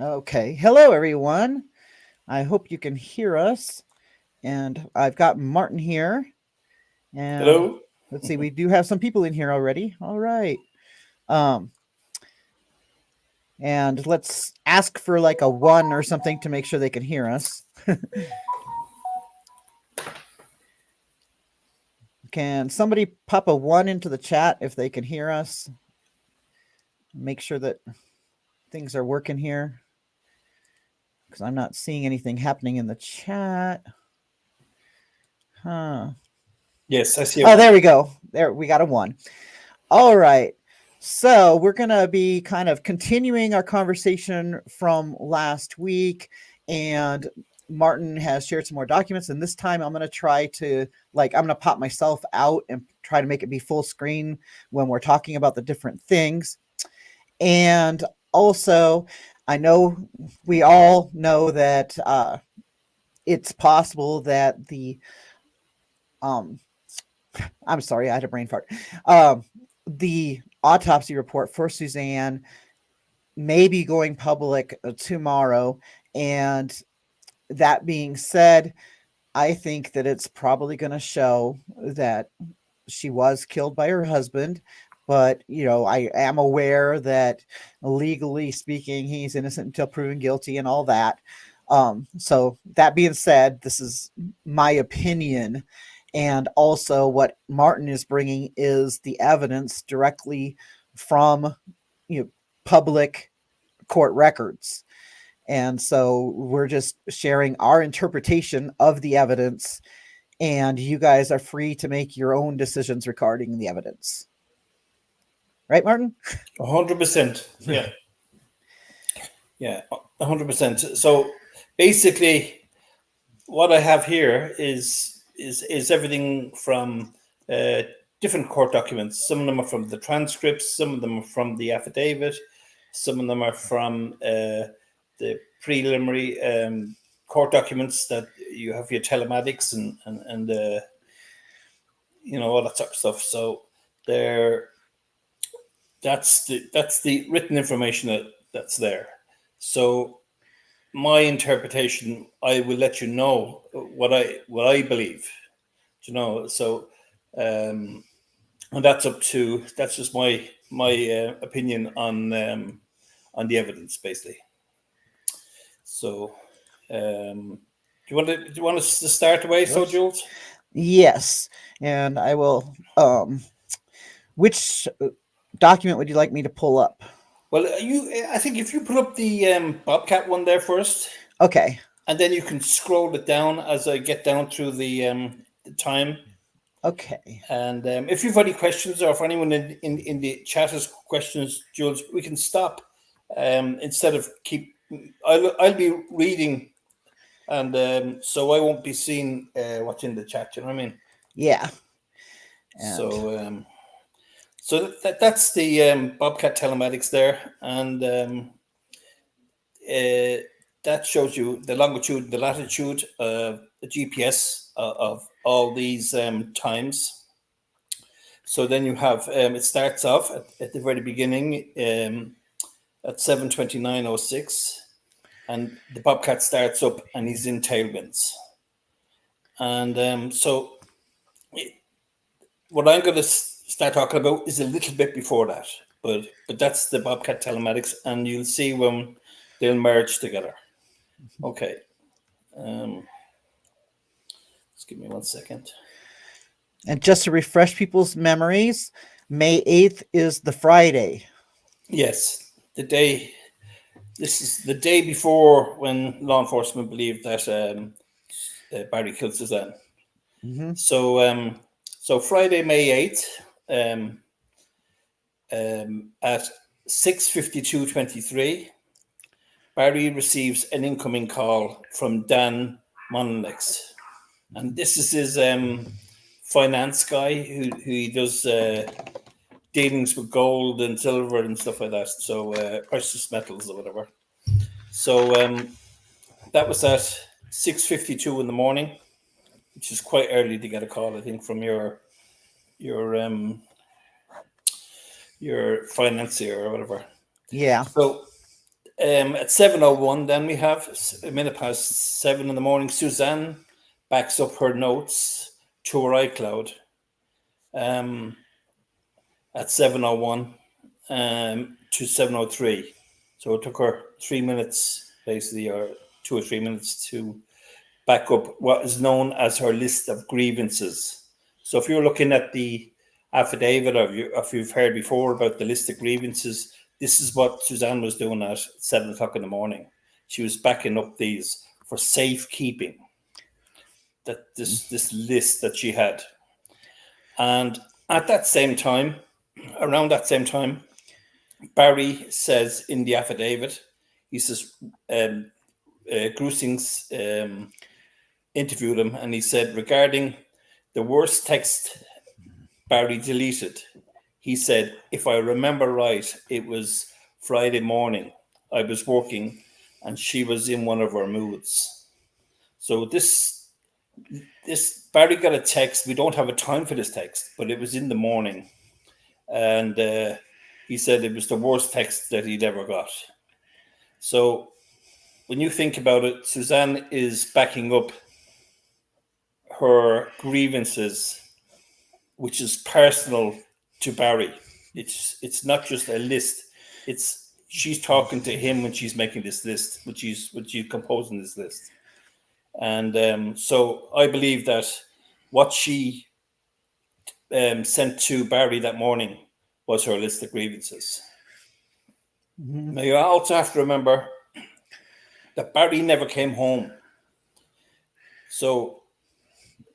Okay. Hello, everyone. I hope you can hear us. And I've got Martin here. And Hello. let's see, we do have some people in here already. All right. Um, and let's ask for like a one or something to make sure they can hear us. Can somebody pop a one into the chat if they can hear us? Make sure that things are working here because I'm not seeing anything happening in the chat. Huh. Yes, I see a Oh, one. there we go. There, we got a one. All right. So we're going to be kind of continuing our conversation from last week. And Martin has shared some more documents. And this time I'm going to try to, I'm going to pop myself out and try to make it be full screen when we're talking about the different things. And also, I know we all know that it's possible that um, I'm sorry, I had a brain fart. The autopsy report for Suzanne may be going public tomorrow. And that being said, I think that it's probably going to show that she was killed by her husband. But, I am aware that legally speaking, he's innocent until proven guilty and all that. So, that being said, this is my opinion. And also, what Martin is bringing is the evidence directly from public court records. And so we're just sharing our interpretation of the evidence, and you guys are free to make your own decisions regarding the evidence. Right, Martin? 100%. Yeah, yeah, 100%. So basically, what I have here is everything from uh, different court documents. Some of them are from the transcripts. Some of them are from the affidavit. Some of them are from the preliminary court documents that you have your telematics and all that sort of stuff. So there, that's the written information that's there. So my interpretation, I will let you know what I believe. So um, and that's just my opinion on the evidence, basically. So do you want us to start away, so Yes. Jules? Yes. And I will. Which document would you like me to pull up? Well, I think if you put up the Bobcat one there first, Okay. and then you can scroll it down as I get down through the time. Okay. And if you've any questions, or if anyone in the chat has questions, Jules, we can stop instead of keep. I'll be reading, and so I won't be seeing what's in the chat. You know what I mean? Yeah. And So that's the Bobcat telematics there, and uh, that shows you the longitude, the latitude, the GPS of all these times. So then you have it starts off at the very beginning at 7:29:06, and the Bobcat starts up and he's in tailwinds. And so what I'm going to start talking about is a little bit before that, but that's the Bobcat telematics, and you'll see when they'll merge together. Okay, um, just give me 1 second. just to refresh people's memories, May 8th is the Friday. Yes, the day. This is the day before when law enforcement believed that Barry killed Suzanne. Mm-hmm. So Friday, May 8th, at 6:52:23, Barry receives an incoming call from Dan Monlex, and this is his finance guy who he does dealings with gold and silver and stuff like that. So precious metals or whatever. So that was at 6:52 in the morning, which is quite early to get a call, I think, from your um your financier or whatever. Yeah. So At 7:01, then we have a minute past 7 in the morning. Suzanne backs up her notes to her iCloud. At 7:01 to 7:03. So it took her 3 minutes, basically, or 2 or 3 minutes to back up what is known as her list of grievances. So if you're looking at the affidavit, or if you've heard before about the list of grievances, this is what Suzanne was doing at 7 o'clock in the morning. She was backing up these for safekeeping, that this list that she had. And at that same time, around that same time, Barry says in the affidavit, he says, Grusings interviewed him, and he said, regarding the worst text Barry deleted, he said, if I remember right, it was Friday morning. I was working and she was in one of her moods. So this Barry got a text. We don't have a time for this text, but it was in the morning. And he said it was the worst text that he'd ever got. So when you think about it, Suzanne is backing up her grievances, which is personal to Barry. It's not just a list. It's she's talking to him when she's making this list, when she's composing this list. And so I believe that what she sent to Barry that morning was her list of grievances. Now you also have to remember that Barry never came home. So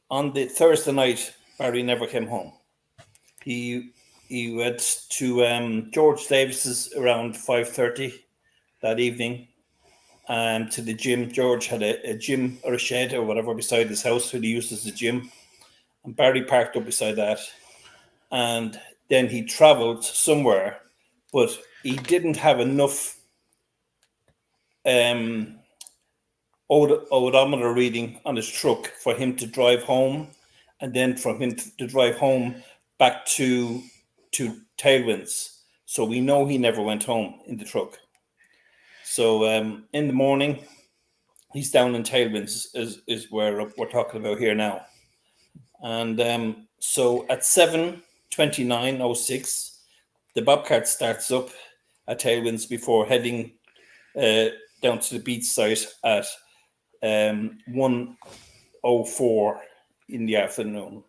on the Thursday night, Barry never came home. He went to George Davis's around 5:30 that evening, to the gym. George had a gym or a shed or whatever beside his house that he used as a gym, and Barry parked up beside that. And then he travelled somewhere, but he didn't have enough odometer reading on his truck for him to drive home, and then from him to drive home back to Tailwinds. So we know he never went home in the truck. So in the morning, he's down in Tailwinds, is where we're talking about here now. And so at 7:29:06, the Bobcat starts up at Tailwinds before heading down to the beach site at 1:04 in the afternoon.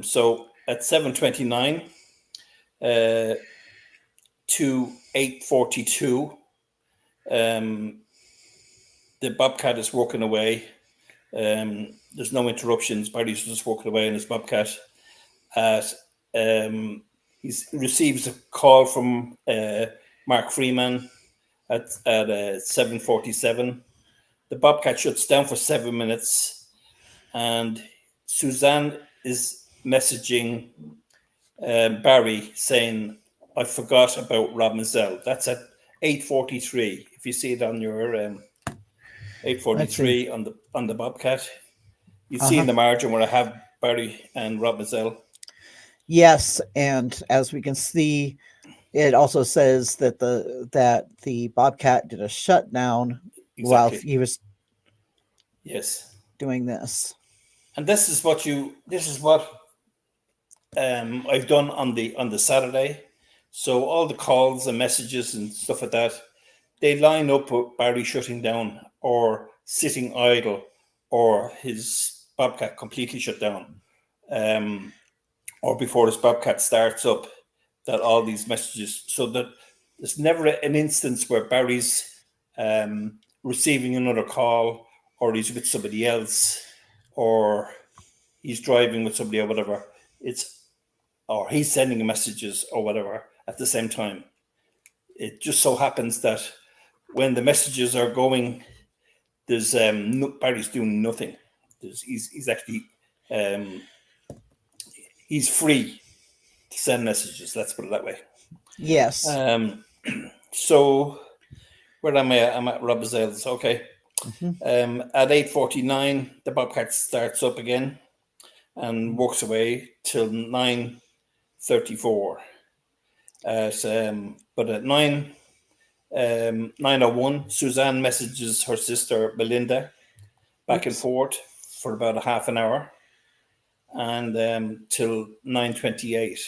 So at 7:29 to 8:42, the Bobcat is walking away. There's no interruptions. Barry's just walking away in his Bobcat. He receives a call from Mark Freeman at 7:47. The Bobcat shuts down for 7 minutes, and Suzanne is messaging Barry saying, I forgot about Rob Mazel. That's at 8:43. If you see it on your 8:43 on the Bobcat, you see in the margin where I have Barry and Rob Mazel. Yes, and as we can see, it also says that the Bobcat did a shutdown while he was doing this. And this is what I've done on the Saturday. So all the calls and messages and stuff like that, they line up with Barry shutting down or sitting idle, or his Bobcat completely shut down, or before his Bobcat starts up, that all these messages, so that there's never an instance where Barry's receiving another call, or he's with somebody else, or he's driving with somebody or whatever. Or he's sending messages or whatever at the same time. It just so happens that when the messages are going, there's Barry's doing nothing. He's actually he's free to send messages. Let's put it that way. Yes. So where am I? I'm at Rob Mazel's. Okay. At 8:49, the Bobcat starts up again and walks away till 9:34. But at 9, 9:01, Suzanne messages her sister Melinda back and Oops. forth for about a half an hour, and till 9:28.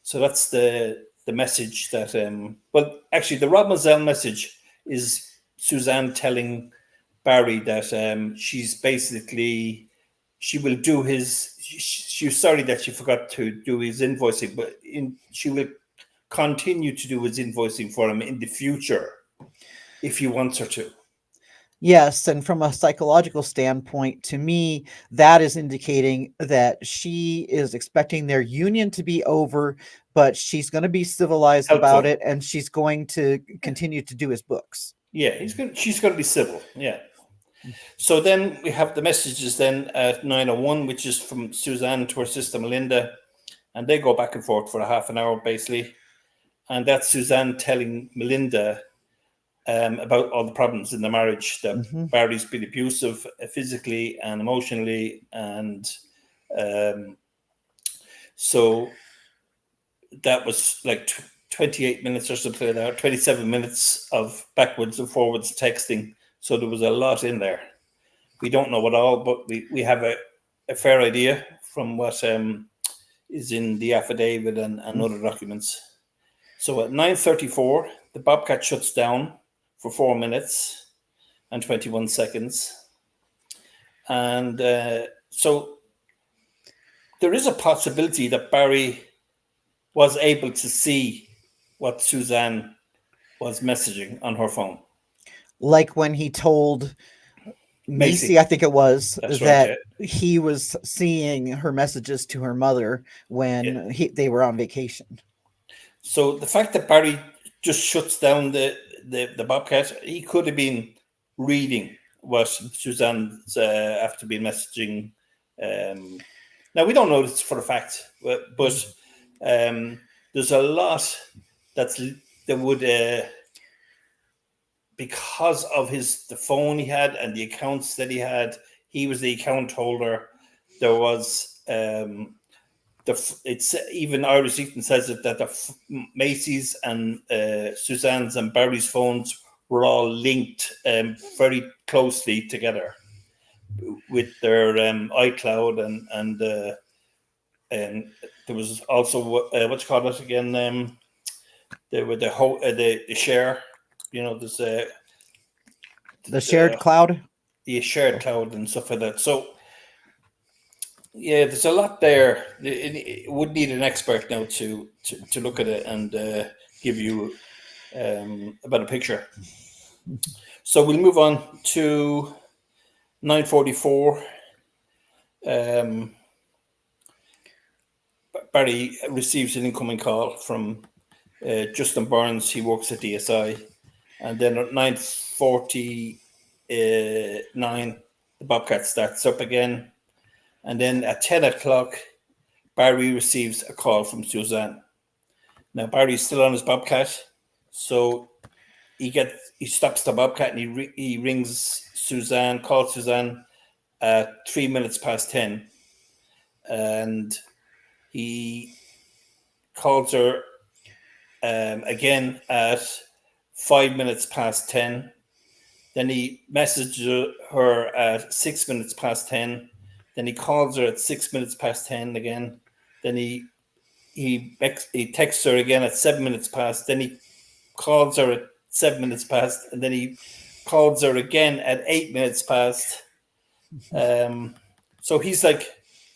So that's the message that well, actually, the Rob Moselle message is Suzanne telling Barry that she's basically she will do his. She's sorry that she forgot to do his invoicing, but she will continue to do his invoicing for him in the future if he wants her to. Yes, and from a psychological standpoint, to me, that is indicating that she is expecting their union to be over, but she's going to be civilized about Helpful. it, and she's going to continue to do his books. Yeah, she's going to be civil. Yeah. So then we have the messages then at 9:01, which is from Suzanne to her sister Melinda, and they go back and forth for a half an hour basically. And that's Suzanne telling Melinda about all the problems in the marriage, that Mm-hmm. Barry's been abusive physically and emotionally, and um, so that was like 28 minutes or something like that, 27 minutes of backwards and forwards texting. So there was a lot in there. We don't know what all, but we have a fair idea from what is in the affidavit and other documents. So at 9:34, the Bobcat shuts down for 4 minutes and 21 seconds. And so there is a possibility that Barry was able to see what Suzanne was messaging on her phone. Like when he told Macy, Macy, I think it was, that's right, that yeah. he was seeing her messages to her mother Yeah. when they were on vacation. So the fact that Barry just shuts down the Bobcat, he could have been reading what Suzanne's after been messaging. Now we don't know this for a fact, but there's a lot that would because of the phone he had and the accounts that he had. He was the account holder. There was it's even Iris Eaton says it, that Macy's and Suzanne's and Barry's phones were all linked very closely together with their iCloud and there was also what you call it again, there were the share, there's The shared cloud. the shared cloud and stuff like that. So yeah, there's a lot there. It would need an expert now to look at it and give you a better picture. So we'll move on to 9:44. Barry receives an incoming call from Justin Burns. He works at DSI, and then at 9:49, the Bobcat starts up again, and then at 10 o'clock, Barry receives a call from Suzanne. Now Barry's still on his Bobcat, so he stops the Bobcat and he rings Suzanne, calls Suzanne at 3 minutes past 10, and he calls her again at 5 minutes past 10. Then he messages her at 6 minutes past 10. Then he calls her at 6 minutes past 10 again. Then he texts her again at 7 minutes past. Then he calls her at 7 minutes past. And then he calls her again at 8 minutes past. So he's like,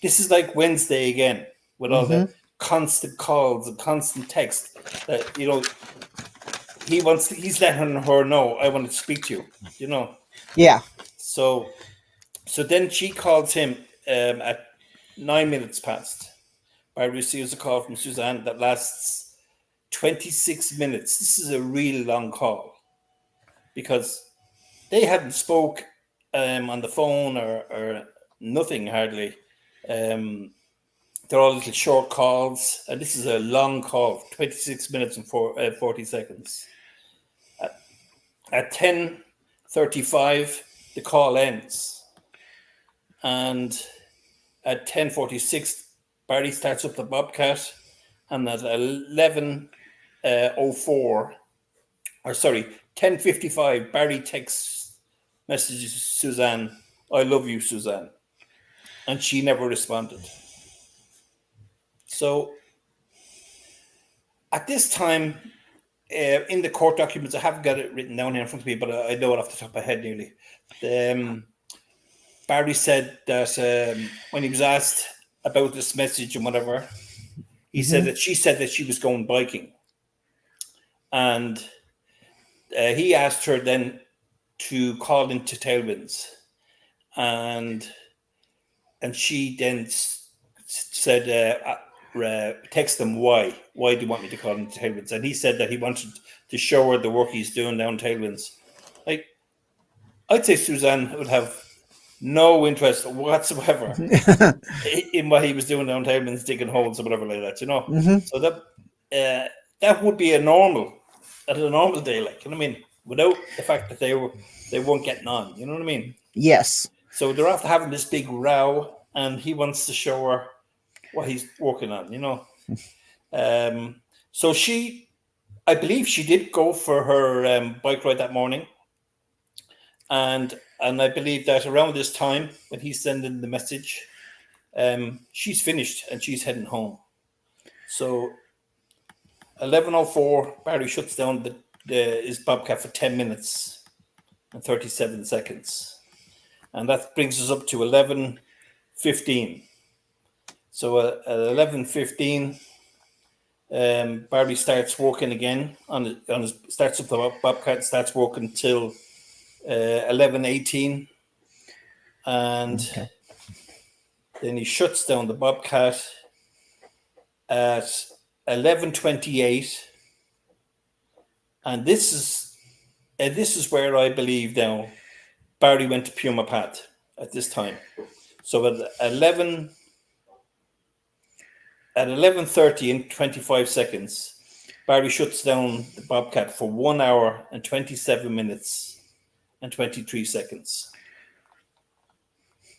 this is like Wednesday again with all the constant calls and constant text that, he's letting her know, I want to speak to you, Yeah. So then she calls him at 9 minutes past. Barry receives a call from Suzanne that lasts 26 minutes. This is a really long call because they hadn't spoke on the phone or nothing hardly. They're all little short calls, and this is a long call, 26 minutes and 40 seconds. At 10:35, the call ends, and at 10:46, Barry starts up the Bobcat, and at 11:04, or sorry, 10:55, Barry texts messages Suzanne, "I love you, Suzanne," and she never responded. So at this time, in the court documents, I haven't got it written down here in front of me, but I know it off the top of my head nearly. Barry said that when he was asked about this message and whatever, he said that she said that she was going biking, and he asked her then to call into Tailwinds, and she then said, text them why do you want me to call into Tailwinds, and he said that he wanted to show her the work he's doing down Tailwinds. Like, I'd say Suzanne would have no interest whatsoever in what he was doing down Tailwinds, digging holes or whatever like that, you know. So that would be a normal day, like, you know what I mean, without the fact that they weren't getting on, you know what I mean. Yes. So they're after having this big row, and he wants to show her what he's working on, you know. So I believe she did go for her bike ride that morning, and I believe that around this time when he's sending the message, she's finished and she's heading home. So 11:04, Barry shuts down his Bobcat for 10 minutes and 37 seconds, and that brings us up to 11:15. So at 11:15, Barry starts working again starts up the Bobcat, starts working till 11:18, and then he shuts down the Bobcat at 11:28, and this is where I believe now Barry went to Puma Path at this time. So at 11:30 and 25 seconds, Barry shuts down the Bobcat for 1 hour and 27 minutes and 23 seconds.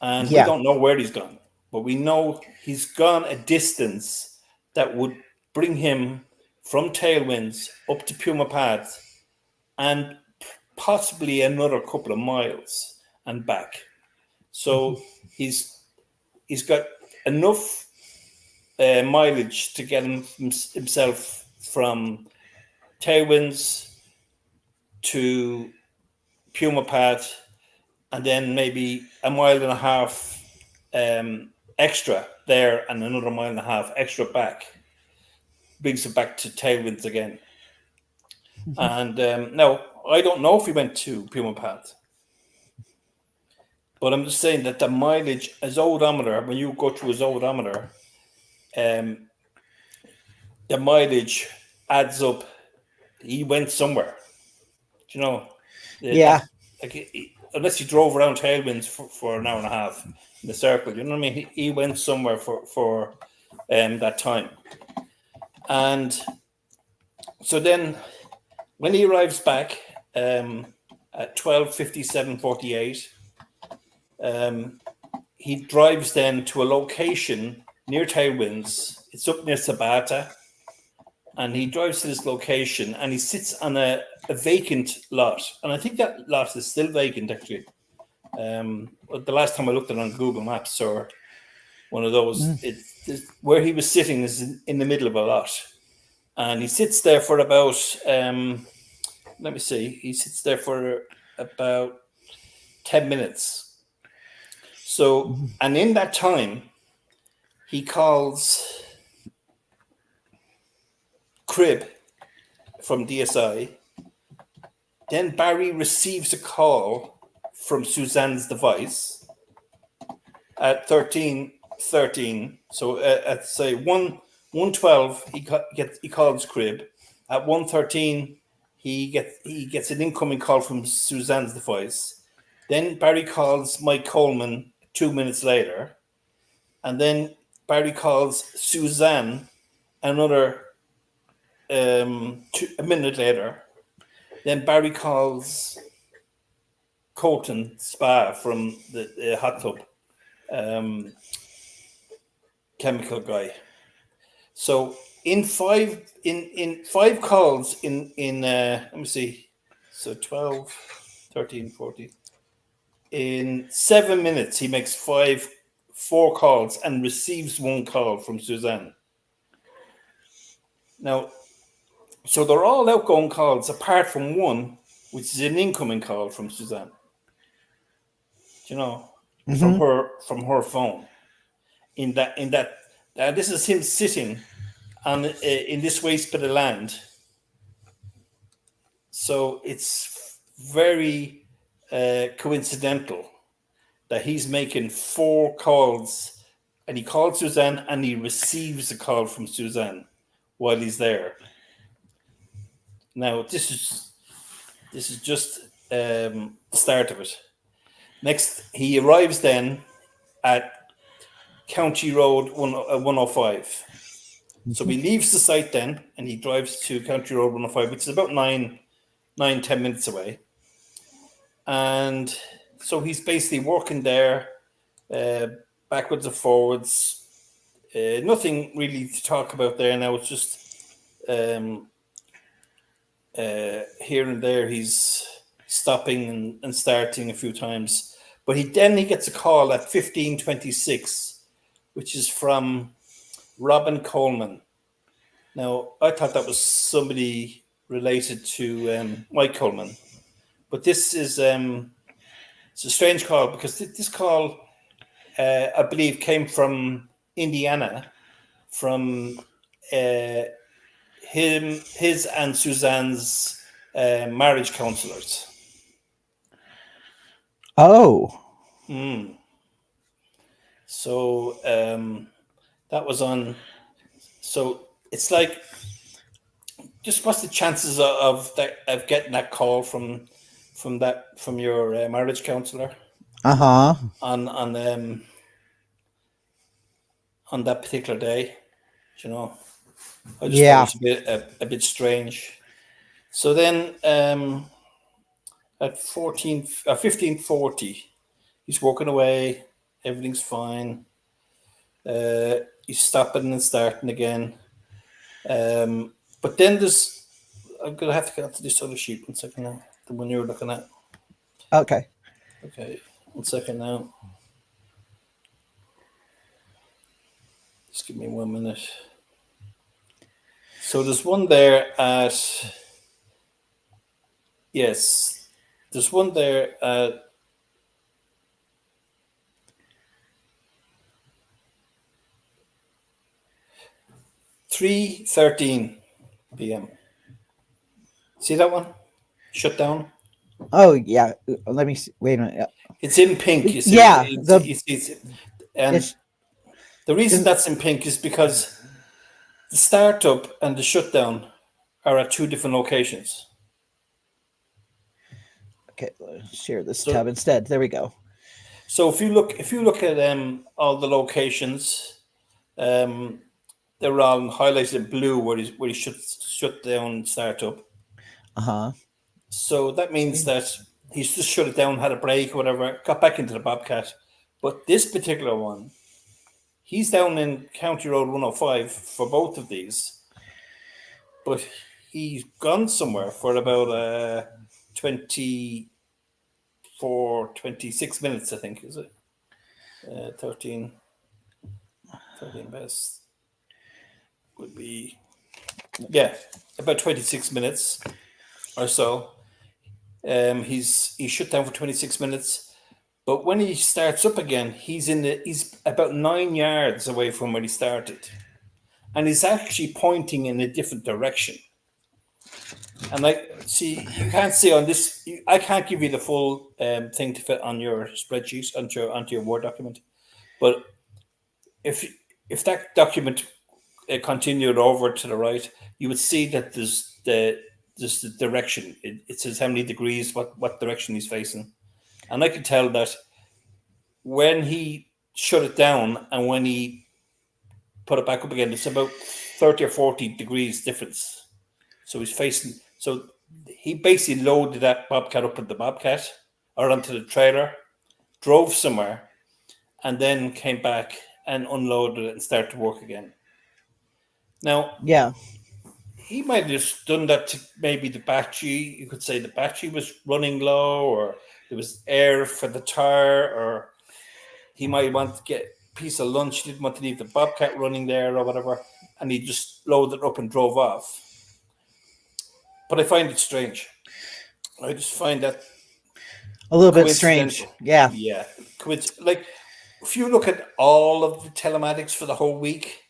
And we don't know where he's gone, but we know he's gone a distance that would bring him from Tailwinds up to Puma Path and possibly another couple of miles and back. So he's got enough mileage to get himself from Tailwinds to Puma Path, and then maybe a mile and a half extra there and another mile and a half extra back, brings it back to Tailwinds again. And now, I don't know if he went to Puma Path, but I'm just saying that the mileage, his odometer, when you go through his odometer, the mileage adds up. He went somewhere, you know. Unless he drove around Tailwinds for an hour and a half in the circle, you know what I mean. He went somewhere for that time, and so then when he arrives back at 12:57:48, he drives then to a location near Tailwinds. It's up near Sabata. And he drives to this location and he sits on a vacant lot. And I think that lot is still vacant, actually. The last time I looked at it on Google Maps or one of those, where he was sitting is in the middle of a lot. And he sits there for about, he sits there for about 10 minutes. So, and in that time, he calls Crib from DSI. Then Barry receives a call from Suzanne's device at 13:13. So at say 1:12, he calls Crib. At 1:13, he gets an incoming call from Suzanne's device. Then Barry calls Mike Coleman 2 minutes later, and then Barry calls Suzanne another. A minute later, then Barry calls Colton Spa from the hot tub chemical guy. So in five calls in let me see, so 12, 13, 14. In 7 minutes, he makes four calls and receives one call from Suzanne. Now, so they're all outgoing calls apart from one, which is an incoming call from Suzanne. You know, from her phone. In that, this is him sitting on in this waste bit of land. So it's very coincidental that he's making four calls, and he called Suzanne and he receives a call from Suzanne while he's there. Now this is just the start of it. Next, he arrives then at County Road 105. So he leaves the site then, and he drives to County Road 105, which is about 10 minutes away. And so he's basically working there, backwards and forwards. Nothing really to talk about there now. It's just here and there he's stopping and starting a few times. But he gets a call at 15:26, which is from Robin Coleman. Now, I thought that was somebody related to Mike Coleman. But this is it's a strange call, because this call, I believe, came from Indiana, from his and Suzanne's marriage counselors. Oh. So that was on. So it's like, just what's the chances of getting that call from your marriage counselor? On that particular day, you know. I just thought it was a bit strange. So then at 15:40, he's walking away. Everything's fine. He's stopping and starting again. But then I'm going to have to get onto this other sheet 1 second now, the one you were looking at. Okay. 1 second now. Just give me 1 minute. So there's one there at... Yes. There's one there at... 3:13 p.m. See that one? Shut down. Oh yeah. Let me see. Wait a minute. It's in pink. You see. Yeah. And the reason that's in pink is because the startup and the shutdown are at two different locations. Okay, let's share this tab instead. There we go. So if you look at all the locations, they're all highlighted in blue where he shut down startup. So that means that he's just shut it down, had a break, whatever, got back into the Bobcat. But this particular one, he's down in County Road 105 for both of these. But he's gone somewhere for about 26 minutes, I think, is it? 13 best would be, about 26 minutes or so. He's shut down for 26 minutes, but when he starts up again, he's about 9 yards away from where he started, and he's actually pointing in a different direction. And you can't see on this. I can't give you the full thing to fit on your spreadsheet onto your Word document, but if that document continued over to the right, you would see that there's the direction. It says how many degrees, what direction he's facing. And I could tell that when he shut it down and when he put it back up again, it's about 30 or 40 degrees difference. So he's facing, so he basically loaded that Bobcat up at the Bobcat or onto the trailer, drove somewhere, and then came back and unloaded it and started to work again. Now, Yeah. he might have just done that to maybe the battery. You could say the battery was running low, or there was air for the tire, or he might want to get a piece of lunch. He didn't want to leave the bobcat running there or whatever, and he just loaded it up and drove off. But I find it strange. I just find that A little bit strange. coincidental. Yeah. Yeah, like if you look at all of the telematics for the whole week,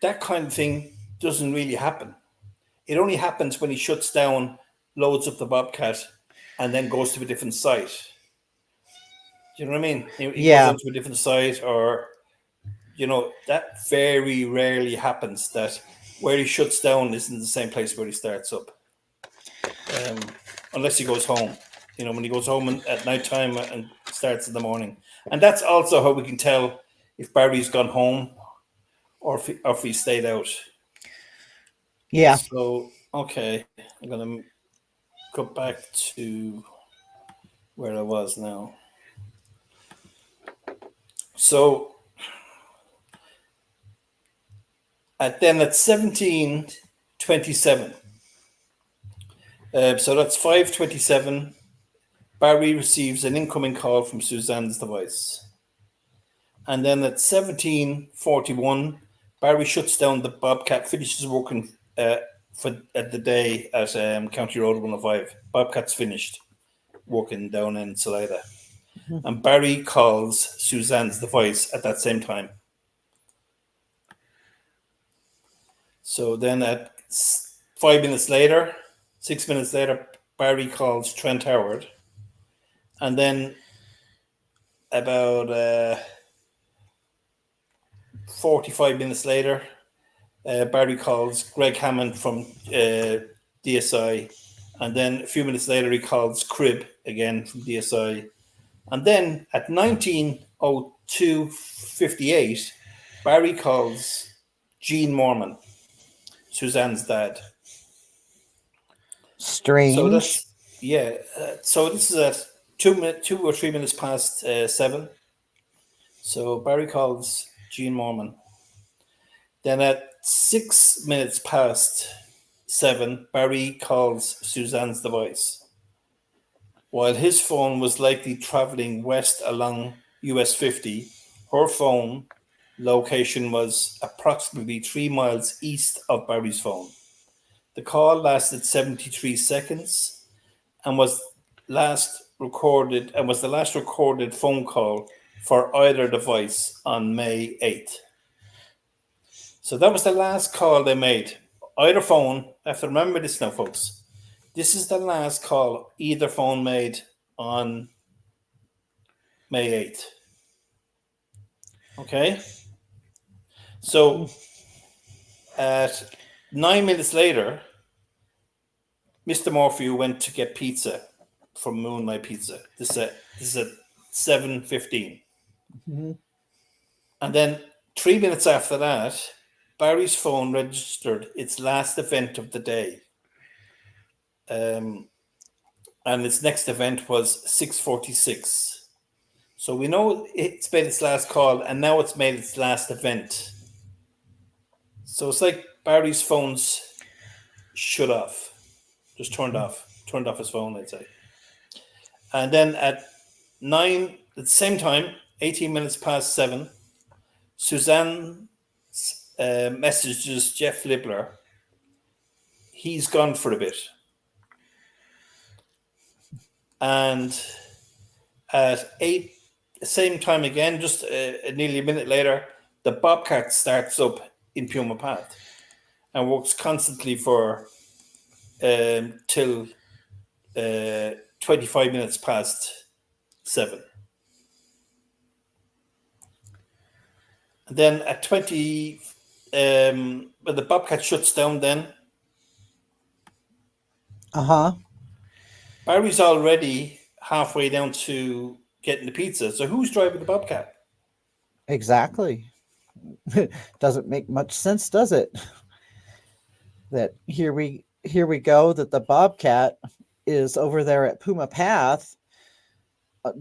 that kind of thing doesn't really happen. It only happens when he shuts down, loads up the bobcat, and then goes to a different site. Do you know what I mean? He goes Yeah. onto a different site, or that very rarely happens. That where he shuts down isn't the same place where he starts up, unless he goes home. When he goes home at night time and starts in the morning, and that's also how we can tell if Barry's gone home or if he stayed out. Yeah. So okay, I'm gonna go back to where I was now. So then at 17:27, so that's 5:27. Barry receives an incoming call from Suzanne's device, and then at 17:41, Barry shuts down the Bobcat, finishes working for at the day at County Road 105. Bobcat's finished working down in Salida, and Barry calls Suzanne's device at that same time. So then at 5 minutes later, 6 minutes later, Barry calls Trent Howard. And then about 45 minutes later, Barry calls Greg Hammond from DSI. And then a few minutes later, he calls Crib again from DSI. And then at 19:02:58, Barry calls Gene Mormon, Suzanne's dad. So Strange. that's yeah. So this is at 2 or 3 minutes past 7. So Barry calls Gene Mormon. Then at 6 minutes past 7, Barry calls Suzanne's device. While his phone was likely traveling west along US 50, her phone location was approximately 3 miles east of Barry's phone. The call lasted 73 seconds and was the last recorded phone call for either device on May 8th. So that was the last call they made. Either phone, I have to remember this now, folks. This is the last call either phone made on May 8th. Okay? So at 9 minutes later, Mr. Morphew went to get pizza from Moonlight Pizza. This is at 7:15. Mhm. And then 3 minutes after that, Barry's phone registered its last event of the day. And its next event was 6:46. So we know it's made its last call, and now it's made its last event. So it's like Barry's phone's shut off, just turned off his phone, I'd say. And then at the same time, 18 minutes past 7, Suzanne messages Jeff Libler. He's gone for a bit. And at 8, same time again, just nearly a minute later, the Bobcat starts up in Puma Path and works constantly for till 25 minutes past 7. And then at 20, when the Bobcat shuts down, then Barry's already halfway down to getting the pizza. So who's driving the Bobcat? Exactly. Doesn't make much sense, does it? That here we go, that the Bobcat is over there at Puma Path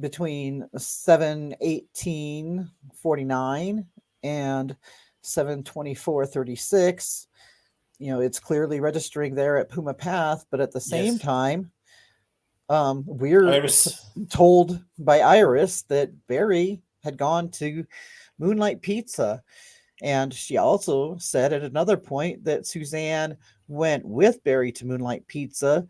between 7:18:49 and 72436. It's clearly registering there at Puma Path, but at the same Yes. time, we're Iris. told by Iris that Barry had gone to Moonlight Pizza. And she also said at another point that Suzanne went with Barry to Moonlight Pizza,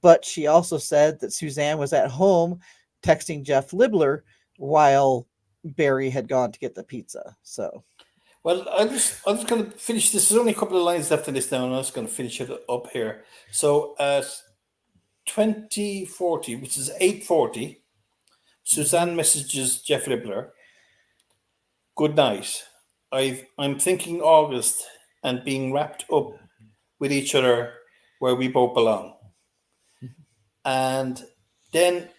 but she also said that Suzanne was at home texting Jeff Libler while Barry had gone to get the pizza. So, Well, I'm just going to finish this. There's only a couple of lines left in this now, and I'm just going to finish it up here. So at 2040, which is 8:40, Suzanne messages Jeff Libler, "Good night. I'm thinking August and being wrapped up with each other where we both belong." And then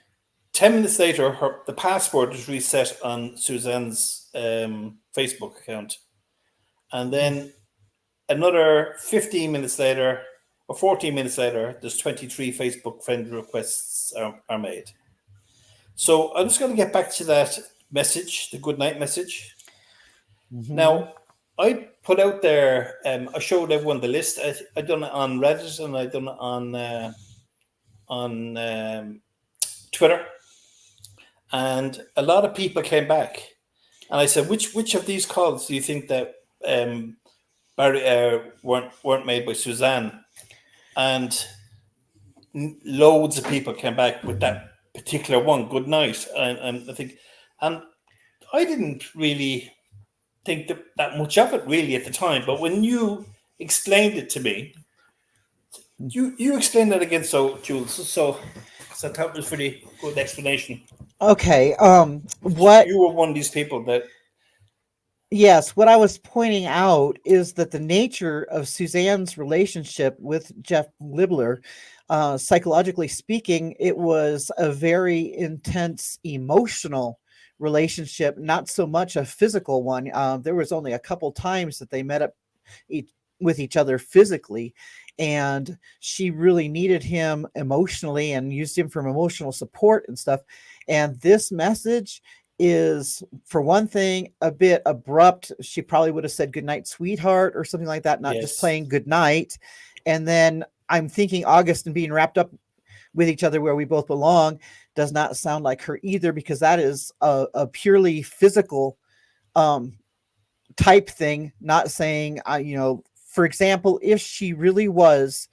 10 minutes later, the password is reset on Suzanne's Facebook account. And then another 15 minutes later, or 14 minutes later, there's 23 Facebook friend requests are made. So I'm just going to get back to that message, the good night message. Now, I put out there, I showed everyone the list. I done it on Reddit and I done it on Twitter, and a lot of people came back. And I said, which of these calls do you think that Barry weren't made by Suzanne? And loads of people came back with that particular one, good night. And I think, and I didn't really think that much of it really at the time. But when you explained it to me, you explained that again, so Jules. So I thought it was a pretty good explanation. okay. You were one of these people that. Yes, what I was pointing out is that the nature of Suzanne's relationship with Jeff Libler, psychologically speaking, it was a very intense emotional relationship, not so much a physical one. There was only a couple times that they met up with each other physically, and she really needed him emotionally and used him for emotional support and stuff. And this message is, for one thing, a bit abrupt. She probably would have said "good night, sweetheart" or something like that, not just plain "good night." And then I'm thinking August and being wrapped up with each other where we both belong does not sound like her either, because that is a purely physical type thing, not saying, for example, if she really was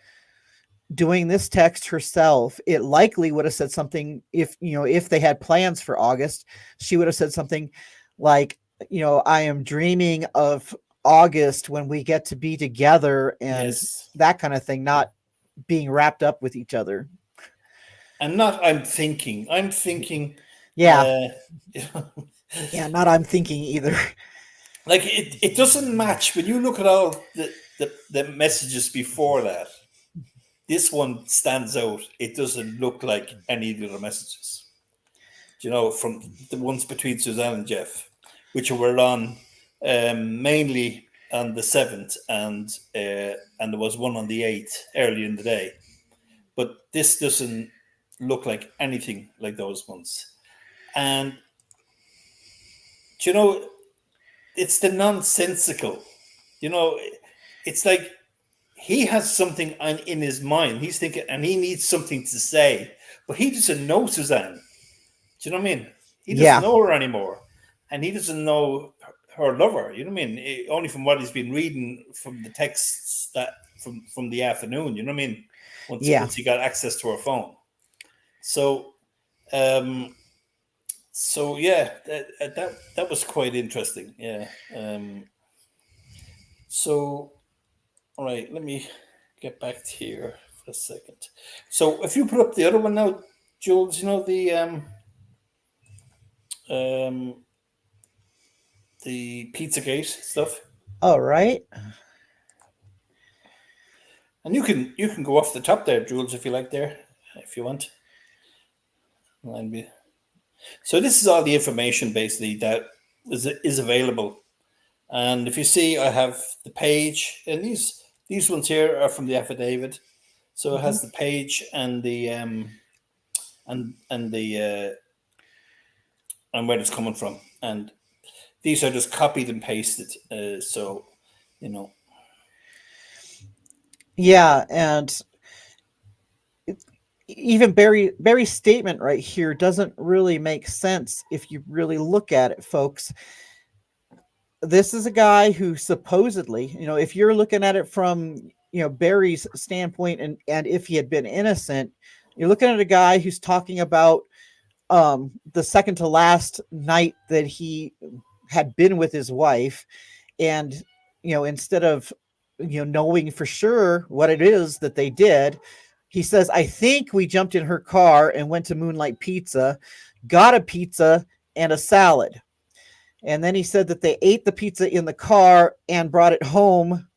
doing this text herself, it likely would have said something. If they had plans for August, she would have said something like, "I am dreaming of August when we get to be together," and that kind of thing, not being wrapped up with each other. And not I'm thinking. Yeah. Yeah, not I'm thinking either. Like it doesn't match when you look at all the messages before that. This one stands out. It doesn't look like any of the other messages. From the ones between Suzanne and Jeff, which were on mainly on the 7th, and there was one on the 8th early in the day. But this doesn't look like anything like those ones. And it's the nonsensical. It's like he has something in his mind. He's thinking, and he needs something to say, but he doesn't know Suzanne. Do you know what I mean? He doesn't know her anymore, and he doesn't know her lover. You know what I mean? Only from what he's been reading from the texts that from the afternoon. You know what I mean? Once he got access to her phone. So, that was quite interesting. Yeah. So, all right, let me get back to here for a second. So, if you put up the other one now, Jules, the Pizzagate stuff. All right. And you can go off the top there, Jules, if you like there, if you want. So this is all the information basically that is available. And if you see, I have the page, and these ones here are from the affidavit. So it has the page and the and where it's coming from. And these are just copied and pasted. So, you know, Yeah, and even Barry's statement right here doesn't really make sense if you really look at it, folks. This is a guy who supposedly, if you're looking at it from, Barry's standpoint, and if he had been innocent, you're looking at a guy who's talking about the second to last night that he had been with his wife, and instead of knowing for sure what it is that they did, he says, I think we jumped in her car and went to Moonlight Pizza, got a pizza and a salad. And then he said that they ate the pizza in the car and brought it home,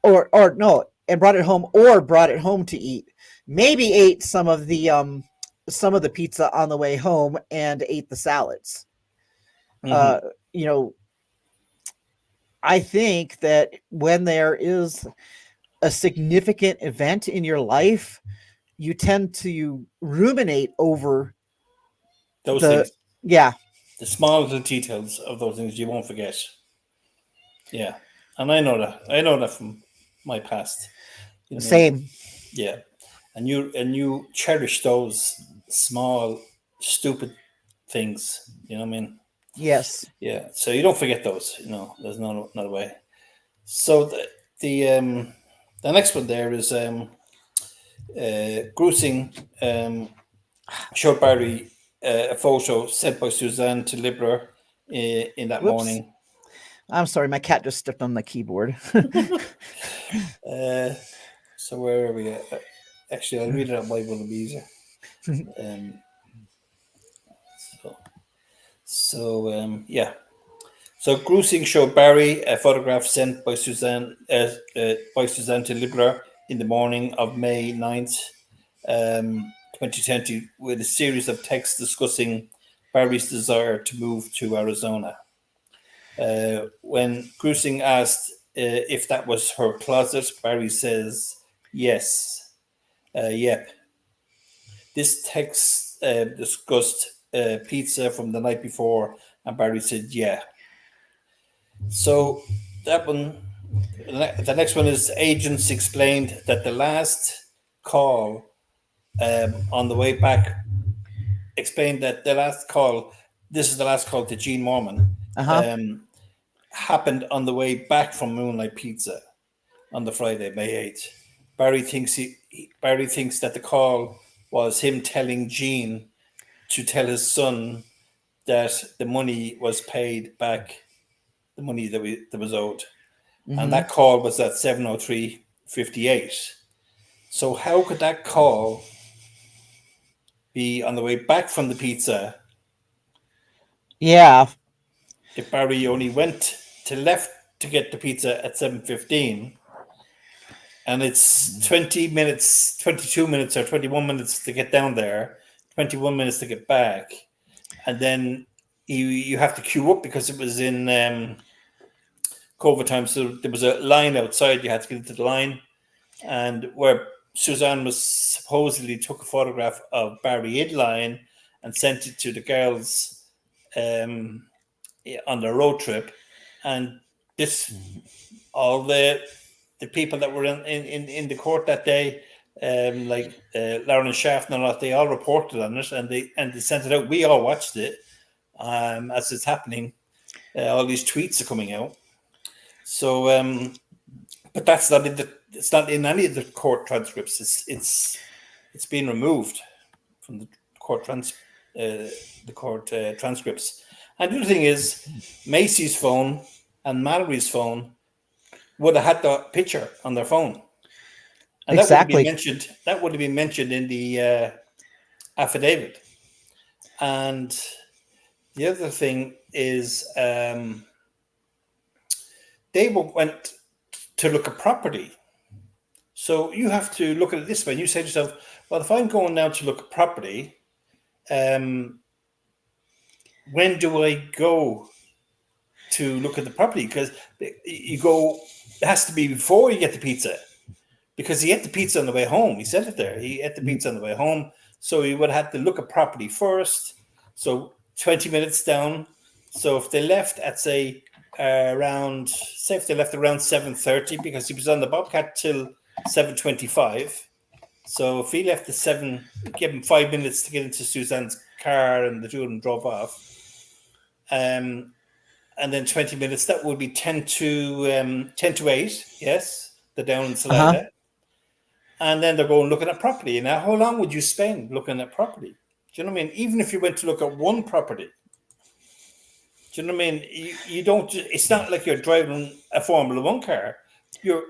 or no, and brought it home or brought it home to eat. Maybe ate some of the pizza on the way home and ate the salads. mhm. You know, I think that when there is a significant event in your life, you tend to ruminate over Those the, things, yeah, the small little details of those things you won't forget. Yeah, and I know that. I know that from my past. You know what I mean? same. Yeah, and you cherish those small, stupid things. You know what I mean? Yes. Yeah. So you don't forget those. There's not a way. So the next one there is Gruesing showed Barry a photo sent by Suzanne to Libra in that Whoops. morning. I'm sorry. My cat just stepped on the keyboard. Uh, so where are we at? Actually, I'll read it out by one of the easier. Um, yeah. So Grusing showed Barry a photograph sent by Suzanne to Libra in the morning of May 9th, 2020, with a series of texts discussing Barry's desire to move to Arizona. When Grusing asked if that was her closet, Barry says, yes. Yep. This text discussed pizza from the night before, and Barry said, yeah. So that one, the next one is agents explained that the last call on the way back explained that the last call, this is the last call to Gene Mormon, Uh-huh. um, happened on the way back from Moonlight Pizza on the Friday, May 8th. Barry thinks that the call was him telling Gene to tell his son that the money was paid back, the money that was owed. And Mm-hmm. that call was at 7:03:58. So how could that call be on the way back from the pizza Yeah. if Barry only went to left to get the pizza at 7:15, and it's 20 minutes, 22 minutes, or 21 minutes to get down there, 21 minutes to get back, and then you have to queue up because it was in COVID time, so there was a line outside. You had to get into the line, and where Suzanne was supposedly took a photograph of Barry in line and sent it to the girls um, on their road trip, and this all the people that were in the court that day, like Lauren Shaft and all that, they all reported on it, and they sent it out. We all watched it as it's happening. All these tweets are coming out. So, but that's not in it's not in any of the court transcripts. It's been removed from the court transcripts. And the other thing is, Macy's phone and Mallory's phone would have had the picture on their phone, and that would have been Exactly. mentioned. That would have been mentioned in the affidavit. And the other thing is, they went to look at property. So you have to look at it this way. You say to yourself, well, if I'm going now to look at property, when do I go to look at the property? Because you go, it has to be before you get the pizza, because he ate the pizza on the way home. He said it there. He ate the pizza on the way home. So he would have had to look at property first. So 20 minutes down, So if they left at say if they left around 7:30 because he was on the Bobcat till 7:25. So if he left at 7, give him 5 minutes to get into Suzanne's car, and the two of them drove off. And then 20 minutes, that would be 10 to 8. Yes, they're down in Uh-huh. Salida. And then they're going looking at property. Now, how long would you spend looking at property? Do you know what I mean? Even if you went to look at one property, do you know what I mean? You don't. It's not like you're driving a Formula One car. You're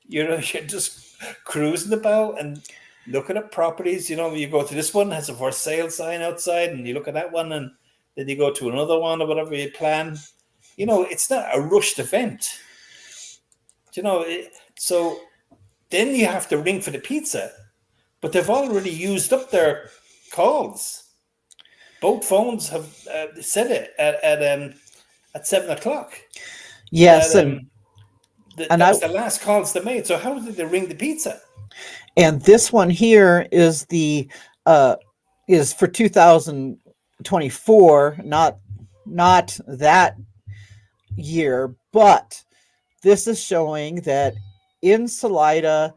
you're just cruising about and looking at properties. You know, you go to this one, has a for sale sign outside, and you look at that one, and then you go to another one or whatever you plan. You know, it's not a rushed event. Do you know? So then you have to ring for the pizza, but they've already used up their calls. Both phones have said it at 7 o'clock. Yes, That and that I was the last calls they made. So how did they ring the pizza? and this one here is the is for 2024, not that year, but this is showing that in Salida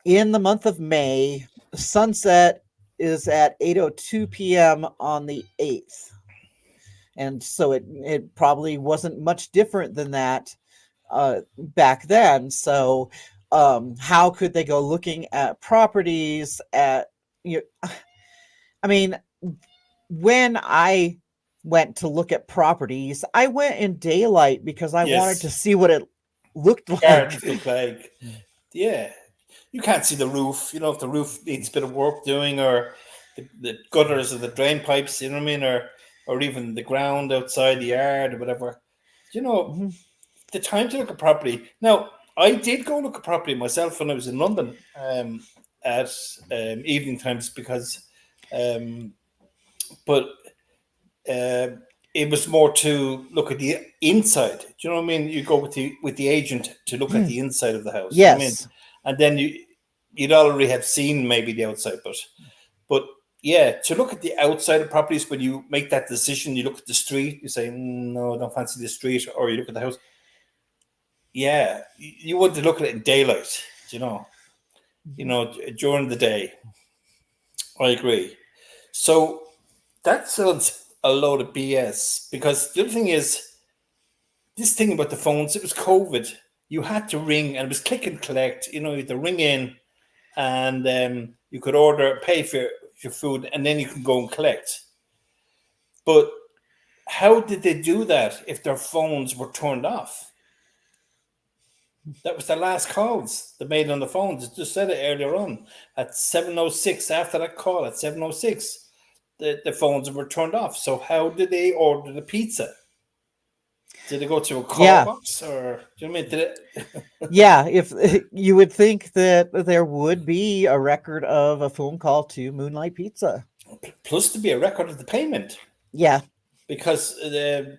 in the month of May, sunset is at 8:02 p.m. on the 8th. And so it probably wasn't much different than that back then. So how could they go looking at properties at you I mean, when I went to look at properties, I went in daylight because I wanted to Yes, see what it looked like. gardens look like. Yeah, you can't see the roof. You know, if the roof needs a bit of work doing, or the gutters or the drain pipes. You know what I mean, or even the ground outside the yard or whatever. You know, Mhm. the time to look at property. Now, I did go look at property myself when I was in London at evening times because, um, but uh, it was more to look at the inside. Do you know what I mean? You go with the agent to look at the inside of the house. Do you know what I mean? Yes. And then you'd already have seen maybe the outside, but yeah, to look at the outside of properties when you make that decision, you look at the street, you say, no, I don't fancy the street, or you look at the house. Yeah, you want to look at it in daylight, during the day. I agree. So that sounds a load of BS because the other thing is this thing about the phones, it was COVID. You had to ring and it was click and collect. You know, you had to ring in and you could order, pay for your food, and then you can go and collect. But how did they do that if their phones were turned off? That was the last calls they made on the phones. It just said it earlier on at 7:06. After that call at 7:06, the phones were turned off. So how did they order the pizza? Did they go to a call Yeah. box, or do you know what I mean? Did it? Yeah, if you would think that there would be a record of a phone call to Moonlight Pizza. Plus to be a record of the payment, Yeah. because I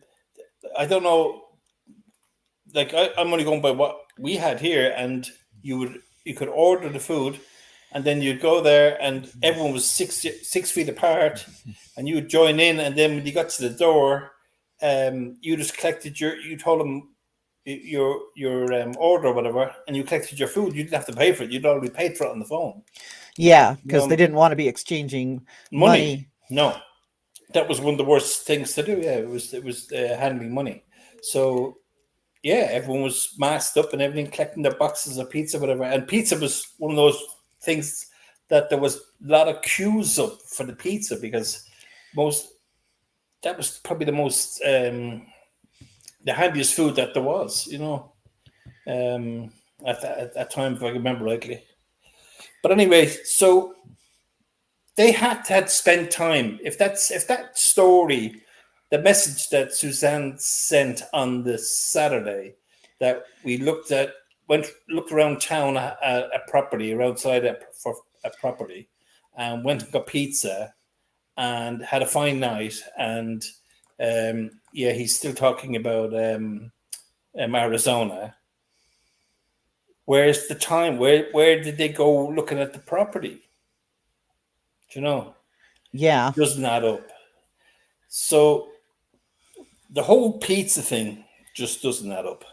don't know. Like I'm only going by what we had here, and you could order the food, and then you'd go there, and everyone was 6 feet apart, and you would join in, and then when you got to the door, you just collected you told them your order or whatever, and you collected your food. You didn't have to pay for it. You'd already paid for it on the phone. Yeah, You because they know, didn't want to be exchanging money. money. No, that was one of the worst things to do. Yeah, it was handling money. So yeah, everyone was masked up and everything, collecting their boxes of pizza, whatever. And pizza was one of those things that there was a lot of queues up for the pizza because most that was probably the handiest food that there was, at that time, if I remember rightly. But anyway, so they had to spend time. If that story, the message that Suzanne sent on the Saturday, that we looked around town at a property, or outside for a property, and went and got pizza and had a fine night. And yeah, he's still talking about Arizona. Where's the time? Where did they go looking at the property? Do you know? Yeah. Doesn't add up. So the whole pizza thing just doesn't add up.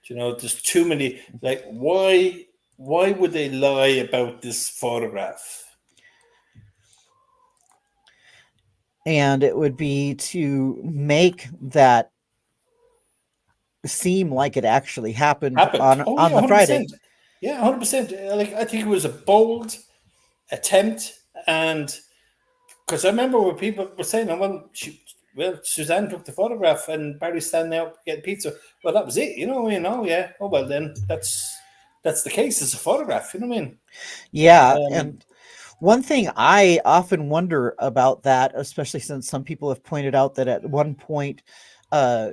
There's too many. Like, why would they lie about this photograph? And it would be to make that seem like it actually happened Happened. on Oh on yeah, the Friday. 100%. Yeah, 100%. Like, I think it was a bold attempt, and because I remember when people were saying, "Oh, well, Suzanne took the photograph, and Barry's standing out getting pizza." Well, that was it. Oh yeah. Oh well, then that's the case. It's a photograph. You know what I mean? Yeah, Um, and one thing I often wonder about that, especially since some people have pointed out that at one point, uh,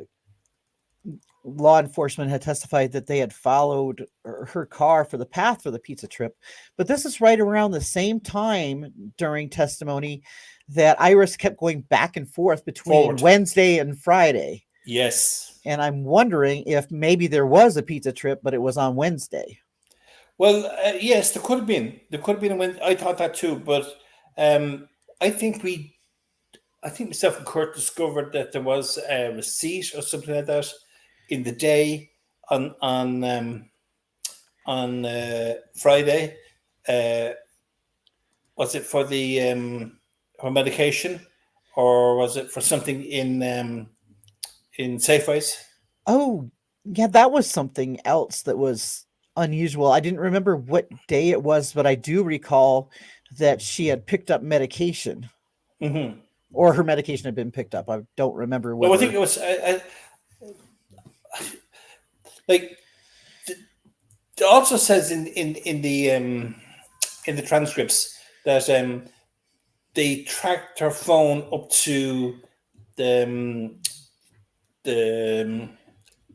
law enforcement had testified that they had followed her car for the path for the pizza trip. But this is right around the same time during testimony that Iris kept going back and forth between Forward. Wednesday and Friday. Yes. And I'm wondering if maybe there was a pizza trip, but it was on Wednesday. Well, yes, there could have been. There could have been a win. I thought that too, but um, I think I think myself and Kurt discovered that there was a receipt or something like that in the day on Friday. Uh, was it for the her medication, or was it for something in Safeways? Oh, yeah, that was something else that was unusual. I didn't remember what day it was, but I do recall that she had picked up medication Mm-hmm. or her medication had been picked up. I don't remember No, I think whether. it was like it also says in the transcripts that they tracked her phone up to the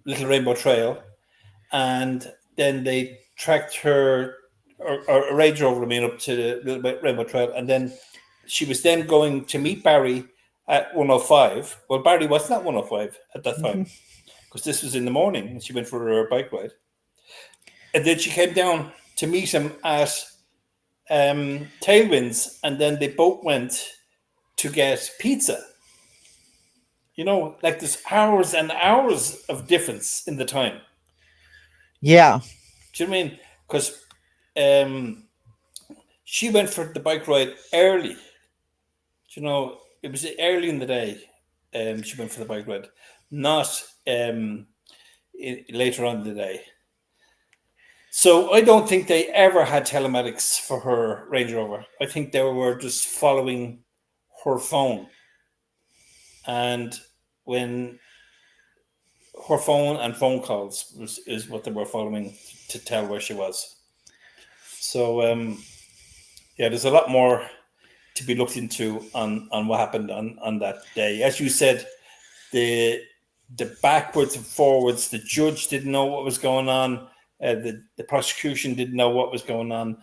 Little Rainbow Trail, and then they tracked her or a Range Rover, I mean, up to the Little Rainbow Trail, and then she was then going to meet Barry at 105. Well, Barry wasn't at 105 at that time Mhm. because this was in the morning, and she went for her bike ride, and then she came down to meet him at Tailwinds, and then they both went to get pizza. Like there's hours and hours of difference in the time. Yeah. Do you know what I mean? Because um, she went for the bike ride early. It was early in the day. She went for the bike ride, not later on in the day. So I don't think they ever had telematics for her Range Rover. I think they were just following her phone, and when her phone and phone calls is what they were following to tell where she was. So yeah, there's a lot more to be looked into on what happened on that day. As you said, the backwards and forwards, the judge didn't know what was going on. The prosecution didn't know what was going on.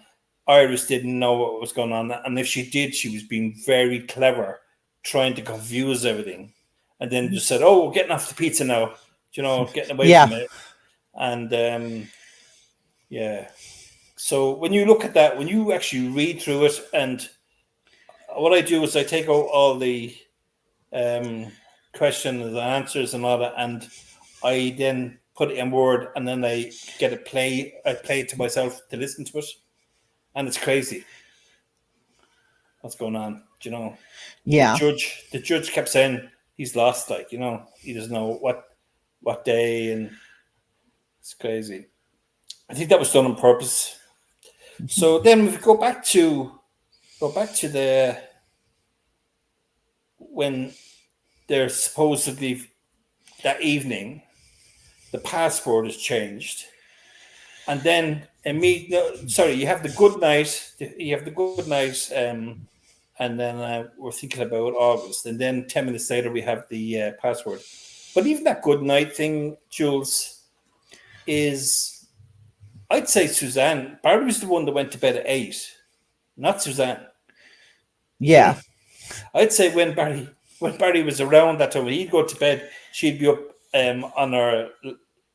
Iris didn't know what was going on, and if she did, she was being very clever, trying to confuse everything, and then just said, "Oh, we're getting off the pizza now," getting away Yeah. from it, and yeah. So when you look at that, when you actually read through it, and what I do is I take out all the um, questions and answers and all that, and I then put it in Word, and then I I play it to myself to listen to it, and it's crazy what's going on. Yeah. The judge kept saying he's lost, like he doesn't know what day, and it's crazy. I think that was done on purpose. So then we go back to the when they're supposedly that evening, the password is changed, and then sorry, you have the good night, and then we're thinking about August, and then 10 minutes later we have the password. But even that good night thing, Jules, is I'd say Suzanne. Barry was the one that went to bed at 8, not Suzanne. Yeah. I'd say when Barry was around that time, when he'd go to bed, she'd be up on her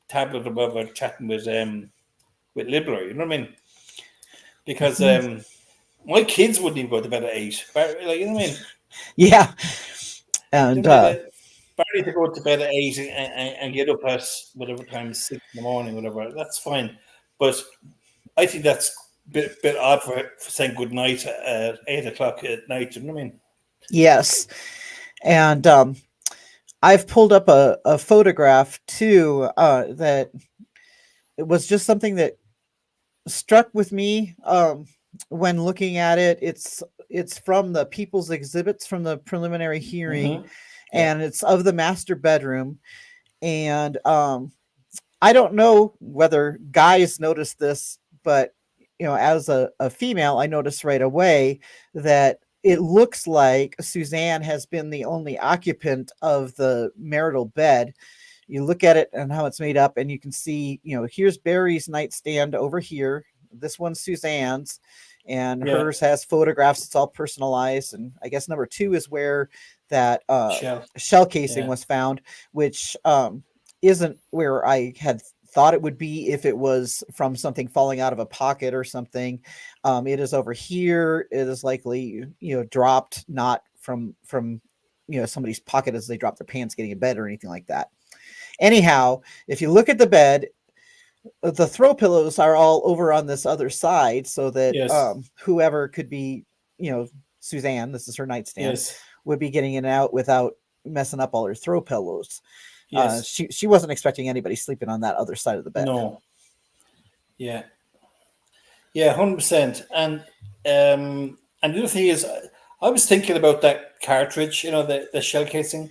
tablet or whatever, chatting with Libbler. You know what I mean? Because my kids wouldn't even go to bed at 8. Like, you know what I mean? Yeah. And You know, Barry to go to bed at 8 and get up at whatever time, 6 in the morning, whatever. That's fine, but I think that's bit odd for saying good night at 8 o'clock at night. You know what I mean? yes, and I've pulled up a photograph too, that it was just something that struck with me when looking at it. It's from the people's exhibits from the preliminary hearing, Yeah. and it's of the master bedroom. And I don't know whether guys notice this, but as a female, I noticed right away that it looks like Suzanne has been the only occupant of the marital bed. You look at it and how it's made up, and you can see, here's Barry's nightstand over here. This one's Suzanne's, and Yeah. hers has photographs. It's all personalized. And I guess number two is where that Shell. shell casing Yeah. was found, which isn't where I had thought it would be if it was from something falling out of a pocket or something. It is over here. It is likely, dropped, not from somebody's pocket as they drop their pants getting in bed or anything like that. Anyhow, if you look at the bed, the throw pillows are all over on this other side, so that Yes. whoever could be, Suzanne, this is her nightstand, Yes. would be getting in and out without messing up all her throw pillows. Yes. She wasn't expecting anybody sleeping on that other side of the bed. No. Yeah. Yeah. 100%. And the other thing is, I was thinking about that cartridge. You know, the shell casing.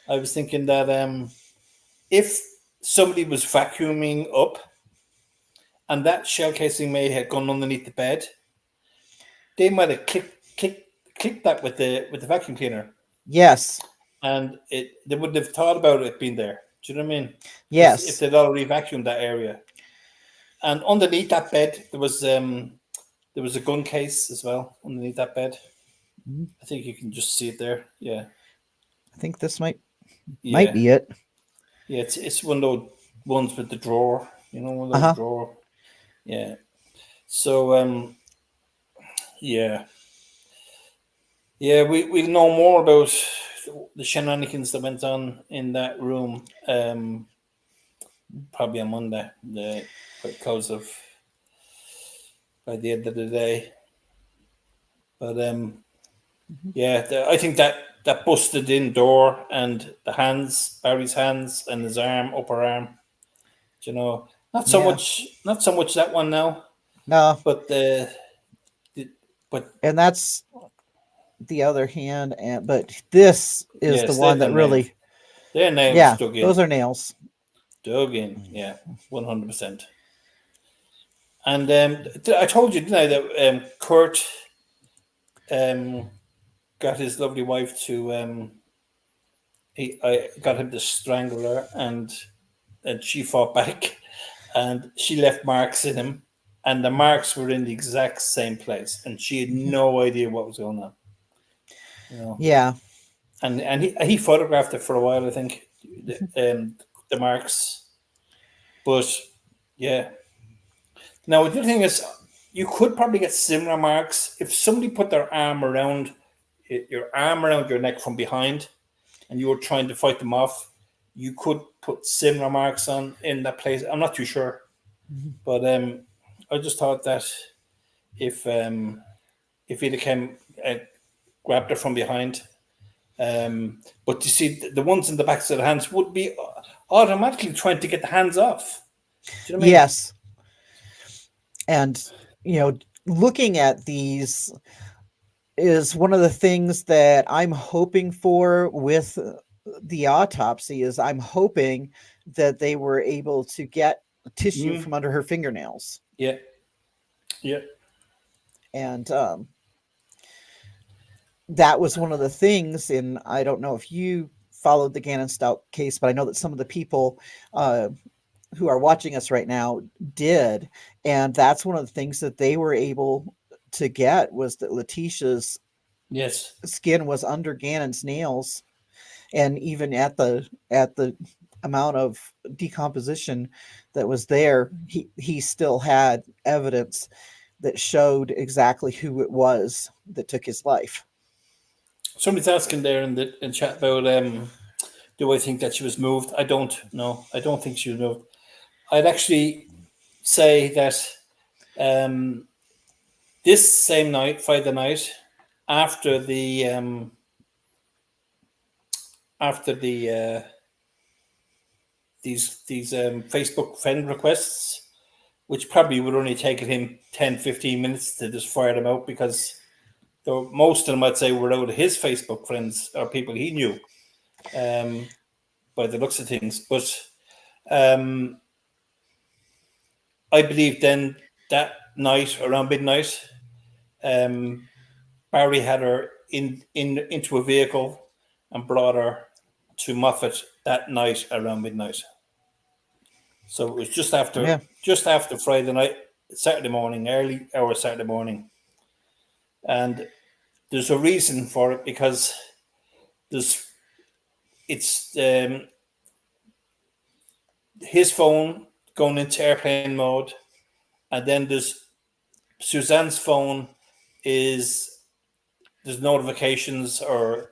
I was thinking that if somebody was vacuuming up and that shell casing may have gone underneath the bed, they might have clicked that with the vacuum cleaner, Yes. and they wouldn't have thought about it being there. Do you know what I mean? Because if Yes. they'd already vacuumed that area, and underneath that bed there was a gun case as well underneath that bed. Mhm. I think you can just see it there. Yeah, I think this might yeah, be it. yeah. It's one of those ones with the drawer. You know, one of those Uh-huh. drawer. Yeah. So yeah, yeah. We'll know more about the shenanigans that went on in that room. Probably on Monday, because of by the end of the day. But Mhm. yeah, I think that busted in door and the hands, Barry's hands and his arm, upper arm. You know, Yeah. not so much that one now, No, but the but and that's the other hand, but this is the yes, they're one the that nails. really, They're nails yeah, dug in, those are nails. dug in. Yeah, 100%. And I told you, didn't I, that Kurt um, got his lovely wife to I got him to strangle her, and she fought back, and she left marks in him, and the marks were in the exact same place, and she had Mhm. no idea what was going on, you know. Yeah. And he photographed it for a while, I think, the marks, but yeah. Now the other thing is, you could probably get similar marks if somebody put their arm around your arm around your neck from behind and you were trying to fight them off, you could put similar marks on in that place. I'm not too sure, Mhm. but I just thought that if if he'd have came grabbed her from behind, but you see the ones in the backs of the hands would be automatically trying to get the hands off. Do you know what I mean? Yes. And, looking at these is one of the things that I'm hoping for with the autopsy is I'm hoping that they were able to get tissue Mm, from under her fingernails. yeah, yeah, And that was one of the things. And I don't know if you followed the Gannon Stout case, but I know that some of the people uh, who are watching us right now did. And that's one of the things that they were able to get was that Letitia's yes, skin was under Gannon's nails. And even at the amount of decomposition that was there, he still had evidence that showed exactly who it was that took his life. Somebody's asking there in the in chat about do I think that she was moved? I don't know. I don't think she was moved. I'd actually say that um, this same night, Friday night, after the after the these Facebook friend requests, which probably would only take him 10, 15 minutes to just fire them out because most of them, I'd say, were out of his Facebook friends or people he knew um, by the looks of things. But um, I believe then that night around midnight, um, Barry had her into a vehicle and brought her to Moffat that night around midnight. So it was Yeah. just after Friday night, Saturday morning, early hour Saturday morning, and there's a reason for it because there's it's his phone going into airplane mode, and then there's Suzanne's phone is there's notifications or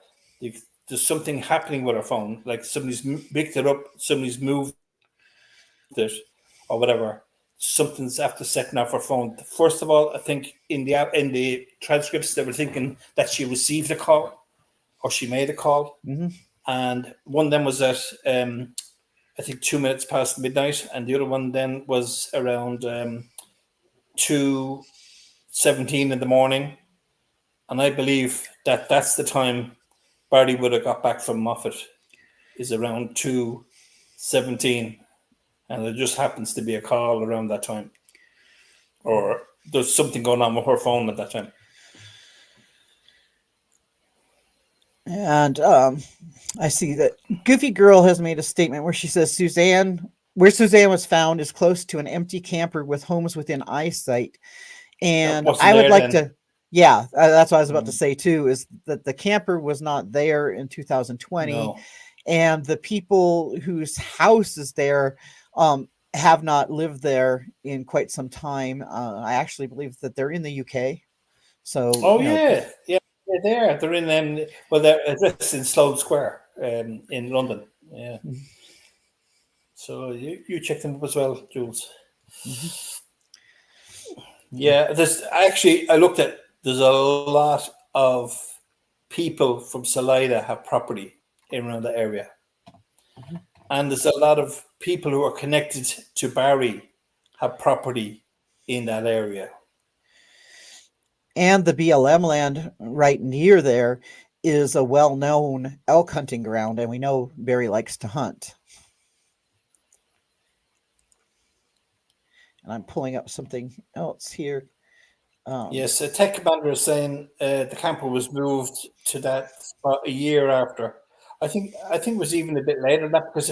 there's something happening with her phone, like somebody's picked it up, somebody's moved it, or whatever. Something's after setting off her phone. First of all, I think in the transcripts they were thinking that she received a call or she made a call, and one of them was at I think 2 minutes past midnight, and the other one then was around 2:17 in the morning, and I believe that that's the time Barry would have got back from Moffat is around 2:17, and there just happens to be a call around that time, or there's something going on with her phone at that time. And I see that Goofy Girl has made a statement where she says where Suzanne was found is close to an empty camper with homes within eyesight. And Wasn't I would there like then. to, yeah, that's what I was about to say too, is that the camper was not there in 2020. No. And the people whose house is there have not lived there in quite some time. I actually believe that they're in the UK. So, Oh yeah, yeah, they're in well, they're addressed in Sloane Square in London. Yeah. So you check them up as well, Jules. Yeah, I looked at there's a lot of people from Salida have property in around the area. And there's a lot of people who are connected to Barry have property in that area. and the BLM land right near there is a well-known elk hunting ground, and we know Barry likes to hunt. And I'm pulling up something else here. Yes, a tech commander is saying the camper was moved to that spot a year after. I think it was even a bit later than that because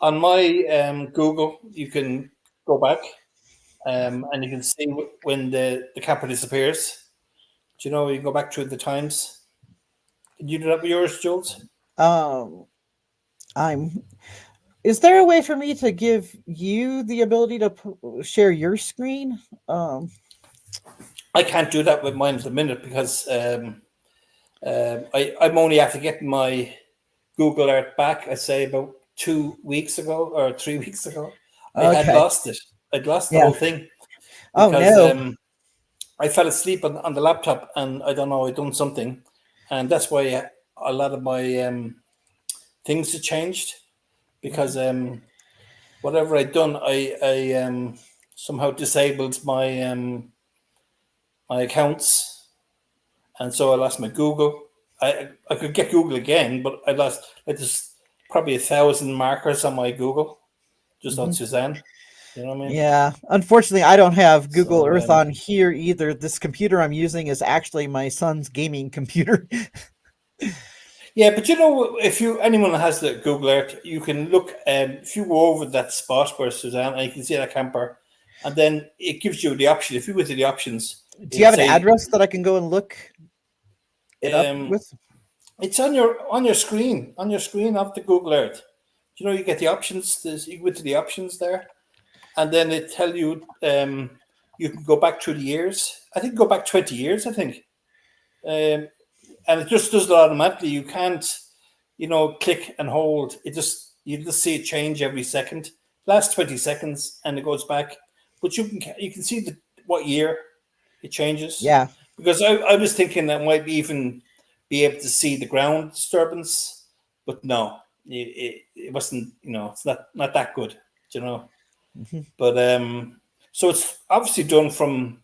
on my Google you can go back and you can see when the camper disappears. Do you know you can go back through the times? Did you do that with yours, Jules? Um, I'm. Is there a way for me to give you the ability to share your screen? I can't do that with mine at the minute because I'm only after getting my Google Earth back. I say about 2 weeks ago or 3 weeks ago. I had Okay. lost it. I'd lost the Yeah. whole thing Oh because no. I fell asleep on the laptop and I don't know, I done something. And that's why a lot of my things have changed because whatever I'd done, I somehow disabled my accounts. And so I lost my Google. I could get Google again, but I lost like there's probably 1,000 markers on my Google just on Suzanne. You know what I mean? Yeah. Unfortunately, I don't have Google So Earth on here either. This computer I'm using is actually my son's gaming computer. yeah, but you know, if anyone has the Google Earth, you can look if you go over that spot where Suzanne and you can see that camper, and then it gives you the option. If you go to the options, Do you it'll have an say address that I can go and look it up um, with? it's on your screen of the Google Earth. You know, you get the options. You go to the options there, and then it tell you you can go back through the years. I think go back 20 years. I think, and and it just does it automatically. You can't, click and hold. You just see it change every second. Last 20 seconds, and it goes back. But you can see what year it changes. Yeah. Because I was thinking that might even be able to see the ground disturbance, but no, it wasn't. It's not that good. You know. Mhm. But so it's obviously done from.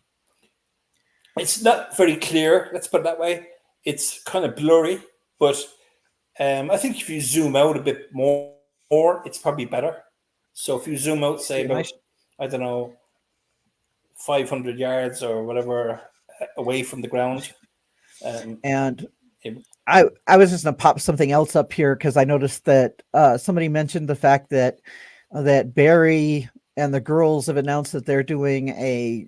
It's not very clear. Let's put it that way. It's kind of blurry, but I think if you zoom out a bit more, it's probably better. So if you zoom out, say about, See, and I don't know, 500 yards or whatever away from the ground, um, and it, I was just gonna pop something else up here because I noticed that somebody mentioned the fact that Barry and the girls have announced that they're doing a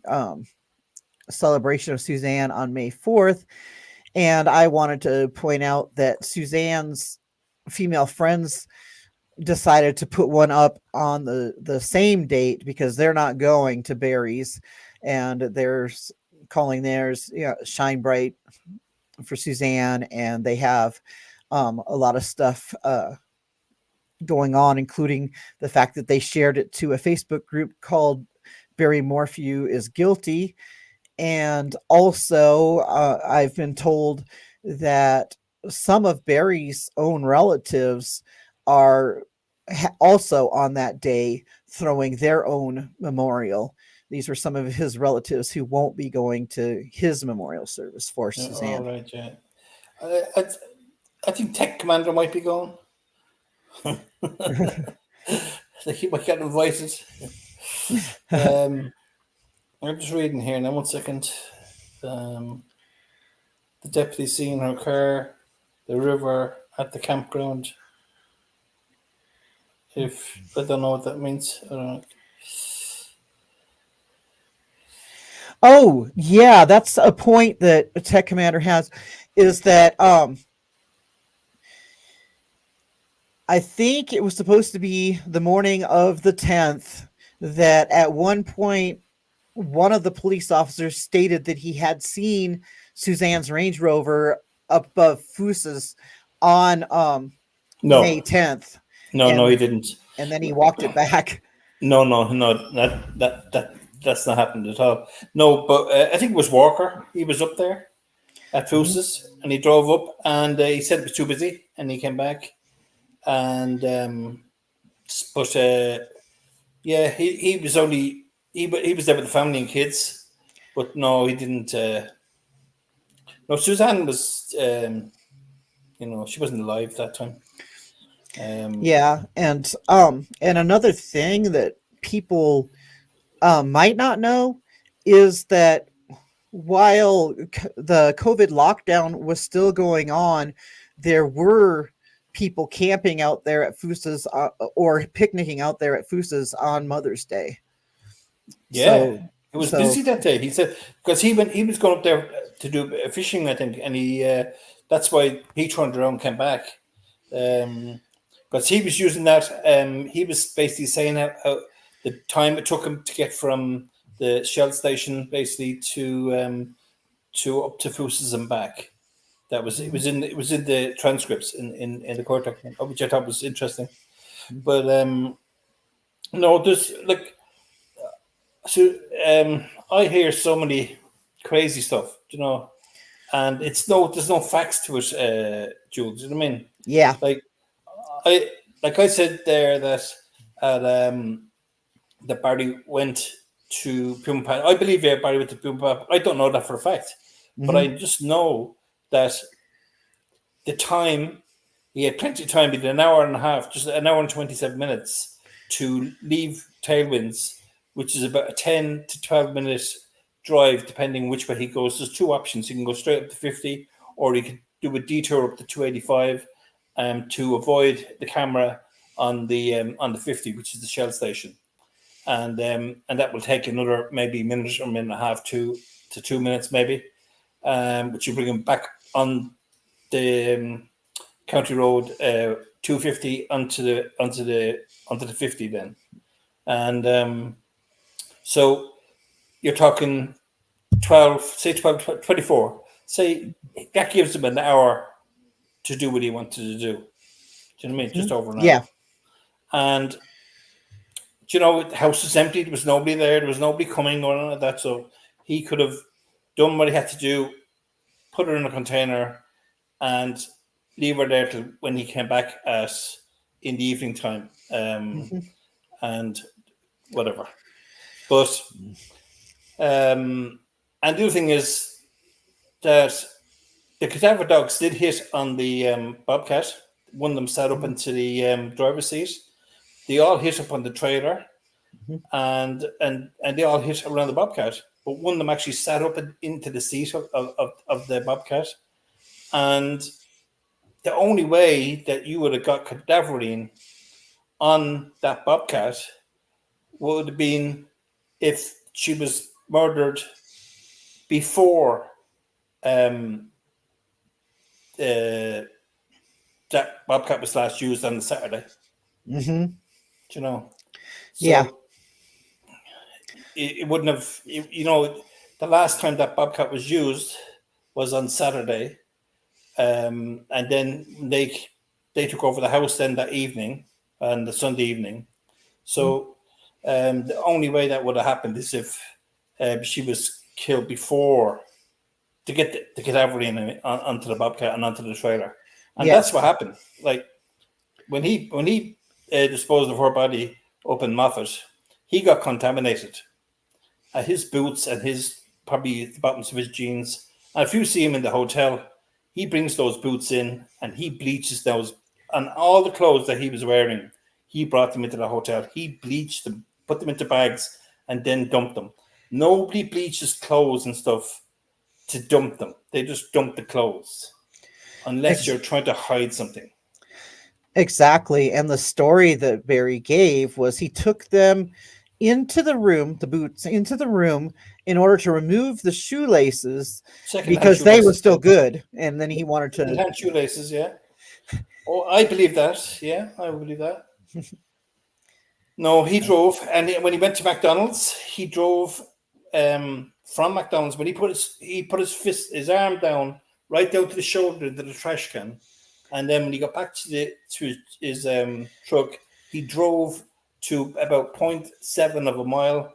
celebration of Suzanne on May 4th, and I wanted to point out that Suzanne's female friends decided to put one up on the same date because they're not going to Barry's, and they're calling theirs Shine Bright for Suzanne, and they have a lot of stuff going on, including the fact that they shared it to a Facebook group called Barry Morphew is Guilty. And also, I've been told that some of Barry's own relatives are also on that day throwing their own memorial. These were some of his relatives who won't be going to his memorial service for all Suzanne. right, yeah. I think Tech Commander might be going. I think he might get invited. Um, I'm just reading here now. 1 second. Um, the deputy seen her car, the river at the campground. If I don't know what that means, I don't know. Oh, yeah, that's a point that a tech commander has, is that I think it was supposed to be the morning of the 10th that at one point one of the police officers stated that he had seen Suzanne's Range Rover up above Fusa's on May No, 10th, no, he and didn't. and then he walked it back. No. That's not happened at all. No, but I think it was Walker. He was up there at Mhm. Fusis, and he drove up, and he said it was too busy, and he came back, and but yeah, he was only he was there with the family and kids, but no, he didn't. No, Suzanne was, she wasn't alive that time. Um, Yeah, and another thing that people might not know is that while the COVID lockdown was still going on, there were people camping out there at Fusa's or picnicking out there at Fusa's on Mother's Day. yeah, So, it was so busy that day. He said because he was going up there to do fishing, I think, and he that's why he turned around, and came back, because he was using that. He was basically saying how the time it took him to get from the Shell station basically to up to Fusis and back. That was mhm, it was in the transcripts in the court document, which I thought was interesting. mhm. But no, there's like so I hear so many crazy stuff, and there's no facts to it, Jules. You know what I mean? Yeah. Like I like I said there that at, that Barry went to Puma. I believe Barry went to Puma. I don't know that for a fact, but Hmm. I just know that the time he had plenty of time. He did an hour and a half, just an hour and 27 minutes to leave Tailwinds, which is about a 10 to 12 minute drive, depending which way he goes. There's two options. He can go straight up to 50, or he could do a detour up to 285 to avoid the camera on the 50, which is the Shell station. And that will take another maybe minute or minute and a half to 2 minutes maybe. But you bring him back on the County Road 250 onto the 50 then, and so you're talking 12, say 12, 24. say that gives him an hour to do what he wanted to do. Do you know what I mean? Just over an Yeah. hour. And you know, the house was empty. There was nobody there. There was nobody coming or anything like that. So he could have done what he had to do, put her in a container, and leave her there till when he came back at in the evening time, and whatever. But and the other thing is that the cadaver dogs did hit on the bobcat. One of them sat up into the driver's seat. They all hit up on the trailer, and they all hit around the bobcat. But one of them actually sat up into the seat of the bobcat, and the only way that you would have got cadaverine on that bobcat would have been if she was murdered before that bobcat was last used on the Saturday. Mm-hmm. You know, so Yeah. it wouldn't have. You know, the last time that bobcat was used was on Saturday, and then they took over the house then that evening, on the Sunday evening. So the only way that would have happened is if she was killed before to get the cadaver onto the bobcat and onto the trailer, and Yes. that's what happened. Like when he disposed of her body up in Moffat, he got contaminated. His boots and his probably the bottoms of his jeans. And if you see him in the hotel, he brings those boots in and he bleaches those, and all the clothes that he was wearing. He brought them into the hotel. He bleached them, put them into bags, and then dumped them. Nobody bleaches clothes and stuff to dump them. They just dump the clothes, unless you're trying to hide something. Exactly. And the story that Barry gave was he took them into the room, the boots into the room, in order to remove the shoelaces Second-hand because they were shoelaces. still good. And then he wanted to. Second-hand shoelaces, yeah. Oh, I believe that. Yeah, I believe that. No, he drove, and when he went to McDonald's, he drove from McDonald's. When he put his arm down, right down to the shoulder to the trash can, and then when he got back to his truck, he drove to about 0.7 of a mile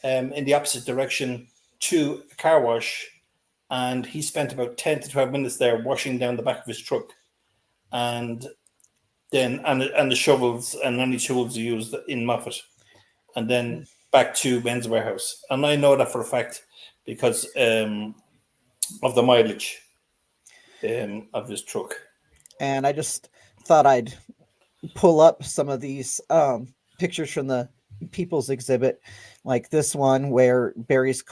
in the opposite direction to a car wash, and he spent about 10 to 12 minutes there washing down the back of his truck, and then and the shovels and any tools he used in Moffat, and then back to Ben's warehouse. And I know that for a fact because of the mileage of his truck. And I just thought I'd pull up some of these pictures from the people's exhibit, like this one where Barry's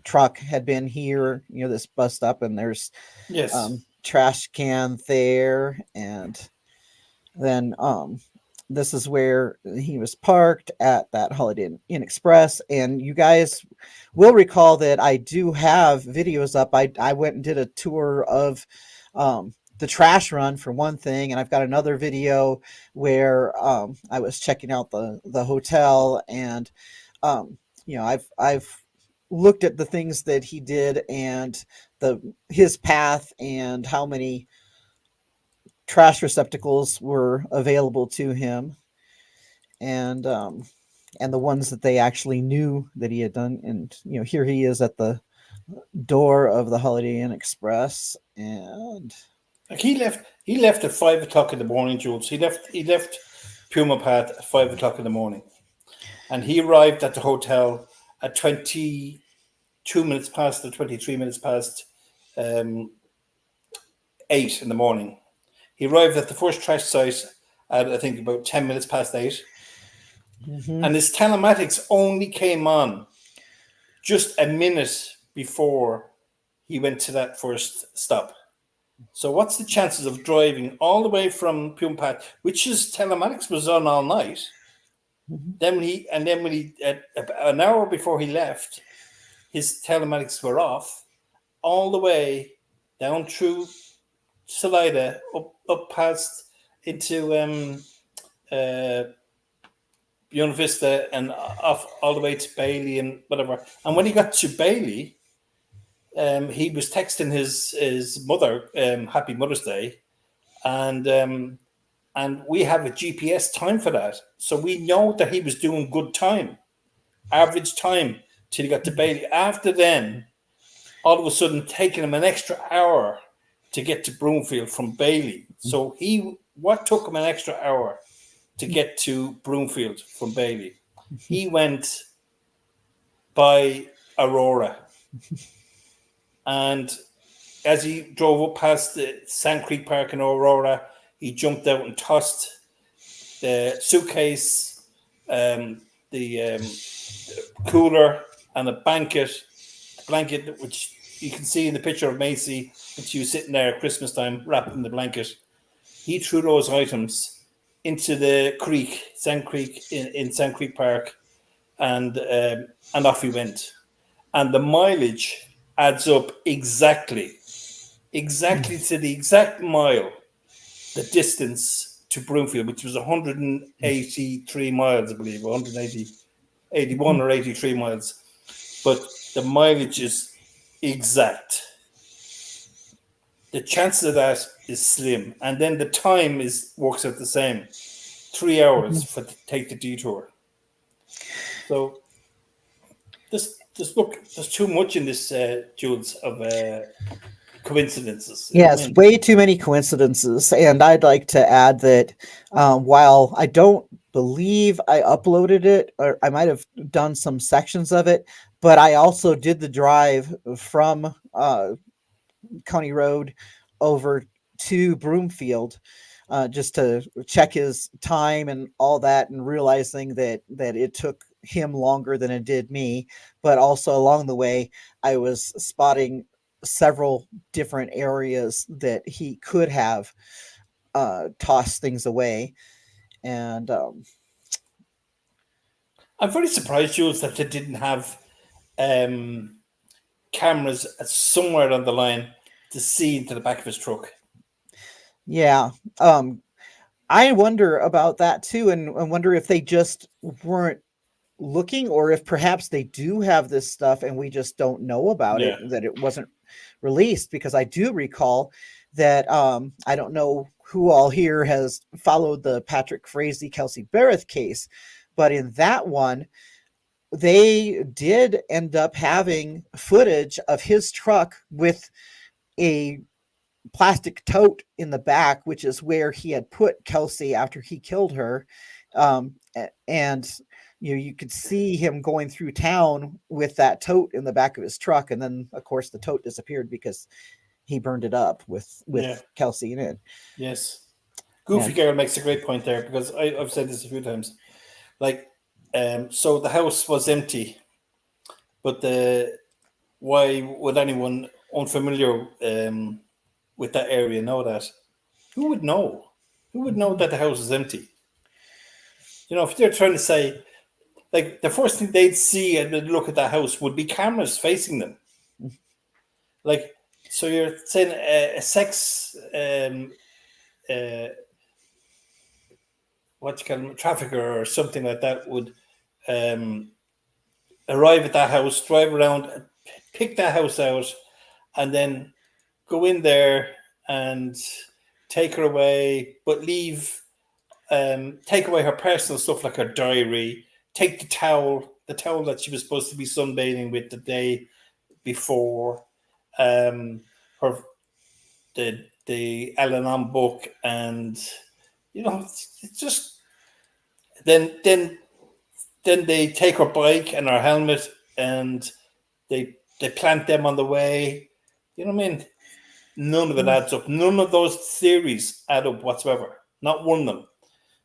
truck had been here, this bus stop, and there's Yes. Trash can there, and then this is where he was parked at that Holiday Inn Express. And you guys will recall that I do have videos up. I went and did a tour of the trash run for one thing, and I've got another video where I was checking out the hotel, and I've looked at the things that he did and his path and how many trash receptacles were available to him, and the ones that they actually knew that he had done. And here he is at the door of the Holiday Inn Express, and like he left at 5 o'clock in the morning, Jules. He left Puma Path at 5 o'clock in the morning, and he arrived at the hotel at 22 minutes past or 23 minutes past 8 in the morning. He arrived at the first trash site at I think about 10 minutes past 8. And his telematics only came on just a minute before he went to that first stop. So what's the chances of driving all the way from Pumpat, which his telematics was on all night? Then when he an hour before he left, his telematics were off all the way down through Salida up past into Buena Vista and off all the way to Bailey and whatever. And when he got to Bailey, he was texting his mother, "Happy Mother's Day," and we have a GPS time for that, so we know that he was doing good time, average time till he got to Bailey. After then, all of a sudden, taking him an extra hour to get to Broomfield from Bailey. So what took him an extra hour to get to Broomfield from Bailey? He went by Aurora, and as he drove up past the Sand Creek Park in Aurora, he jumped out and tossed the suitcase, the cooler, and a blanket, which you can see in the picture of Macy, when she was sitting there at Christmas time, wrapped in the blanket. He threw those items into the creek, Sand Creek, in Sand Creek Park, and off he went. And the mileage adds up exactly to the exact mile, the distance to Broomfield, which was 183 miles, I believe, 81 or 83 miles. But the mileage is exact. The chances of that is slim. And then the time works out the same. 3 hours to take the detour. So look, there's too much in this, Jules, of coincidences. Yes, way too many coincidences. And I'd like to add that while I don't believe I uploaded it, or I might have done some sections of it, but I also did the drive from County Road over to Broomfield just to check his time and all that, and realizing that it took him longer than it did me. But also along the way, I was spotting several different areas that he could have tossed things away. And I'm very surprised, Jules, that they didn't have cameras somewhere on the line to see into the back of his truck. Yeah. I wonder about that too, and wonder if they just weren't looking, or if perhaps they do have this stuff and we just don't know about it, that it wasn't released. Because I do recall that I don't know who all here has followed the Patrick Frazee Kelsey Barrett case, but in that one, they did end up having footage of his truck with a plastic tote in the back, which is where he had put Kelsey after he killed her. And you could see him going through town with that tote in the back of his truck. And then, of course, the tote disappeared because he burned it up with Kelsey in it. Yes. Goofy Girl makes a great point there, because I've said this a few times. Like, so the house was empty, but why would anyone unfamiliar with that area know that? Who would know? Who would know that the house is empty? If they're trying to say, like, the first thing they'd see and they'd look at that house would be cameras facing them. Like, so you're saying a sex what you call them, trafficker or something like that would arrive at that house, drive around, pick that house out, and then go in there and take her away, but leave, take away her personal stuff like her diary, take the towel that she was supposed to be sunbathing with the day before, the Al-Anon book, and it's just then they take her bike and her helmet and they plant them on the way. You know what I mean? None of it adds up. None of those theories add up whatsoever. Not one of them.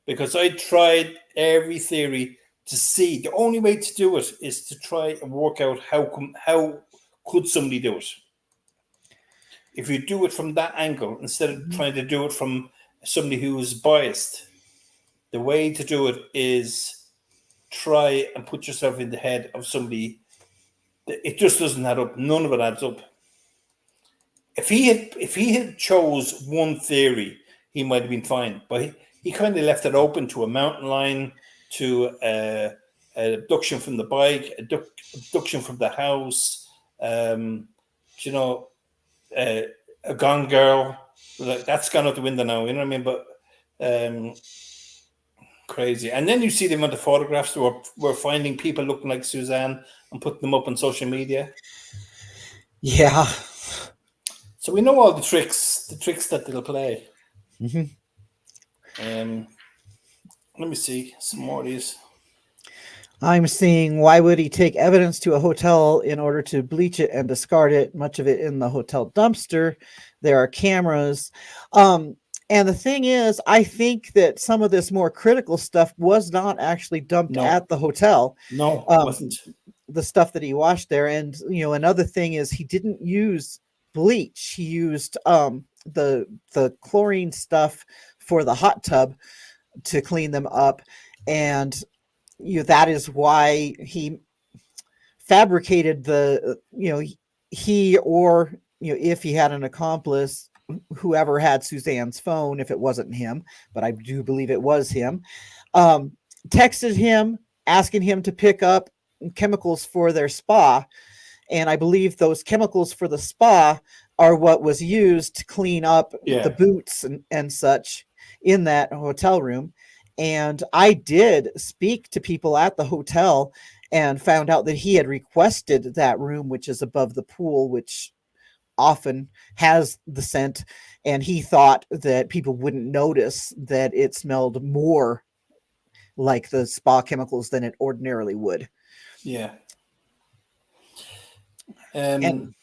Because I tried every theory to see. The only way to do it is to try and work out how could somebody do it. If you do it from that angle, instead of trying to do it from somebody who is biased, the way to do it is try and put yourself in the head of somebody. It just doesn't add up. None of it adds up. If he had chose one theory, he might have been fine. But he kind of left it open to a mountain lion, to an abduction from the bike, abduction from the house, you know, a gone girl, like that's gone out the window now. You know what I mean? But um, crazy. And then you see them on the photographs. We're finding people looking like Suzanne and putting them up on social media. Yeah. So we know all the tricks that they'll play. Let me see some more of these. I'm seeing, why would he take evidence to a hotel in order to bleach it and discard it? Much of it in the hotel dumpster. There are cameras. And the thing is, I think that some of this more critical stuff was not actually dumped No, at the hotel. no, it wasn't. The stuff that he washed there. And, another thing is he didn't use bleach. He used the chlorine stuff for the hot tub to clean them up. And that is why he fabricated he or if he had an accomplice, whoever had Suzanne's phone, if it wasn't him, but I do believe it was him, texted him asking him to pick up chemicals for their spa. And I believe those chemicals for the spa are what was used to clean up the boots and such in that hotel room. And I did speak to people at the hotel and found out that he had requested that room, which is above the pool, which often has the scent. And he thought that people wouldn't notice that it smelled more like the spa chemicals than it ordinarily would. Yeah. And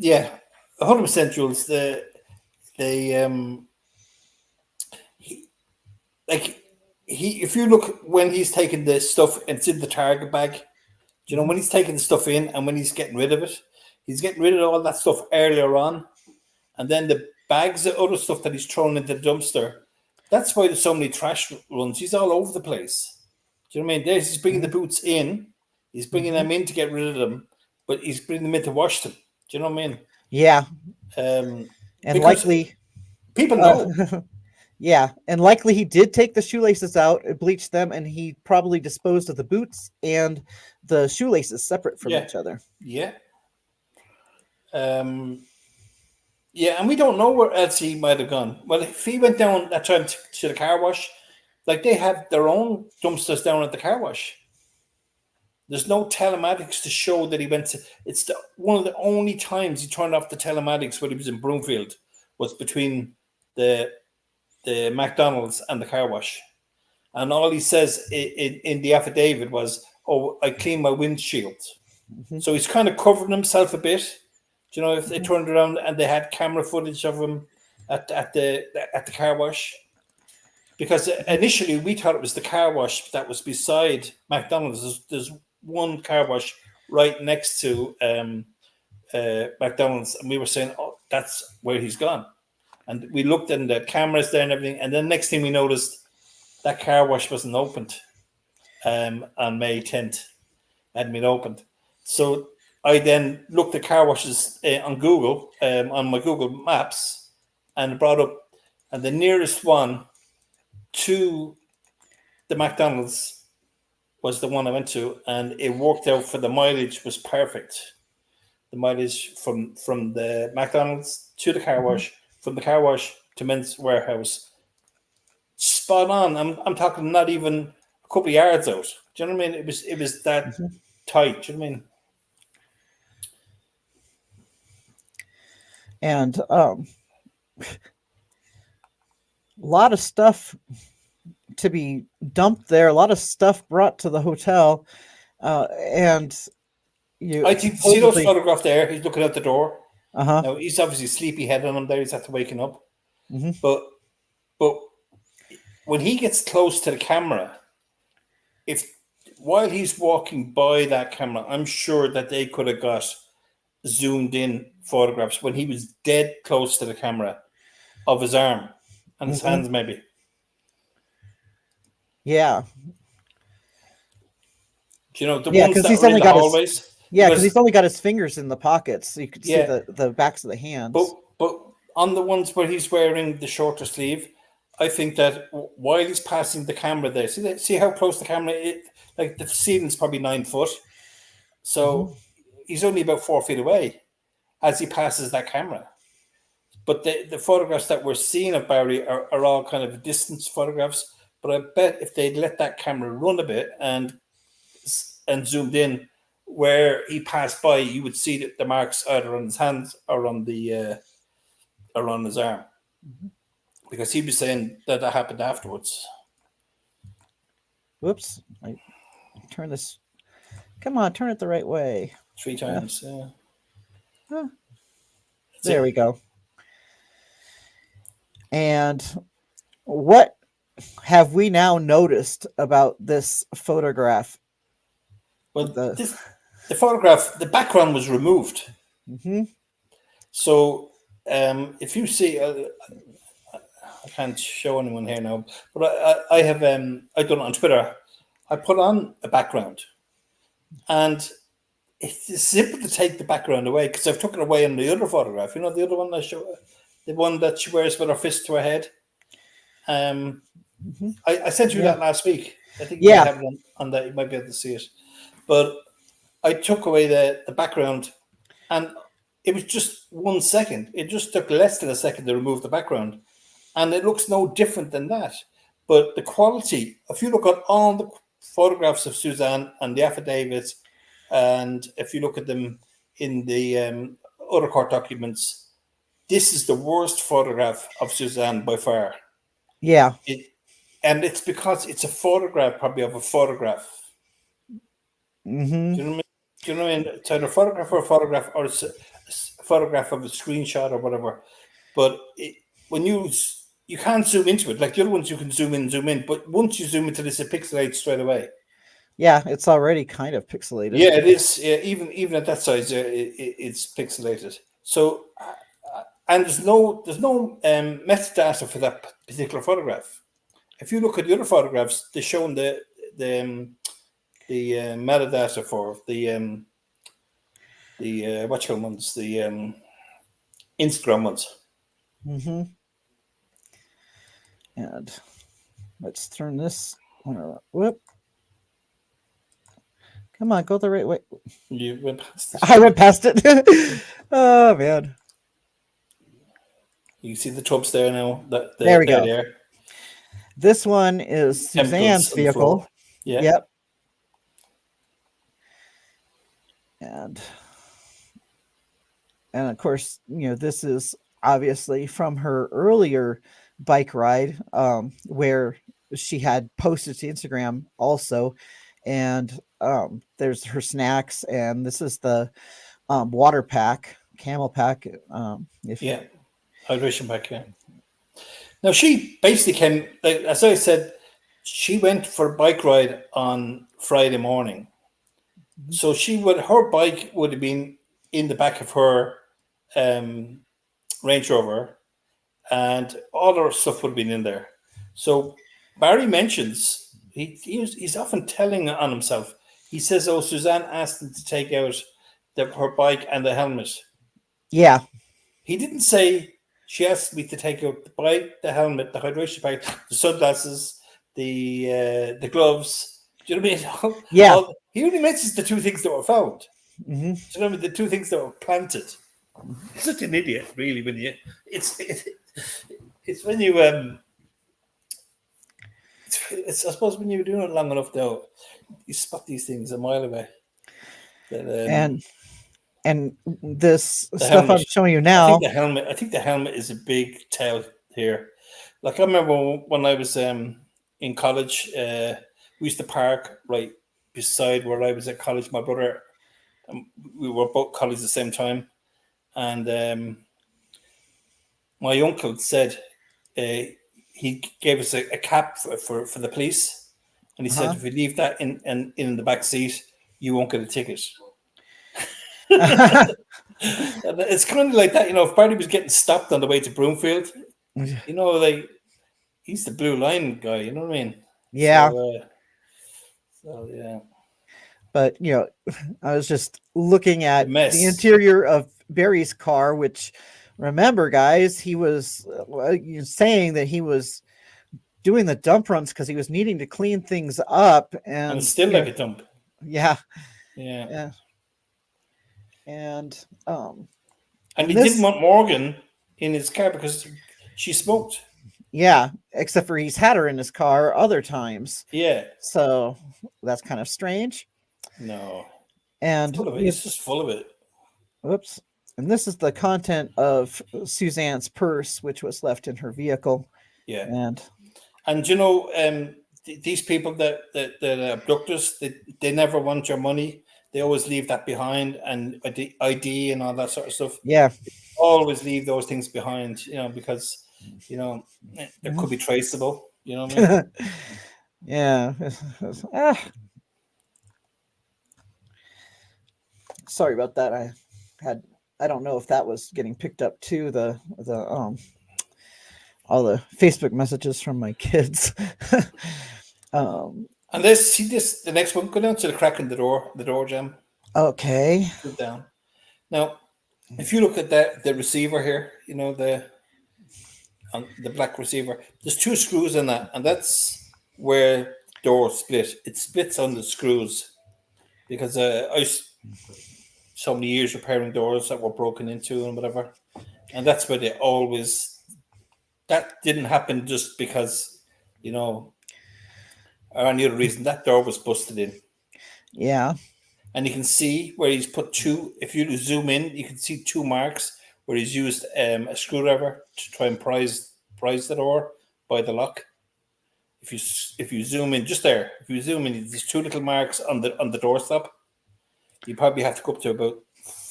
100%, Jules. If you look when he's taking the stuff, it's in the Target bag. When he's taking the stuff in and when he's getting rid of it, he's getting rid of all that stuff earlier on, and then the bags of other stuff that he's thrown into the dumpster. That's why there's so many trash runs. He's all over the place. Do you know what I mean? He's bringing the boots in, he's bringing them in to get rid of them, but he's bringing them in to wash them. Do you know what I mean? Yeah. And likely people know. Yeah, and likely he did take the shoelaces out, bleached them, and he probably disposed of the boots and the shoelaces separate from each other. Yeah. And we don't know where else he might have gone. Well, if he went down that time to the car wash, like they have their own dumpsters down at the car wash. There's no telematics to show that he went to. It's one of the only times he turned off the telematics when he was in Broomfield was between the McDonald's and the car wash. And all he says in the affidavit was, "Oh, I cleaned my windshield." So he's kind of covering himself a bit. If they turned around and they had camera footage of him at the car wash. Because initially we thought it was the car wash that was beside McDonald's. There's one car wash right next to McDonald's, and we were saying, "Oh, that's where he's gone." And we looked in the cameras there and everything, and then next thing we noticed, that car wash wasn't opened on May 10th. Hadn't been opened. So I then looked at car washes on Google, on my Google Maps, and brought up, and the nearest one to the McDonald's was the one I went to, and it worked out for the mileage was perfect. The mileage from the McDonald's to the car wash, from the car wash to Men's Warehouse, spot on. I'm talking not even a couple of yards out. Do you know what I mean? It was that tight. Do you know what I mean? And a lot of stuff to be dumped there, a lot of stuff brought to the hotel, and I think see those photographs there. He's looking out the door. Now he's obviously sleepyhead on him there. He's after waking up. But when he gets close to the camera, while he's walking by that camera, I'm sure that they could have got zoomed in photographs when he was dead close to the camera of his arm and his hands, maybe. Yeah. The ones that he's only got hallways? Because he's only got his fingers in the pockets, so you could see the backs of the hands. But on the ones where he's wearing the shorter sleeve, I think that while he's passing the camera there, see how close the camera is? Like the ceiling's probably 9 foot. So he's only about 4 feet away. as he passes that camera. But the photographs that we're seeing of Barry are all kind of distance photographs. But I bet if they'd let that camera run a bit and zoomed in where he passed by, you would see that the marks either on his hands or on his arm, because he was saying that happened afterwards. Whoops! I turn this. Come on, turn it the right way. 3 times. Huh. There we go. And what have we now noticed about this photograph? Well, the photograph, the background was removed. Mm-hmm. So if you see, I can't show anyone here now, but I have I done it on Twitter. I put on a background, and it's simple to take the background away because I've taken away on the other photograph. You know, the other one I show, the one that she wears with her fist to her head. I sent you that last week. I think you have it on that. You might be able to see it. But I took away the background, and it was just 1 second. It just took less than a second to remove the background, and it looks no different than that. But the quality, if you look at all the photographs of Suzanne and the affidavits, and if you look at them in the other court documents, this is the worst photograph of Suzanne by far. Yeah. And it's because it's a photograph, probably of a photograph. Mm-hmm. Do you know what I mean? Do you know what I mean? It's either a photograph or a photograph, or it's a photograph of a screenshot or whatever. But when you can't zoom into it, like the other ones, you can zoom in. But once you zoom into this, it pixelates straight away. Yeah, it's already kind of pixelated. Yeah, it is. Yeah, even at that size, it's pixelated. So, and there's no metadata for that particular photograph. If you look at the other photographs, they're showing the metadata for the what ones, the Instagram ones. Mm-hmm. And let's turn this one around. Whoop. Come on, go the right way. You went past it. I went past it. Oh, man. You see the tubs there now? There we go. There. This one is Suzanne's vehicle. Yeah. Yep. And of course, this is obviously from her earlier bike ride, where she had posted to Instagram also. And there's her snacks, and this is the water pack, camel pack. Hydration pack. Yeah. Now she basically came, like, as I said, she went for a bike ride on Friday morning. Mm-hmm. So her bike would have been in the back of her Range Rover, and all her stuff would have been in there. So Barry mentions he's often telling on himself. He says, "Oh, Suzanne asked him to take out her bike and the helmet." Yeah. He didn't say she asked me to take out the bike, the helmet, the hydration pack, the sunglasses, the gloves. Do you know what I mean? Yeah. He only mentions the 2 things that were found. Mm-hmm. Do you know what I mean? The 2 things that were planted. He's such an idiot, really. It's when you it's I suppose when you're doing it long enough, though, you spot these things a mile away. And this stuff helmet. I'm showing you now. I think the helmet is a big tell here. Like, I remember when I was in college, we used to park right beside where I was at college. My brother, we were both college at the same time, and my uncle said he gave us a cap for the police, and he said, if we leave that in the back seat, you won't get a ticket. It's kind of like that, if Barry was getting stopped on the way to Broomfield, he's the blue line guy, you know what I mean? Yeah. So yeah. But I was just looking at the interior of Barry's car, which, remember, guys, he was saying that he was doing the dump runs because he was needing to clean things up, and it's still like a dump. Yeah. Yeah. And And he didn't this, want Morgan in his car because she smoked. yeah, except for he's had her in his car other times. Yeah. So that's kind of strange. No. And Full of it. He's just full of it. whoops. And this is the content of Suzanne's purse, which was left in her vehicle. Yeah. And And these people that abduct us, they never want your money. They always leave that behind, and ID and all that sort of stuff. yeah. Always leave those things behind, because there could be traceable. You know what I mean? Yeah. Ah, sorry about that. Had I don't know if that was getting picked up too, the all the Facebook messages from my kids. um And let's see this. The next one, go down to the crack in the door jam. okay. Go down. Now, if you look at the receiver here, the black receiver, there's two screws in that, and that's where door split. It splits on the screws because I so many years repairing doors that were broken into and whatever, and that's where they always. That didn't happen just because, or any other reason. That door was busted in. Yeah. And you can see where he's put two. If you zoom in, you can see two marks where he's used a screwdriver to try and prise the door by the lock. If you zoom in, just there, if you zoom in, there's two little marks on the doorstop. You probably have to go up to about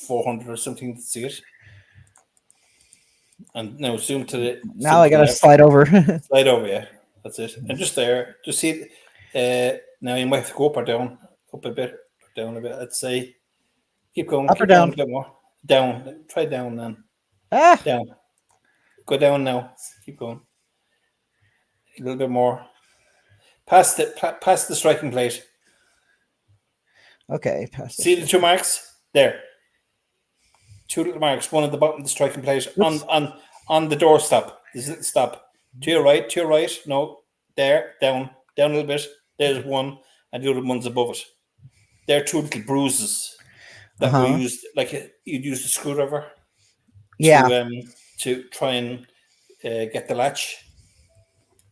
400 or something to see it. And now zoom to the Now I gotta left. slide over. Slide over, yeah. That's it. And just there, just see it. Now you might have to go up or down, up a bit, down a bit. Let's say, keep going, Up or keep going down? a bit more. Down. Try down then. Ah. Down. Go down now. Keep going. A little bit more. Past the striking plate. Okay. See the two marks? There. Two little marks. One at the bottom of the striking plate on the doorstop. This little stop. To your right. No. There. Down a little bit. There's one, and the other one's above it. They're two little bruises that were used, like you'd use the screwdriver Yeah. to try and get the latch,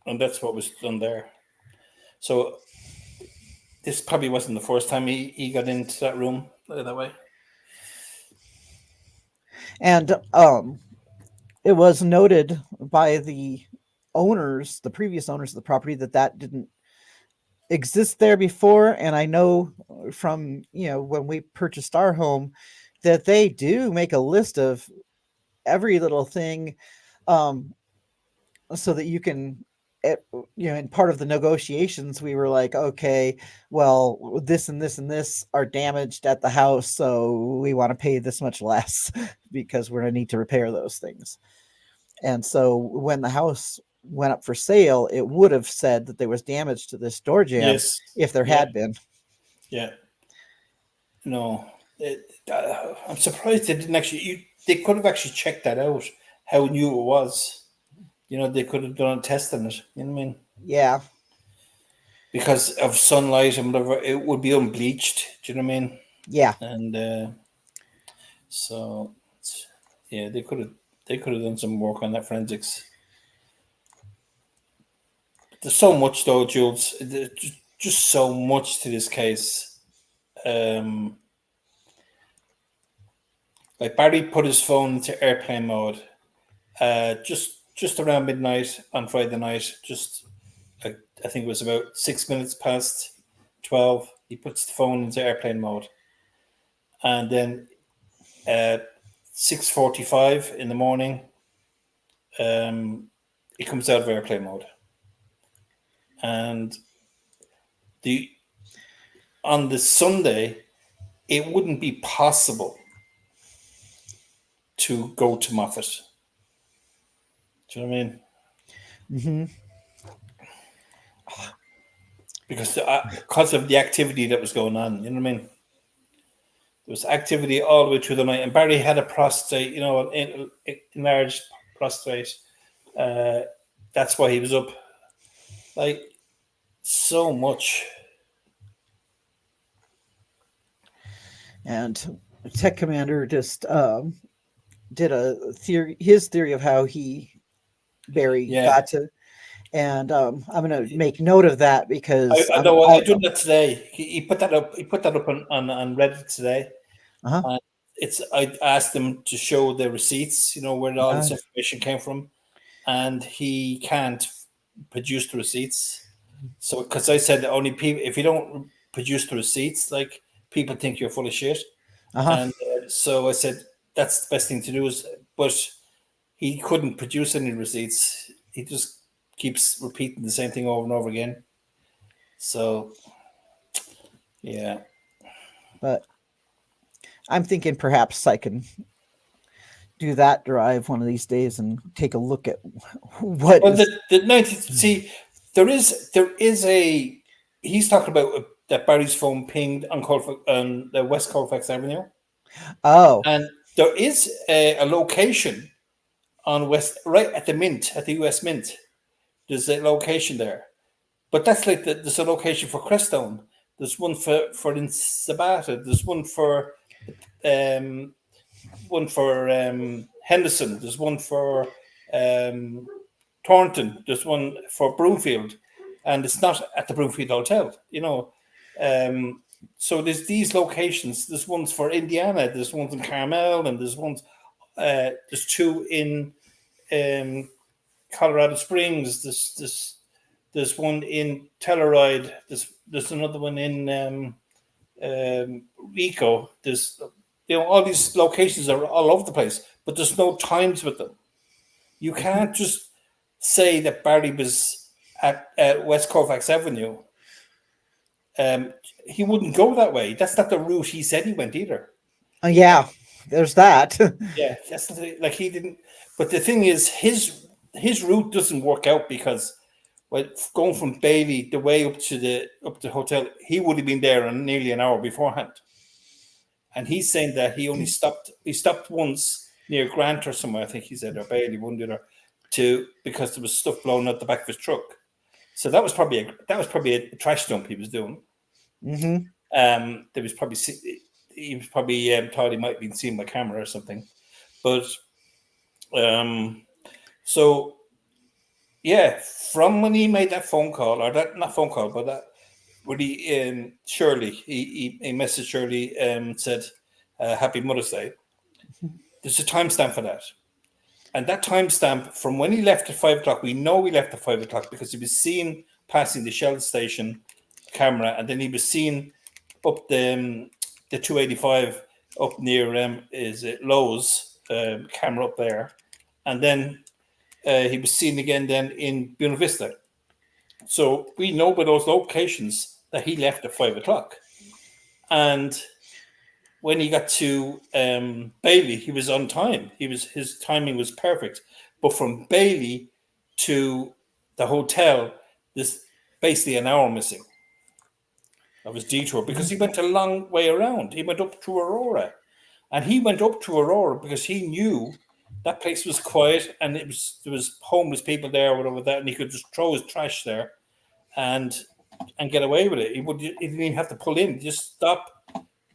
and that's what was done there. So this probably wasn't the first time he got into that room that way. And it was noted by the previous owners of the property, that didn't exist there before. And I know from when we purchased our home that they do make a list of every little thing, so that you can, in part of the negotiations we were like, okay, well, this and this and this are damaged at the house, so we want to pay this much less because we're going to need to repair those things. And so when the house went up for sale, it would have said that there was damage to this door jamb. Yes. If there had been. Yeah. No, I'm surprised they didn't actually. They could have actually checked that out. How new it was. They could have done a test on it. You know what I mean? Yeah. Because of sunlight and whatever, it would be unbleached. Do you know what I mean? Yeah. And so, yeah, they could have done some work on that forensics. There's so much though, Jules. There's just so much to this case. Like Barry put his phone into airplane mode. Just around midnight on Friday night. I think it was about 6 minutes past 12. He puts the phone into airplane mode, and then at 6:45 in the morning, it comes out of airplane mode. And on the Sunday, it wouldn't be possible to go to Moffat. Do you know what I mean? Mm-hmm. Because of the activity that was going on, you know what I mean? There was activity all the way through the night, and Barry had a prostate, an enlarged prostate. That's why he was up. Like, so much. And Tech Commander just did a theory, his theory of how Barry Yeah, got to, and I'm gonna make note of that because I know. I done that today. He put that up. He put that up on Reddit today. uh-huh, And I asked him to show the receipts. Where all uh, this information came from, and he can't produce the receipts. So, because I said only people, if you don't produce the receipts, like people think you're full of shit. uh-huh. And so I said that's the best thing to do is, but he couldn't produce any receipts. He just keeps repeating the same thing over and over again. So yeah. But I'm thinking perhaps I can do that drive one of these days and take a look at what Well, is. the 90, see, there is a he's talking about that Barry's phone pinged on on the West Colfax Avenue, Oh, and there is a location on West, right at the Mint, at the US Mint. There's a location there, but that's like there's a location for Crestone. There's one for in Sabata. There's um one for Henderson. There's one for um Thornton. There's one for Broomfield, and it's not at the Broomfield Hotel. Um, so there's these locations. There's ones for Indiana. There's ones in Carmel, and there's ones. There's two in um, Colorado Springs. There's one in Telluride. There's another one in Rico. There's all these locations are all over the place, but there's no times with them. You can't just say that Barry was at West Colfax Avenue. He wouldn't go that way. That's not the route he said he went either. yeah, there's that. Yeah, that's like he didn't. But the thing is, his route doesn't work out because going from Bailey the way up to the hotel, he would have been there in nearly an hour beforehand. And he's saying that he only stopped. He stopped once near Grant or somewhere. I think he said or Bailey, one or the other, because there was stuff blowing out the back of his truck. So that was probably a trash dump he was doing. hmm There was probably he was probably thought he might have been seen by camera or something. But so yeah, from when he made that phone call, or that not phone call, but that when he Shirley, he messaged Shirley and said, "Happy Mother's Day." There's a timestamp for that. And that timestamp from when he left at 5 o'clock, we know he left at 5 o'clock because he was seen passing the Shell station camera, and then he was seen up the 285 up near is it Lowe's camera up there, and then he was seen again then in Buena Vista. So we know by those locations that he left at 5 o'clock, and when he got to Bailey, he was on time. His timing was perfect. But from Bailey to the hotel, there's basically an hour missing of his detour because he went a long way around. He went up to Aurora, and he went up to Aurora because he knew that place was quiet and there was homeless people there or whatever that, and he could just throw his trash there and get away with it. He didn't even have to pull in; just stop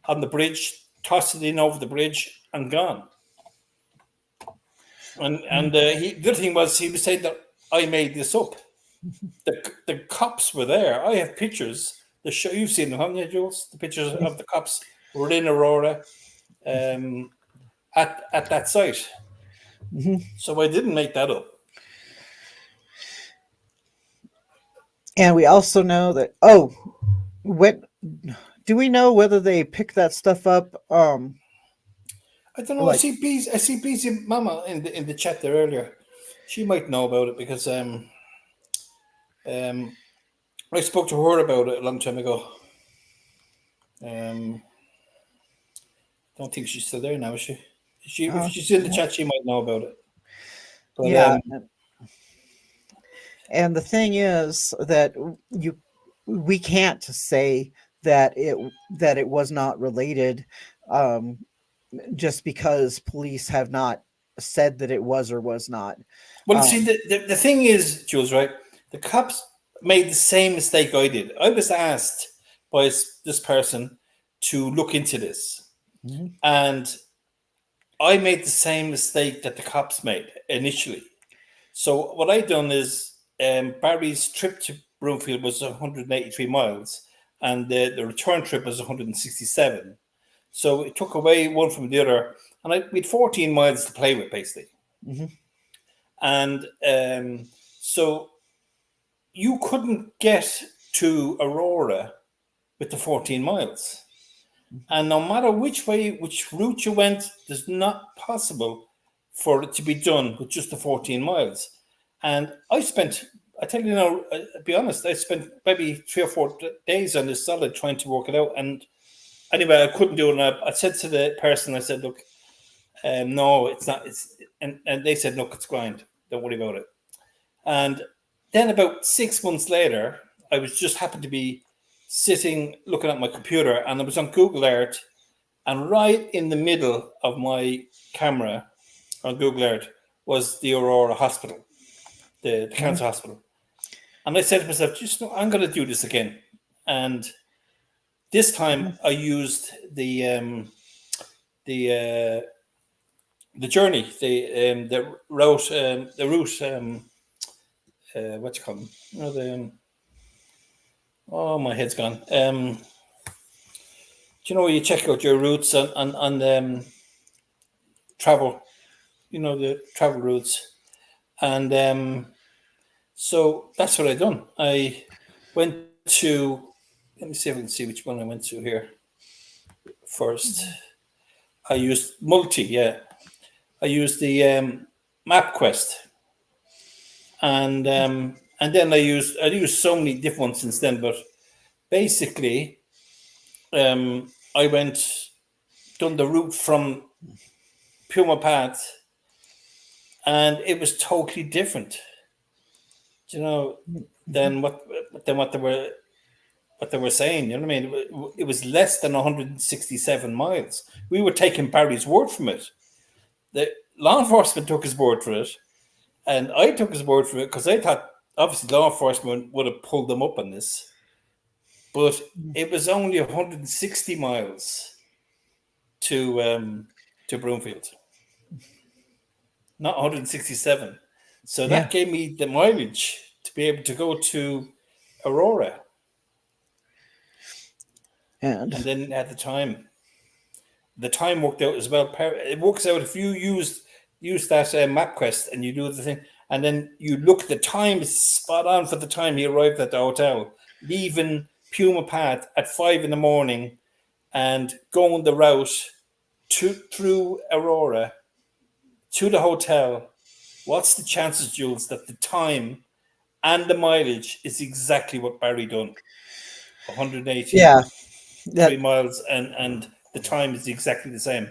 on the bridge, tossed it in over the bridge, and gone. And the other thing was he was saying that I made this up. The cops were there. I have pictures. You've seen them, haven't you, Jules? The pictures of the cops were in Aurora, at that site. hmm So I didn't make that up. And we also know that. Oh, what do we know whether they pick that stuff up? I don't know. I Like, see Bees. I see Bees Mama in the chat there earlier. She might know about it because um I spoke to her about it a long time ago. Um, don't think she's still there now, is she? If she's in the chat, she might know about it. But yeah, and the thing is that we can't say that it was not related, um, just because police have not said that it was or was not. well, see, Um, the thing is, Jules, right? The cops made the same mistake I did. I was asked by this person to look into this, mhm, and I made the same mistake that the cops made initially. So what I done is Barry's trip to Broomfield was 183 miles, and the return trip was 167. So it took away one from the other, and we had 14 miles to play with basically. Mm-hmm. And so you couldn't get to Aurora with the 14 miles. And no matter which route you went, there's not possible for it to be done with just the 14 miles. And I tell you now, I'll be honest, I spent maybe 3 or 4 days on this solid trying to work it out. And anyway, I couldn't do it. And I said to the person, I said, look, no, it's not. And they said, look, it's grind. Don't worry about it. And then about 6 months later, I was just happened to be sitting looking at my computer, and I was on Google Earth, and right in the middle of my camera on Google Earth was the Aurora Hospital, the cancer hospital. And I said to myself, just no, I'm going to do this again. And this time I used the journey, the route, what you call them? Oh, my head's gone. Do you know where you check out your routes on travel? You know, the travel routes. And so that's what I done. I went to, let me see if I can see which one I went to here first. I used I used the MapQuest. And then I used so many different ones since then, but basically I done the route from Puma Path, and it was totally different, you know, than what they were saying. You know what I mean? It was less than 167 miles. We were taking Barry's word from it. The law enforcement took his word for it, and I took his word for it because I thought obviously law enforcement would have pulled them up on this, but it was only 160 miles to Broomfield, not 167. So that gave me the mileage to be able to go to Aurora. And then at the time worked out as well. It works out if you use that MapQuest and you do the thing, and then you look at the time, it's spot on for the time he arrived at the hotel, leaving Puma Path at 5 a.m. and going the route through Aurora to the hotel. What's the chances, Jules, that the time and the mileage is exactly what Barry done? 180 miles, and the time is exactly the same.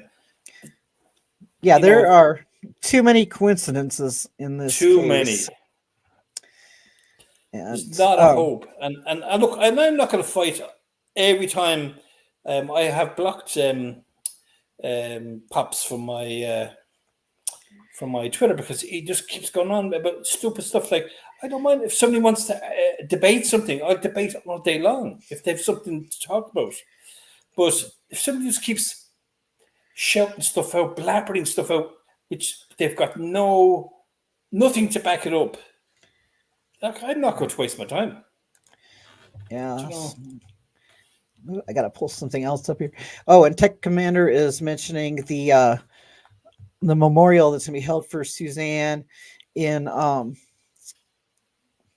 Yeah, there are too many coincidences in this too case. Many. And, there's not a hope. And look, I'm not going to fight every time. I have blocked Pops from my Twitter because he just keeps going on about stupid stuff. Like, I don't mind if somebody wants to debate something. I'll debate all day long if they have something to talk about. But if somebody just keeps shouting stuff out, blabbering stuff out, which they've got nothing to back it up, like, I'm not going to waste my time. Yeah. I gotta pull something else up here. Oh, and Tech Commander is mentioning the memorial that's gonna be held for Suzanne in let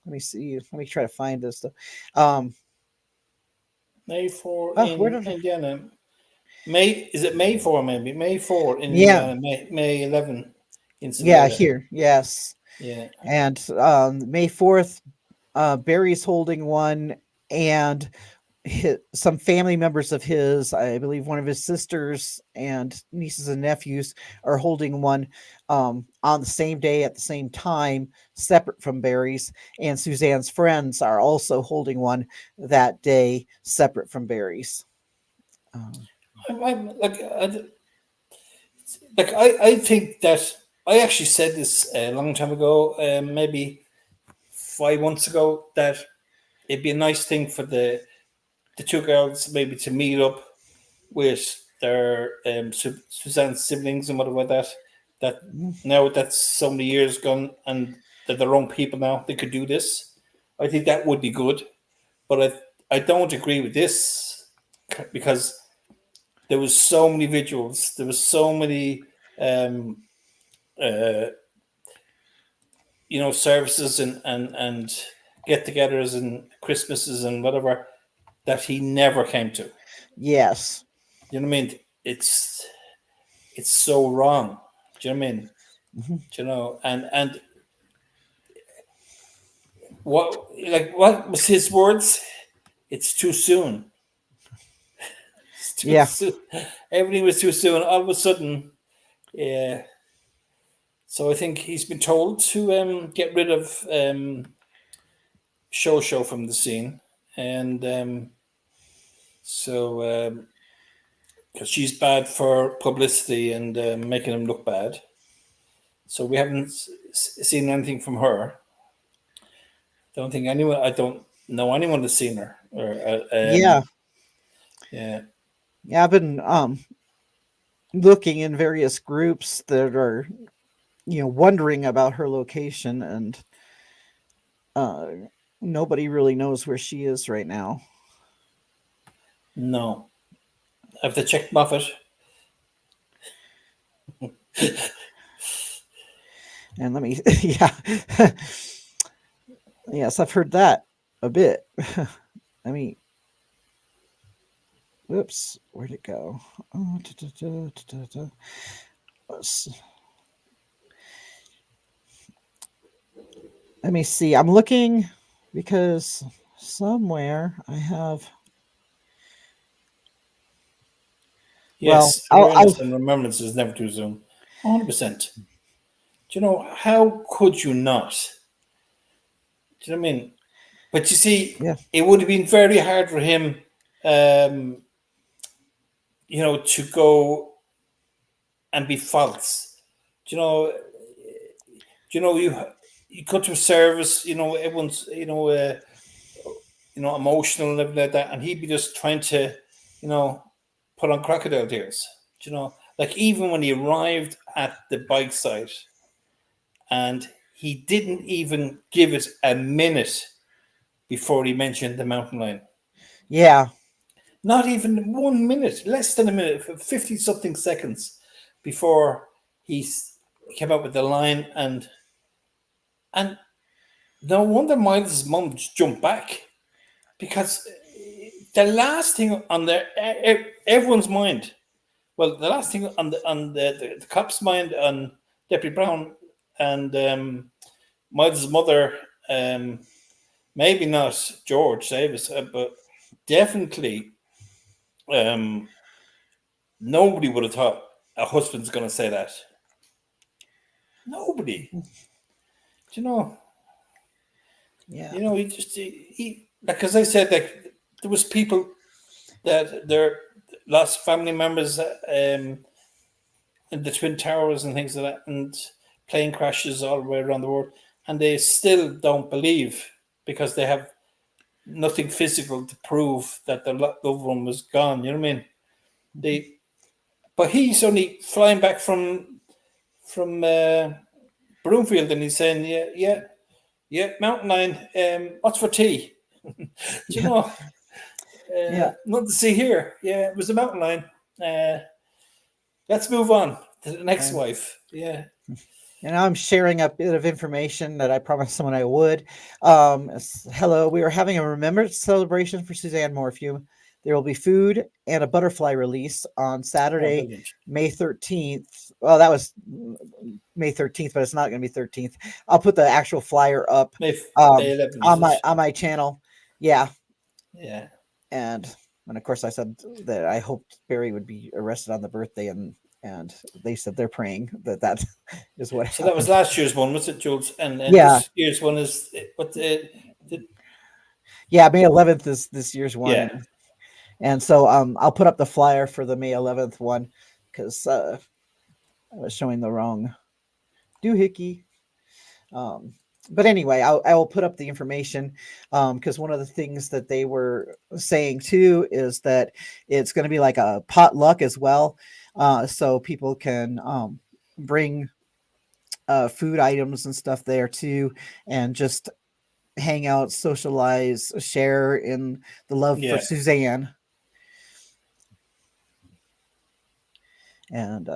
me see. Let me try to find this stuff. May 4 in Indiana. Is it May 4 maybe? May 4 in Indiana, May 11 in Savannah. Yeah, here. Yes. Yeah. And May 4th, Barry's holding one, and some family members of his, I believe one of his sisters and nieces and nephews, are holding one on the same day at the same time, separate from Barry's. And Suzanne's friends are also holding one that day, separate from Barry's. I think that I actually said this a long time ago, maybe 5 months ago, that it'd be a nice thing for the two girls maybe to meet up with their Suzanne's siblings and whatever like that. That Mm. now that's so many years gone, and they're their own people now. They could do this. I think that would be good, but I don't agree with this because there was so many vigils, there was so many um, uh, services and get-togethers and Christmases and whatever that he never came to. Yes. You know what I mean? It's so wrong. Do you know what I mean? Mhm. Do you know, and what was his words? It's too soon. It's too Yeah. soon. Everything was too soon. All of a sudden, yeah. So I think he's been told to get rid of show from the scene, and so because she's bad for publicity and making him look bad. So we haven't seen anything from her. Don't think anyone. I don't know anyone that's seen her. Or Yeah. yeah, Yeah. I've been looking in various groups that are, wondering about her location, and uh, nobody really knows where she is right now. no. I have to check Moffat. And let me, yeah. Yes, I've heard that a bit. I mean, whoops, where'd it go? Oh, Let's- Let me see. I'm looking because somewhere I have. Well, Yes, I'll awareness and remembrance is never too soon. 100%. Do you know how could you not? Do you know what I mean? But you see, yeah, it would have been very hard for him, um, to go and be false. Do you know? You go to a service. Everyone's emotional and everything like that, and he'd be just trying to, you know, put on crocodile tears. Do you know? Like even when he arrived at the bike site, and he didn't even give it a minute before he mentioned the mountain lion. yeah, Not even 1 minute, less than a minute, 50 something seconds before he came up with the line. And no wonder Miles' mum jumped back because the last thing on everyone's mind, well, the last thing on the cop's mind, on Deputy Brown and Miles' mother, um, maybe not George Davis, but definitely um, nobody would have thought a husband's going to say that. Nobody. Do you know? yeah, He just like as I said, like there was people that their lost family members in the twin towers and things like that, and plane crashes all the way around the world, and they still don't believe because they have nothing physical to prove that their loved one was gone. You know what I mean? They, but he's only flying back from Broomfield, and he's saying, yeah, mountain lion. What's for tea? Do you yeah, know? yeah. Nothing to see here. Yeah, it was a mountain lion. Uh, let's move on to the next And wife. Yeah, I'm sharing a bit of information that I promised someone I would. Hello, we are having a remembrance celebration for Suzanne Morphew. There will be food and a butterfly release on oh, Saturday, brilliant. May 13th. Well, that was May 13th, but it's not going to be 13th. I'll put the actual flyer up May um, May 11th on is my it? on my channel. Yeah, Yeah. and of course I said that I hoped Barry would be arrested on the birthday, and they said they're praying that is what So that was happened. last year's one, was it, Jules? And Yeah, this year's one is what the yeah, May 11th is this year's one, yeah. and so I'll put up the flyer for the May 11th one because I was showing the wrong doohickey. Um, but anyway, I will put up the information because one of the things that they were saying too is that it's going to be like a potluck as well, so people can bring food items and stuff there too, and just hang out, socialize, share in the love for Yeah. Suzanne. And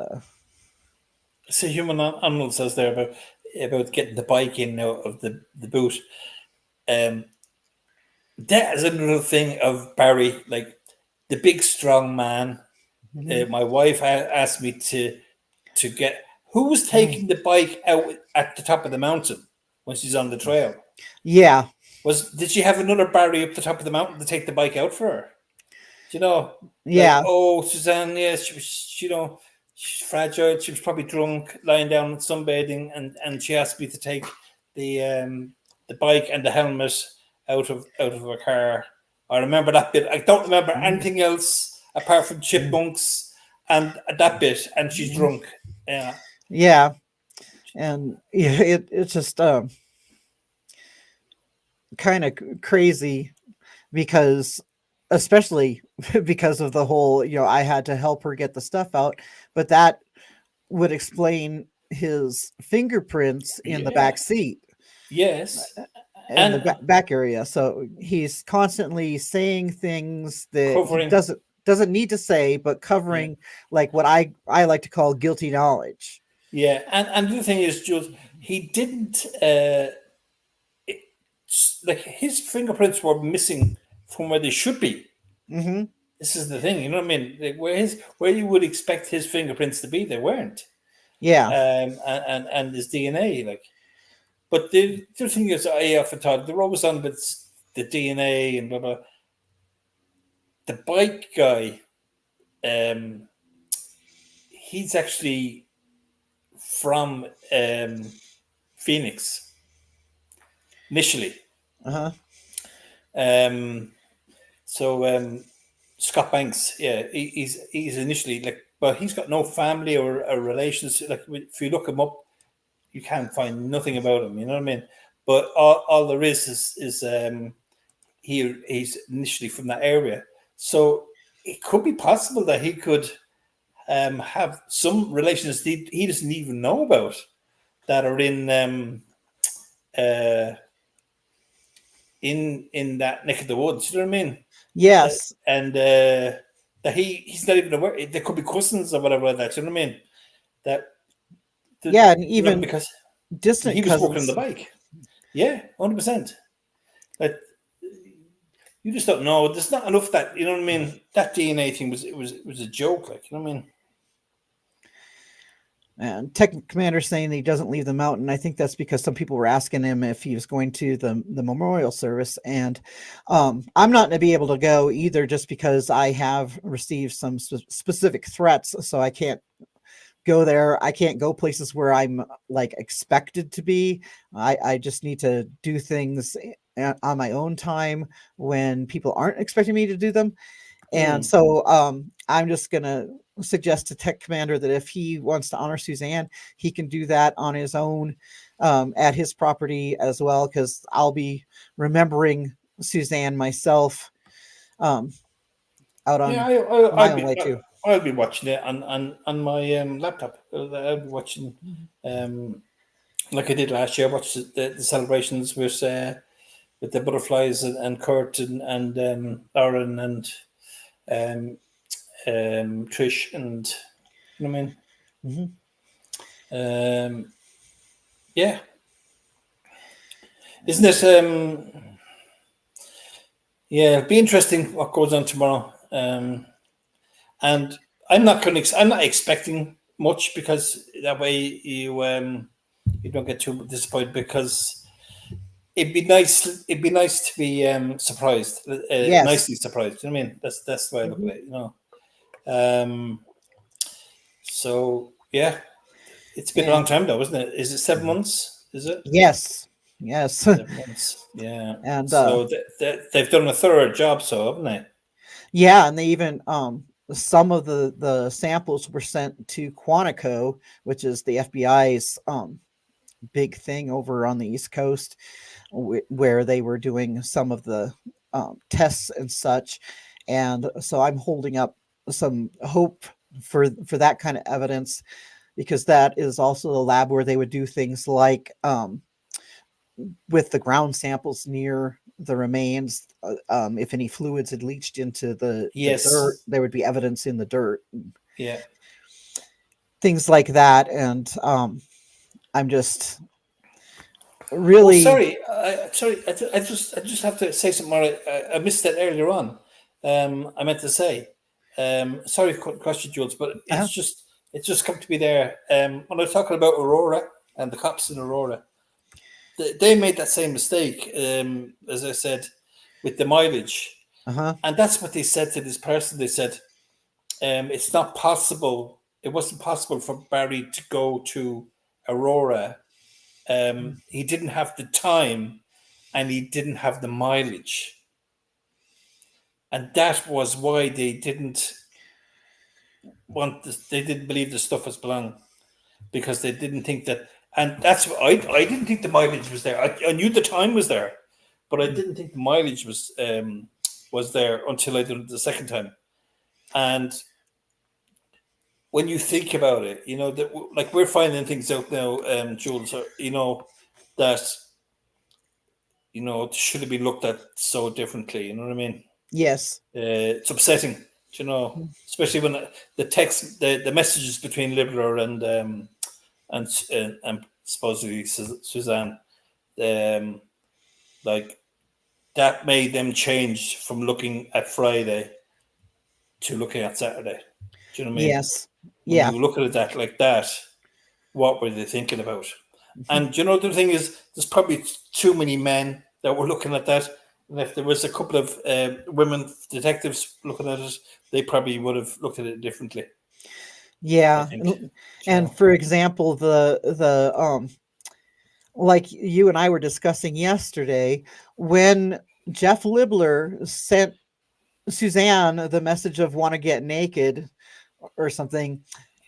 So human animal says there about getting the bike in out of the boot. Um, that is another thing of Barry, like the big strong man. mhm, My wife asked me to get who was mhm. taking the bike out at the top of the mountain when she's on the trail. Yeah, Did she have another Barry up the top of the mountain to take the bike out for her? You know, like, yeah, oh, Suzanne, yeah, she was, she's fragile. She was probably drunk, lying down sunbathing, and she asked me to take the bike and the helmet out of her car. I remember that bit. I don't remember mhm, anything else apart from mhm, chipmunks and that bit. And she's mhm. drunk. Yeah, Yeah, and yeah, it's just kind of crazy because especially because of the whole, I had to help her get the stuff out, but that would explain his fingerprints in the yeah, back seat, yes, in the and back area. So he's constantly saying things that he covering. doesn't need to say, but Yeah, covering like what I like to call guilty knowledge. yeah, and the other thing is, Jules, he didn't. Like his fingerprints were missing from where they should be. Hmm. This is the thing, you know what I mean? Like where you would expect his fingerprints to be, they weren't. Yeah. And his DNA, like. But the thing is, I often thought they're always on about the DNA and blah blah. The bike guy, um, he's actually from Phoenix initially. Uh-huh. Um, so Scott Banks, yeah, he's initially like, but he's got no family or relations. Like if you look him up, you can't find nothing about him. You know what I mean? But all there is he's initially from that area, so it could be possible that he could have some relations he doesn't even know about that are uh, in that neck of the woods. You know what I mean? Yes. And that he's not even aware. There could be cousins or whatever like that. You know what I mean? That Yeah, and even because distant he was working on the cousins. bike. Yeah, 100%. Like you just don't know. There's not enough that you know what I mean. That DNA thing was a joke. Like you know what I mean? And Tech Commander saying that he doesn't leave the mountain. I think that's because some people were asking him if he was going to the memorial service, and I'm not going to be able to go either, just because I have received some specific threats, so I can't go there. I can't go places where I'm like expected to be. I just need to do things on my own time when people aren't expecting me to do them. And Mm. so I'm just going to suggest to Tech Commander that if he wants to honor Suzanne, he can do that on his own at his property as well, because I'll be remembering Suzanne myself um, out Yeah, on my own way too. I'll be watching it on my laptop. I'll be watching like I did last year. I watched the celebrations with the butterflies and Kurt and Aaron and um, Trish and you know what I mean. Mhm. Yeah, isn't it? Yeah, it'll be interesting what goes on tomorrow. And I'm not expecting much because that way you don't get too disappointed because it'd be nice to be surprised, Yes. nicely surprised. You know what I mean? That's the way I look Mhm. at it. You know. Um, so yeah, it's been a long And time though, isn't it? Is it 7 months? Is it yes, yes. 7 months? Yeah. And So they've done a thorough job, so haven't they? yeah, and they even some of the samples were sent to Quantico, which is the FBI's big thing over on the East Coast, where they were doing some of the tests and such. And so I'm holding up some hope for that kind of evidence, because that is also the lab where they would do things like with the ground samples near the remains. If any fluids had leached into the dirt, Yes. there would be evidence in the dirt, Yeah. things like that. And I'm just Oh, really, sorry. Sorry. I just have to say something more. I missed that earlier on. I meant to say. Sorry, question, Jules, but uh, it's just come to me there. When I was talking about Aurora and the cops in Aurora, they made that same mistake. As I said, with the mileage, uh-huh, and that's what they said to this person. They said, it's not possible. It wasn't possible for Barry to go to Aurora. He didn't have the time, and he didn't have the mileage, and that was why they didn't want this. They didn't believe the stuff was belong, because they didn't think that. And that's what I didn't think the mileage was there. I knew the time was there, but I didn't think the mileage was there until I did it the second time. And when you think about it, you know that like we're finding things out now, Jules. You know that it should have been looked at so differently. You know what I mean? yes. It's upsetting, especially when the text, the messages between Libler and supposedly Suzanne, um, like that made them change from looking at Friday to looking at Saturday. Do you know what I mean? Yes. When Yeah. you look at it like that, what were they thinking about? Mhm. And the thing is, there's probably too many men that were looking at that. And if there was a couple of women detectives looking at it, they probably would have looked at it differently. I Yeah. think. And for example, the like you and I were discussing yesterday, when Jeff Libler sent Suzanne the message of want to get naked or something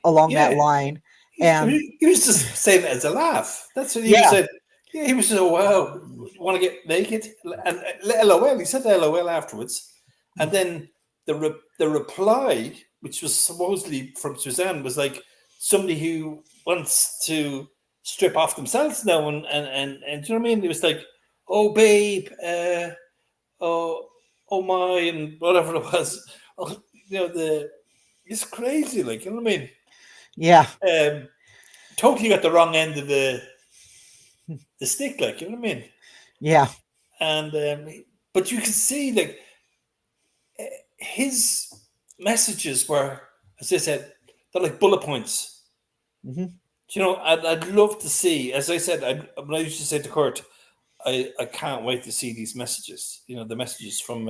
along that Yeah, line. And he was just saying it as a laugh. That's what he was yeah, saying. Yeah, he was just, oh, wow, want to get naked? And LOL, he said LOL afterwards. And then the reply, which was supposedly from Suzanne, was like somebody who wants to strip off themselves now. And do you know what I mean? It was like, oh, babe, oh, oh my, and whatever it was. Oh, it's crazy, like, you know what I mean? yeah, Totally got the wrong end of the stick, like, you know what I mean? yeah, And but you can see like his messages were, as I said, they're like bullet points. hmm, I'd love to see, as I said, when I used to say to Kurt, I can't wait to see these messages. The messages from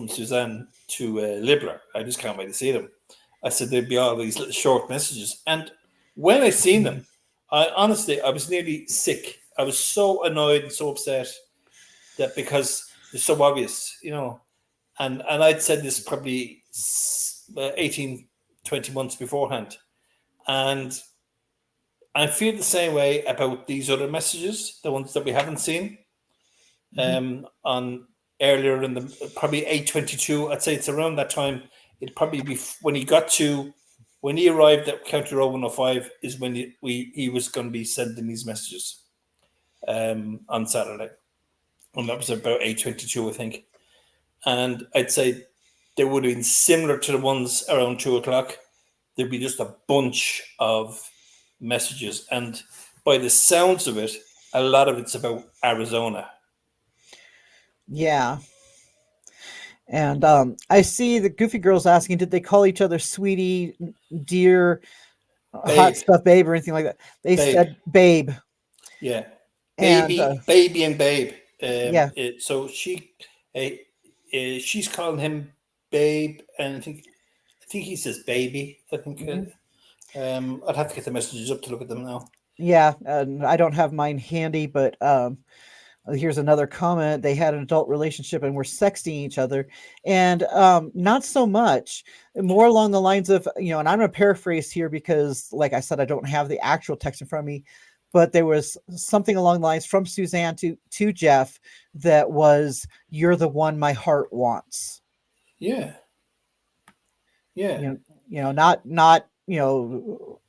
Suzanne to Libler. I just can't wait to see them. I said there'd be all these little short messages, and when I seen them, I was nearly sick. I was so annoyed and so upset that because they're so obvious, and I'd said this probably 18, 20 months beforehand, and I feel the same way about these other messages, the ones that we haven't seen, hmm, on earlier in the probably 822. I'd say it's around that time. It'd probably be when he arrived at County Road 105 is when he was going to be sending these messages on Saturday. And that was about 822, I think. And I'd say they would have been similar to the ones around 2 o'clock. There'd be just a bunch of messages. And by the sounds of it, a lot of it's about Arizona. yeah. And I see the Goofy Girls asking, did they call each other sweetie, dear, hot Babe, stuff, babe, or anything like that? They babe. said babe. Yeah. And Baby, and babe. yeah, So uh, she's calling him babe, and I think he says baby. I think mhm, I'd have to get the messages up to look at them now. yeah. I don't have mine handy, but here's another comment. They had an adult relationship and were sexting each other, and not so much. More along the lines of, and I'm going to paraphrase here because, like I said, I don't have the actual text in front of me. but there was something along the lines from Suzanne to Jeff that was, "You're the one my heart wants." Yeah. Yeah. Not ooh,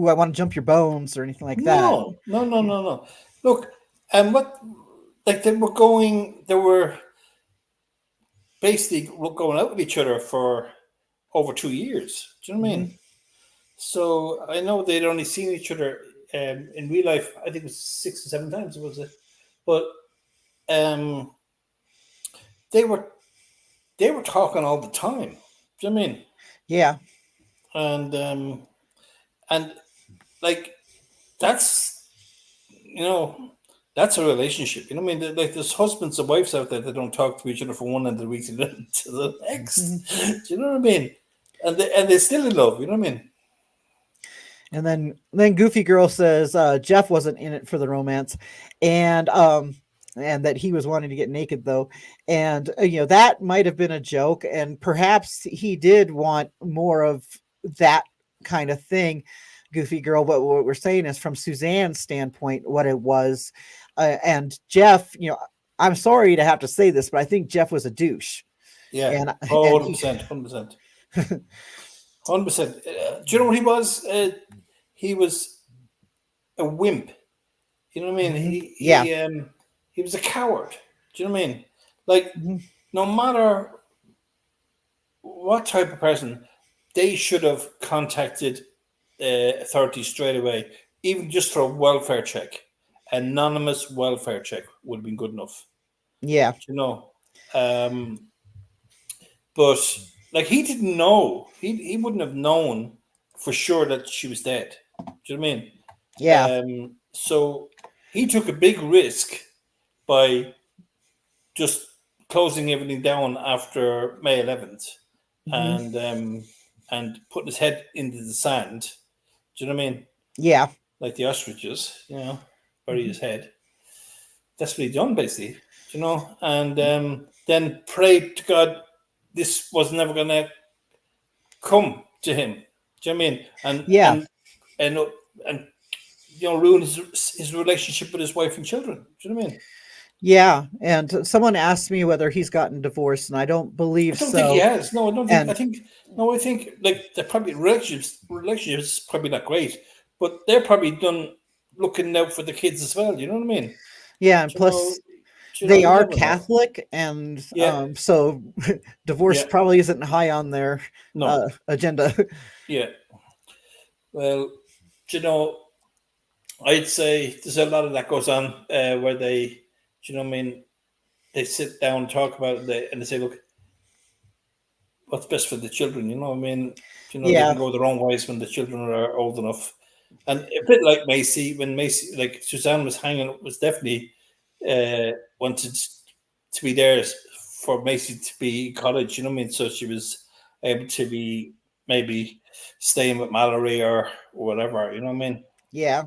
I want to jump your bones or anything like that. No, no, no, Yeah. no, no. Look, and what, like they were basically going out with each other for over 2 years. Do you know what I Hmm. mean? So I know they'd only seen each other in real life. I think it was 6 or 7 times. Was it? But um, they were they were talking all the time. Do you know what I mean? Yeah. And and like that's you know that's a relationship. You know what I mean? Like there's husbands and wives out there that don't talk to each other from one end of the week to the next. Mhm. Do you know what I mean? And they're still in love. You know what I mean? And then Goofy Girl says Jeff wasn't in it for the romance, and that he was wanting to get naked though, and that might have been a joke, and perhaps he did want more of that kind of thing, Goofy Girl. But what we're saying is from Suzanne's standpoint, what it was, and Jeff, I'm sorry to have to say this, but I think Jeff was a douche, Yeah. and Oh, and 100%, 100%. 100%. Do you know what he was? He was a wimp. You know what I mean? Mhm. He Yeah. he um he was a coward. Do you know what I mean? Like Mhm. no matter what type of person, they should have contacted authorities straight away, even just for a welfare check. Anonymous welfare check would have been good enough. Yeah. Do you know? Um, but like he didn't know. He wouldn't have known for sure that she was dead. Do you know what I mean? Yeah. So he took a big risk by just closing everything down after May 11th Mhm. and putting his head into the sand. Do you know what I mean? Yeah. Like the ostriches, bury Mhm. his head. That's what he done basically. Do you know? And then prayed to God this was never gonna come to him. Do you know what I mean? Yeah. And and ruin his relationship with his wife and children. Do you know what I mean? Yeah, and someone asked me whether he's gotten divorced, and I don't I believe don't think he so. has. No, I don't think. I And think no. I think like they're probably relationships probably not great, but they're probably done looking out for the kids as well. You know what I mean? yeah, and Do you know? plus they You are never know. Catholic, and Yeah, so divorce yeah. probably isn't high on their No, agenda. yeah. Well, do you know, I'd say there's a lot of that goes on where they, do you know what I mean? They sit down, talk about it, and they say, look, what's best for the children? You know what I mean? They Yeah. can go their own ways when the children are old enough. And a bit like Macy, when Macy, like Suzanne was hanging, was definitely wanted to be there for Macy to be in college. You know what I mean? So she was able to be maybe staying with Mallory or whatever. You know what I mean? Yeah.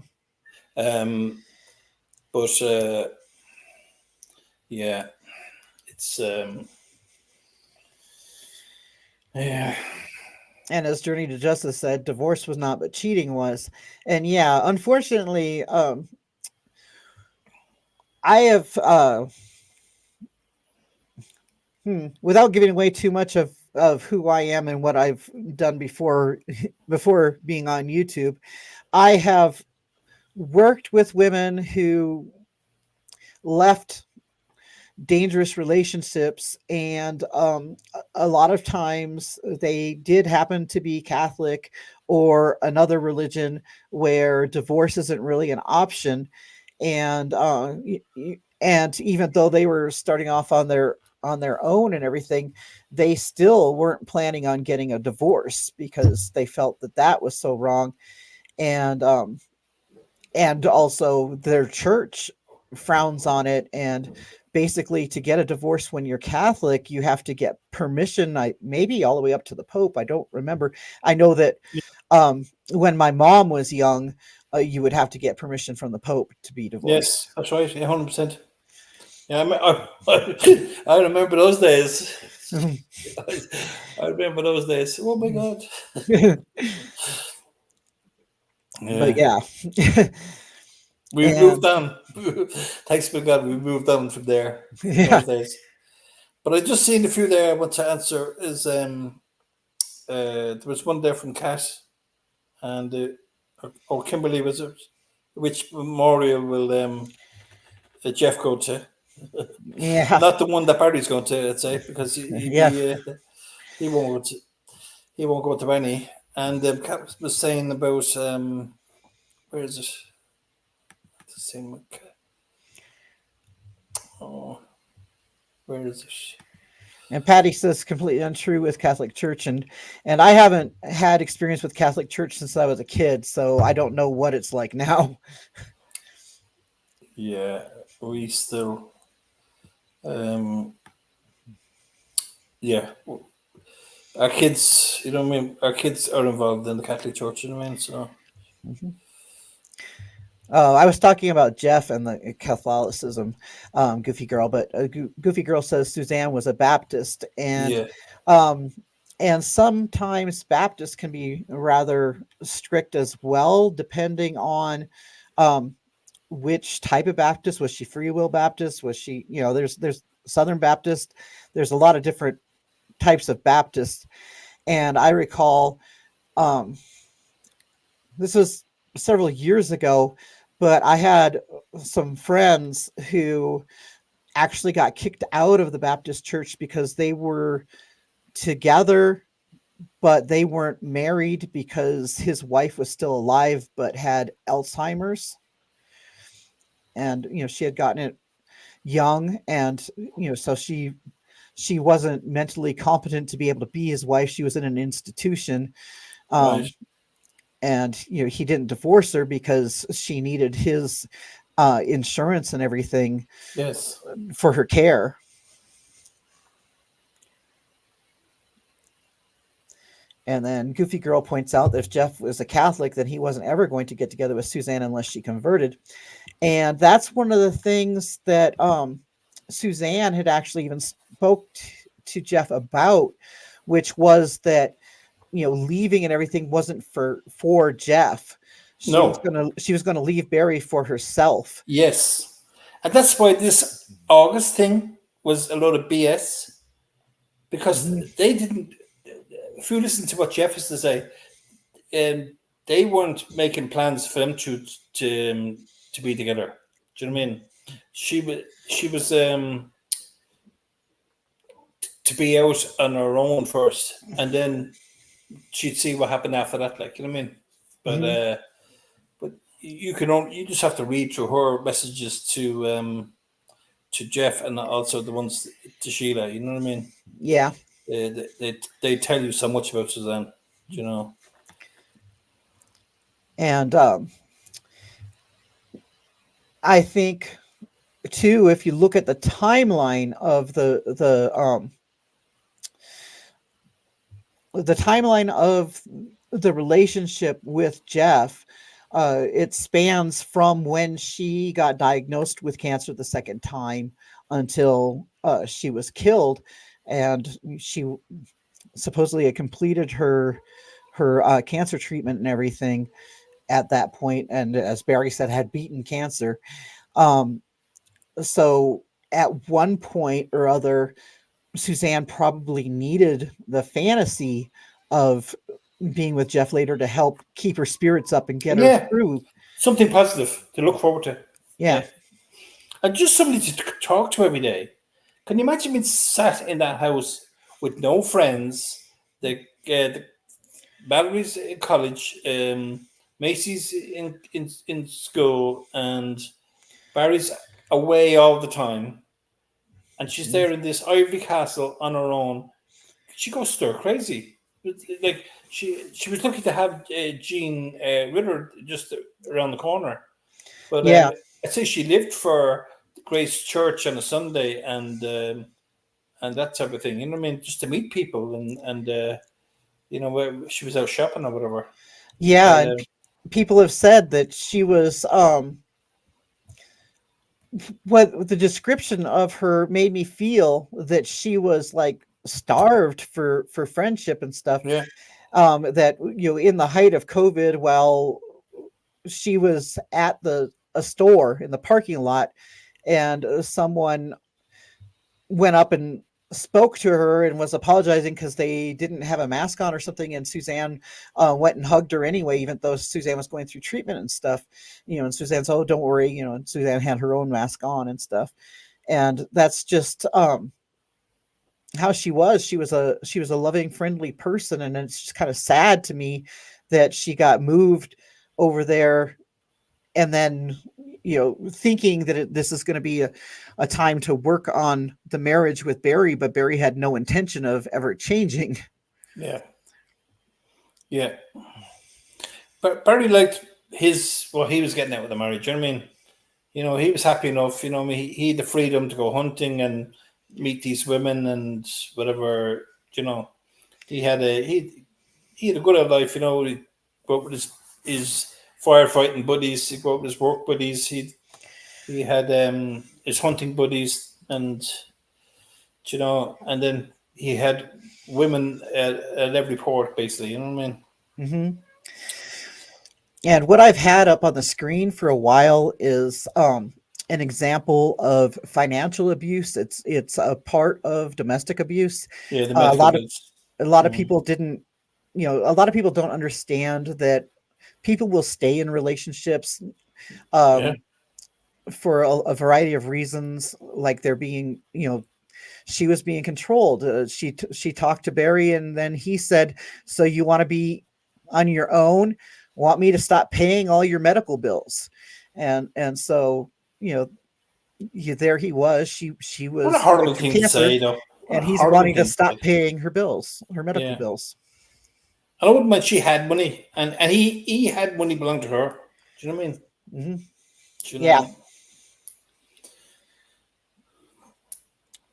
Um, but yeah, it's yeah, And as Journey to Justice said, divorce was not, but cheating was. And yeah, unfortunately, I have without giving away too much of who I am and what I've done before before being on YouTube, I have worked with women who left dangerous relationships, and a lot of times they did happen to be Catholic or another religion where divorce isn't really an option, and and even though they were starting off on their own and everything, they still weren't planning on getting a divorce because they felt that that was so wrong, and also their church frowns on it, and basically to get a divorce when you're Catholic you have to get permission, I maybe all the way up to the Pope, I don't remember. I know that when my mom was young, you would have to get permission from the Pope to be yes, divorced. that's right, 100%. Yeah, I remember those days. I remember those days. Oh my god. But Yeah. yeah. We moved And on. Thanks be God, we moved on from there in yeah, those days. But I just seen a few there. I want to answer is there was one there from Kat and Kimberly was it? Which memorial will Jeff go to? yeah, Not the one that Barry's going to, I'd say, because yeah. he won't go to, he won't go to any. And Kat was saying about where is it? The same. Oh, where is it? And Patty says completely untrue with Catholic Church, and I haven't had experience with Catholic Church since I was a kid, so I don't know what it's like now. Yeah, we still um yeah, our kids, you know what I mean? Our kids are involved in the Catholic Church, you know what I mean? So, Mhm. I was talking about Jeff and the Catholicism, Goofy Girl, but Goofy Girl says Suzanne was a Baptist, yeah, um, and sometimes Baptists can be rather strict as well, depending on um, which type of Baptist. Was she Free Will Baptist? Was she, there's Southern Baptist. There's a lot of different types of Baptists, and I recall um, this was several years ago, but I had some friends who actually got kicked out of the Baptist church because they were together, but they weren't married because his wife was still alive but had Alzheimer's. And she had gotten it young, and so she wasn't mentally competent to be able to be his wife. She was in an institution. right. Um, and he didn't divorce her because she needed his insurance and everything Yes. for her care. And then Goofy Girl points out that if Jeff was a Catholic, then he wasn't ever going to get together with Suzanne unless she converted. And that's one of the things that Suzanne had actually even spoke to Jeff about, which was that leaving and everything wasn't for Jeff. No. She was gonna leave Barry for herself. Yes. And that's why this August thing was a lot of BS because Mhm. they didn't. If you listen to what Jeff has to say, um, they weren't making plans for them to be together. Do you know what I mean? She was to be out on her own first, and then she'd see what happened after that. Like you know what I mean? But Mhm. but you just have to read through her messages to Jeff and also the ones to Sheila. You know what I mean? Yeah, They tell you so much about Suzanne. You know? and I think too, if you look at the timeline of the timeline of the relationship with Jeff, it spans from when she got diagnosed with cancer the second time until she was killed, and she supposedly had completed her cancer treatment and everything at that point, and as Barry said, had beaten cancer. Um, so at one point or other, Suzanne probably needed the fantasy of being with Jeff later to help keep her spirits up and get her Yeah, through. something positive to look forward to. Yeah. Yeah, and just somebody to talk to every day. Can you imagine being sat in that house with no friends? The Valerie's in college, Macy's in school, and Barry's away all the time, and she's there in this ivory castle on her own. She goes stir crazy. Like she was lucky to have Jean Ritter just around the corner, but Yeah. I'd say she lived for Grace Church on a Sunday and that type of thing. You know what I mean? Just to meet people and where she was out shopping or whatever. Yeah. But And people have said that she was, what the description of her made me feel that she was like starved for friendship and stuff. yeah, That, in the height of COVID, while she was at the a store in the parking lot, and someone went up and spoke to her and was apologizing because they didn't have a mask on or something. And Suzanne went and hugged her anyway, even though Suzanne was going through treatment and stuff. And Suzanne's, oh, don't worry. And Suzanne had her own mask on and stuff. And that's just how she was. She was a loving, friendly person, and it's just kind of sad to me that she got moved over there, and then thinking that this is going to be a time to work on the marriage with Barry, but Barry had no intention of ever changing. Yeah. But Barry liked what he was getting out of the marriage. You know what I mean? He was happy enough. He had the freedom to go hunting and meet these women and whatever. He had a good life. He go out with his firefighting buddies. He go out with his work buddies. He had his hunting buddies, and and then he had women at every port, basically. You know what I mean? Mm-hmm. And what I've had up on the screen for a while is an example of financial abuse. It's a part of domestic abuse. Yeah, the a lot of mm. people didn't. A lot of people don't understand that people will stay in relationships for a variety of reasons, like they're being, she was being controlled. She talked to Barry, and then he said, so you want to be on your own? Want me to stop paying all your medical bills? And so, there he was. She was what a horrible thing to say, though. And he's wanting to stop paying her medical bills. I wouldn't mind she had money, and he had money belonged to her. Do you know what I mean? Mm-hmm. Yeah.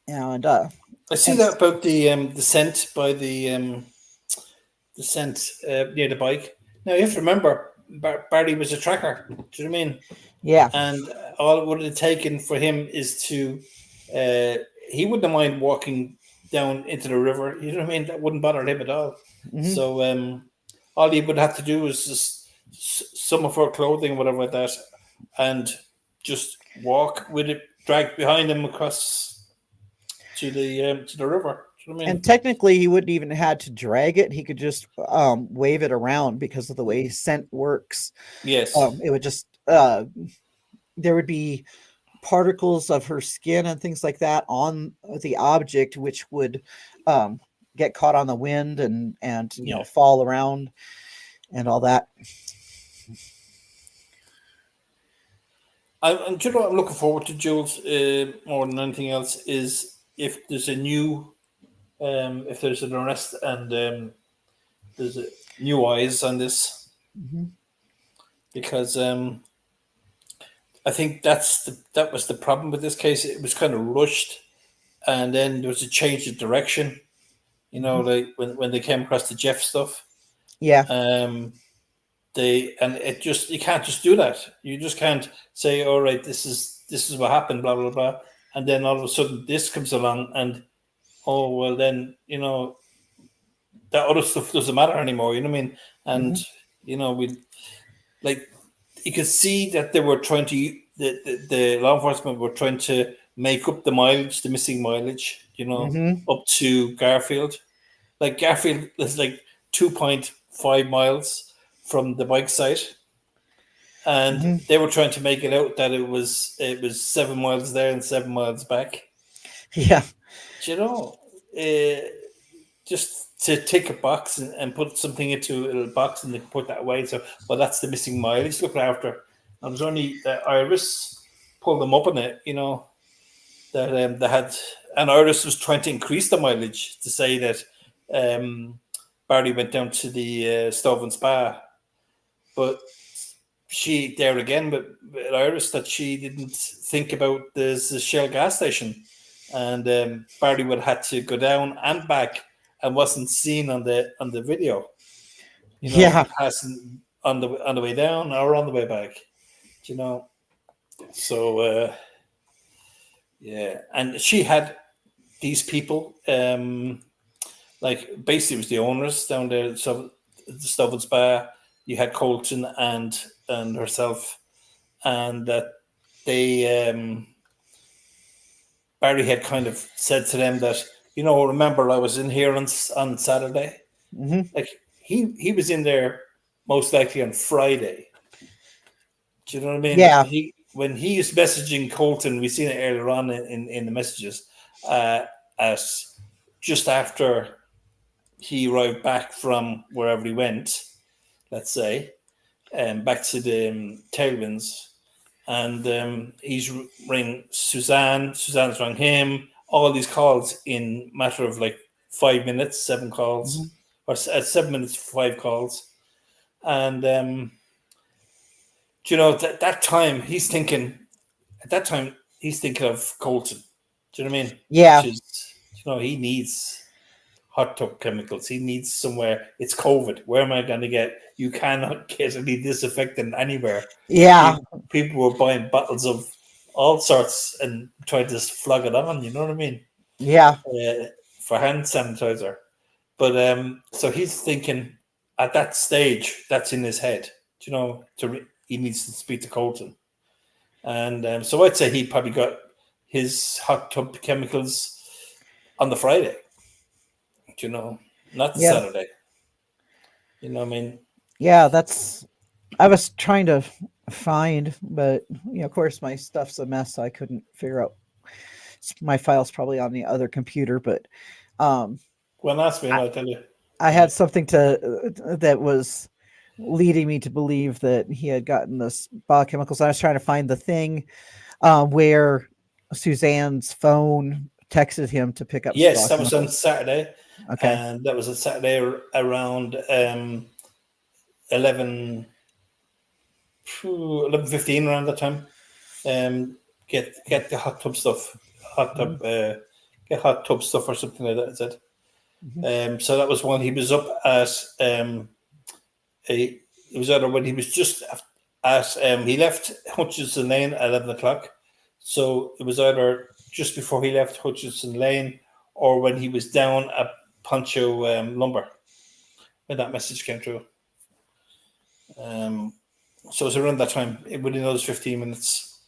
And I see that about the scent by the scent near the bike. Now you have to remember, Barry was a tracker. Do you know what I mean? Yeah. And all it would have taken for him is to he wouldn't mind walking down into the river. You know what I mean? That wouldn't bother him at all. Mm-hmm. So all he would have to do is just some of her clothing, whatever like that, and just walk with it dragged behind him across to the river. You know what I mean? And technically, he wouldn't even had to drag it. He could just wave it around because of the way scent works. Yes, it would just there would be particles of her skin and things like that on the object, which would get caught on the wind and fall around and all that. I'm looking forward to, Jules, more than anything else, is if there's a new, if there's an arrest and there's new eyes on this, mm-hmm. because I think that was the problem with this case. It was kind of rushed, and then there was a change of direction. Mm-hmm. Like when they came across the Jeff stuff. Yeah. You can't just do that. You just can't say, all right, this is what happened, blah blah blah, and then all of a sudden this comes along, and oh well, then that other stuff doesn't matter anymore. You know what I mean? And mm-hmm. You could see that they were trying to the law enforcement were trying to make up the missing mileage. Mm-hmm. Up to Garfield. Like Garfield is like 2.5 miles from the bike site, and mm-hmm. they were trying to make it out that it was 7 miles there and 7 miles back. Yeah, just to tick a box and put something into a little box and they put that away. So, well, that's the missing mileage. Look after, and there's only Iris pulled them up on it. That they had, and Iris was trying to increase the mileage to say that Barry went down to the Stove and Spa. But she there again, but Iris, that she didn't think about the Shell gas station, and Barry would have had to go down and back and wasn't seen on the video. Passing on the way down or on the way back. So yeah, and she had these people like basically it was the owners down there, so the Stove and Spa. You had Colton and herself, and that they Barry had kind of said to them that, remember I was in here on Saturday. Hmm. Like he was in there most likely on Friday. Do you know what I mean? Yeah. When he was messaging Colton, we seen it earlier on in the messages, at just after he arrived back from wherever he went, let's say, back to the Tailwinds, and he's ring Suzanne. Suzanne's rang him. All these calls in matter of like 5 minutes, 7 calls, Hmm. or 7 minutes, 5 calls, and that time he's thinking. At that time, he's thinking of Colton. Do you know what I mean? Which Yeah. is, he needs hot tub chemicals. He needs somewhere. It's COVID. Where am I going to get? You cannot get any disinfectant anywhere. Yeah. People were buying bottles of all sorts and trying to flog it on. You know what I mean? Yeah. For hand sanitizer. But so he's thinking at that stage, that's in his head. He needs to speak to Colton. And so I'd say he probably got his hot tub chemicals on the Friday, not the Yeah. Saturday. I mean, Yeah. That's. I was trying to find, but of course, my stuff's a mess. So I couldn't figure out. My file's probably on the other computer, but um, well, ask me and I, I'll tell you. I Yeah. had something that was leading me to believe that he had gotten this biochemicals. I was trying to find the thing where Suzanne's phone texted him to pick up Yes, that was on biochemicals. Saturday. Okay. And that was on Saturday around 11, 11:15 around that time. Get the hot tub stuff. Hot Mhm. tub, get hot tub stuff or something like that, is it? Mhm. So that was when he was up at it was either when he was just at he left Hutchinson Lane at 11 o'clock. So it was either just before he left Hutchinson Lane or when he was down at Poncho Lumber when that message came through. Um, so it was around that time, within those 15 minutes.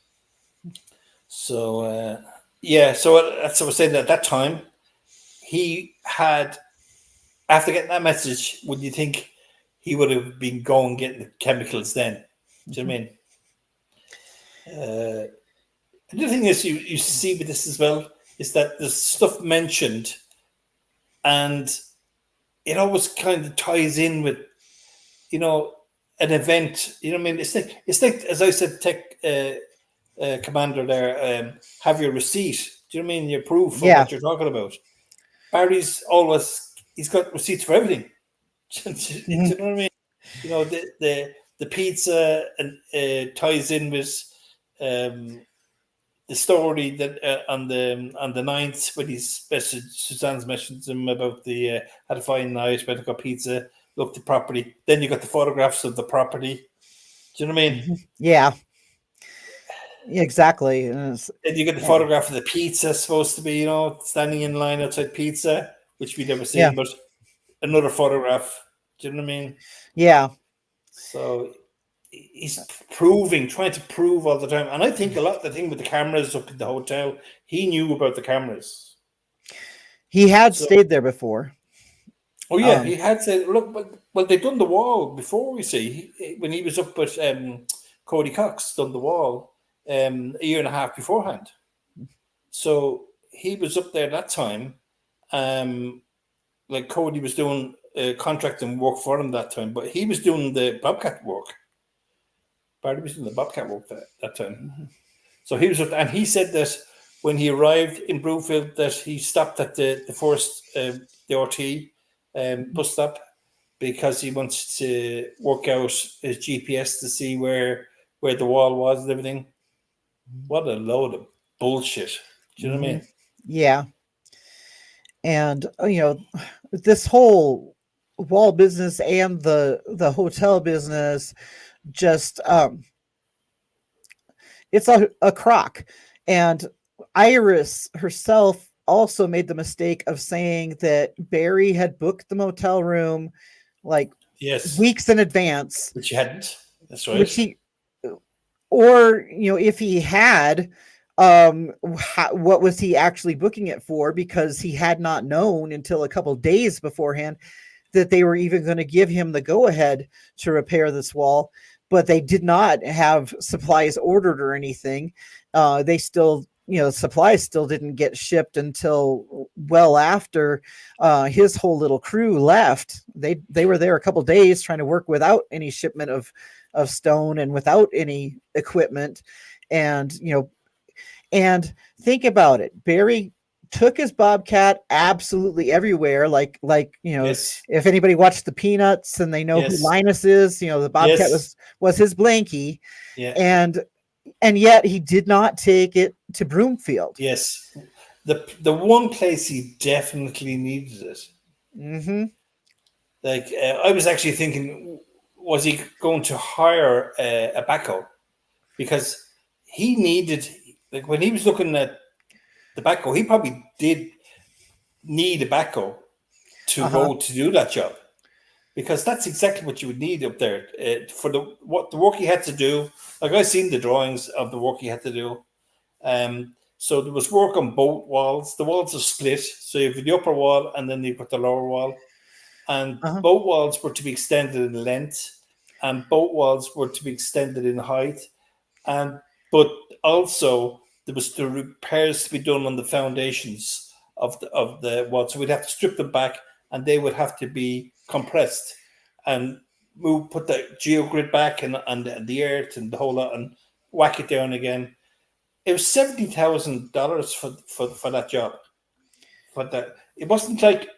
So yeah, so that's what I was saying. At that time, he had, after getting that message, would you think he would have been going getting the chemicals then? Do you know Mhm. what I mean? Uh, and the thing is, you see with this as well, is that there's stuff mentioned, and it always kind of ties in with, you know, an event. You know what I mean? It's like as I said, tech commander there, have your receipt. Do you know what I mean? Your proof of Yeah. what you're talking about. Barry's always he's got receipts for everything. Do Mhm. you know what I mean? The pizza and ties in with um, the story that on the ninth when he's Suzanne's messaged him about the had a fine night, went to got pizza, looked the property. Then you got the photographs of the property. Do you know what I mean? Mhm. Yeah. Exactly. Then you get the Eh, photograph of the pizza supposed to be, standing in line outside pizza, which we never yeah. seen, but another photograph. Do you know what I mean? Yeah. So he's trying to prove all the time. And I think a lot of the thing with the cameras up in the hotel, he knew about the cameras. He had So, stayed there before. oh yeah, Um. he had said, look, well, they done the wall before. We see when he was up at Cody Cox, done the wall a year and a half beforehand. So he was up there that time. Um, like Cody was doing contracting work for him that time, but he was doing the Bobcat work. Barry was doing the Bobcat work that time. Mhm. So he was, and he said that when he arrived in Broomfield, that he stopped at the first the RT Mhm. bus stop because he wants to work out his GPS to see where the wall was and everything. What a load of bullshit! Do you know what I Mhm. mean? Yeah. And this whole wall business and the hotel business just it's a crock. And Iris herself also made the mistake of saying that Barry had booked the motel room like Yes, weeks in advance, which you hadn't. That's right. which he or if he had, what was he actually booking it for? Because he had not known until a couple days beforehand that they were even going to give him the go ahead to repair this wall, but they did not have supplies ordered or anything. They still, supplies still didn't get shipped until well after his whole little crew left. They were there a couple days trying to work without any shipment of stone and without any equipment. And and think about it. Barry took his Bobcat absolutely everywhere. Yes. If anybody watched the Peanuts and they know who Yes. Linus is, the Bobcat Yes. was his blankie, Yeah. and yet he did not take it to Broomfield. Yes. The one place he definitely needed it. Mm-hmm. Like I was actually thinking, was he going to hire a backhoe? Because he needed, like when he was looking at the backhoe, he probably did need a backhoe to Uh-huh. go to do that job. Because that's exactly what you would need up there for the work he had to do. Like I've seen the drawings of the work he had to do. So there was work on both walls. The walls are split, so you have the upper wall and then you've got the lower wall. And Uh-huh. both walls were to be extended in length, and both walls were to be extended in height. And but also there was the repairs to be done on the foundations of the wall. So we'd have to strip them back, and they would have to be compressed and put the geogrid back and the earth and the whole lot and whack it down again. It was $70,000 for that job. For that, it wasn't like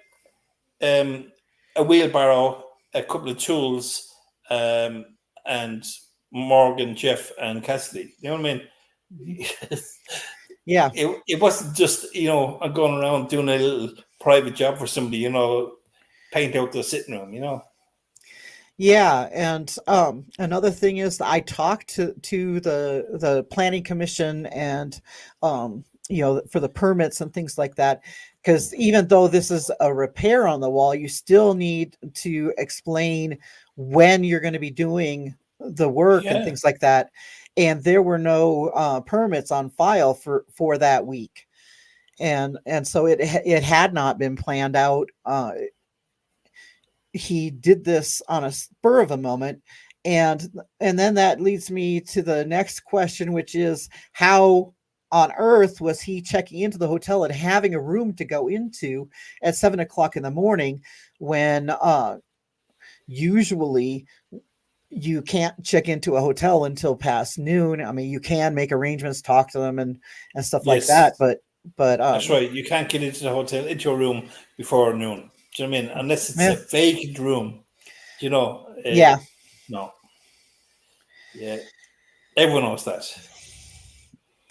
a wheelbarrow, a couple of tools, and Morgan, Jeff, and Cassidy. You know what I mean? Yeah. It wasn't just I'm going around doing a little private job for somebody. Paint out the sitting room. Yeah, and another thing is I talked to the planning commission and for the permits and things like that, because even though this is a repair on the wall, you still need to explain when you're going to be doing the work and Yeah. things like that. And there were no permits on file for that week, and so it had not been planned out. He did this on a spur of a moment, and then that leads me to the next question, which is how on earth was he checking into the hotel and having a room to go into at 7 o'clock in the morning when usually you can't check into a hotel until past noon. I mean, you can make arrangements, talk to them and stuff like that, Yes, but that's right. You can't get into the hotel, into your room before noon. Do you know what I mean? Unless it's yeah, a vacant room. yeah. No. Yeah. Everyone knows that.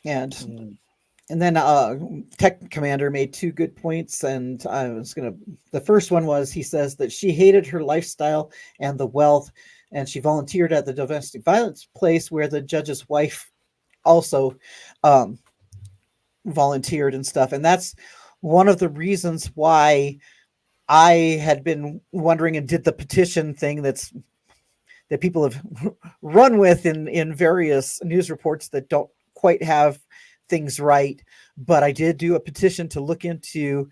and Mm. And then Tech Commander made two good points, and the first one was he says that she hated her lifestyle and the wealth, and she volunteered at the domestic violence place where the judge's wife also um, volunteered and stuff. And that's one of the reasons why I had been wondering and did the petition thing that people have run with in various news reports that don't quite have things right. But I did do a petition to look into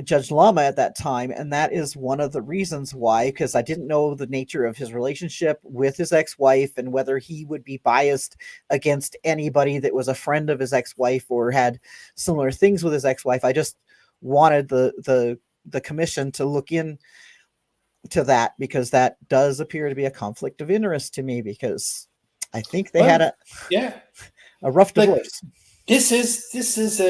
Judge Lama at that time, and that is one of the reasons why, because I didn't know the nature of his relationship with his ex-wife and whether he would be biased against anybody that was a friend of his ex-wife or had similar things with his ex-wife. I just wanted the commission to look in to that, because that does appear to be a conflict of interest to me, because I think they had Well, yeah. a rough Like divorce. this is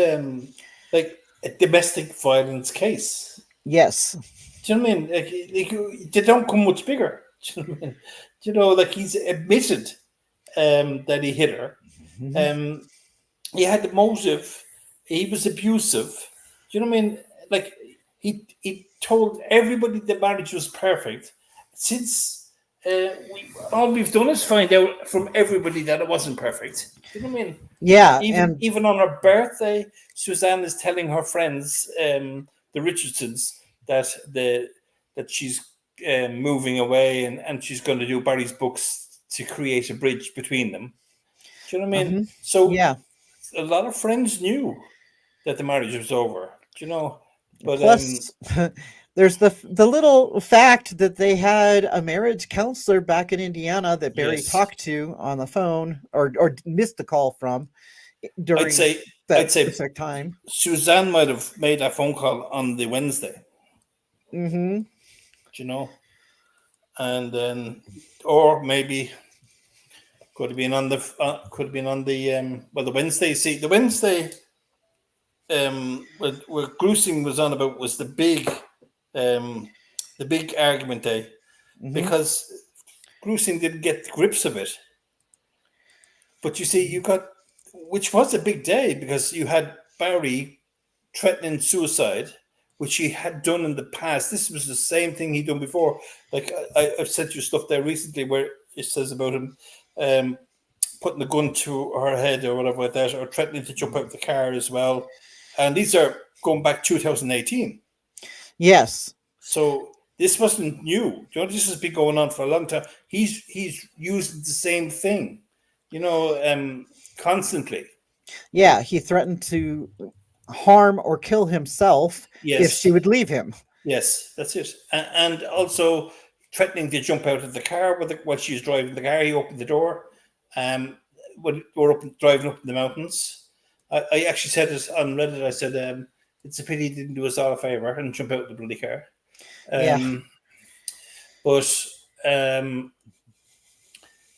like a domestic violence case. Yes. Do you know what I mean? Like they don't come much bigger. Do you know what I mean? Like he's admitted that he hit her. Mhm. Um, he had the motive. He was abusive. Do you know what I mean? Like he told everybody the marriage was perfect. Since all we've done is find out from everybody that it wasn't perfect. Do you know what I mean? Yeah, Even and even on her birthday, Suzanne is telling her friends, the Richardsons, that she's moving away and she's going to do Barry's books to create a bridge between them. Do you know what I mean? Hmm. So Yeah. a lot of friends knew that the marriage was over. Do you know? But Plus, there's the little fact that they had a marriage counselor back in Indiana that Barry yes, talked to on the phone, or missed the call from I'd during say that I'd say specific time. Suzanne might have made that phone call on the Wednesday. Hmm. Do you know? And then, or maybe the Wednesday. See, the Wednesday what Gruesing was on about was um the big argument day, Hmm. because Gruesing didn't get grips of it. But you see, you got, which was a big day because you had Barry threatening suicide, which he had done in the past. This was the same thing he'd done before. Like I've sent you stuff there recently where it says about him um, putting a gun to her head or whatever like that, or threatening to jump out of the car as well. And these are going back 2018. Yes. So this wasn't new. You know, this has been going on for a long time. He's using the same thing, constantly. Yeah, he threatened to harm or kill himself if she Yes, would leave him. yes, that's it. And also threatening to jump out of the car while she was driving the car. He opened the door. Um, when we're driving up in the mountains, I actually said this on Reddit. I said, "It's a pity he didn't do us all a favor and jump out of the bloody car." Yeah. Um, but um,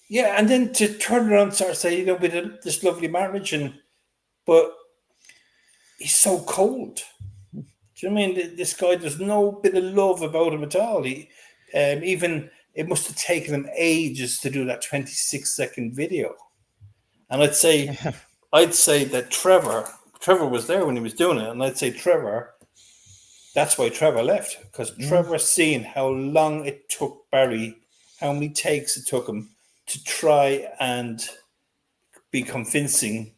yeah, and then to turn around and start saying, we did this lovely marriage, but he's so cold. Do you know what I mean? This guy, there's no bit of love about him at all. Even it must have taken him ages to do that 26-second video. And I'd say that Trevor was there when he was doing it, and I'd say that's why Trevor left, because Mhm. Trevor seen how long it took Barry, how many takes it took him to try and be convincing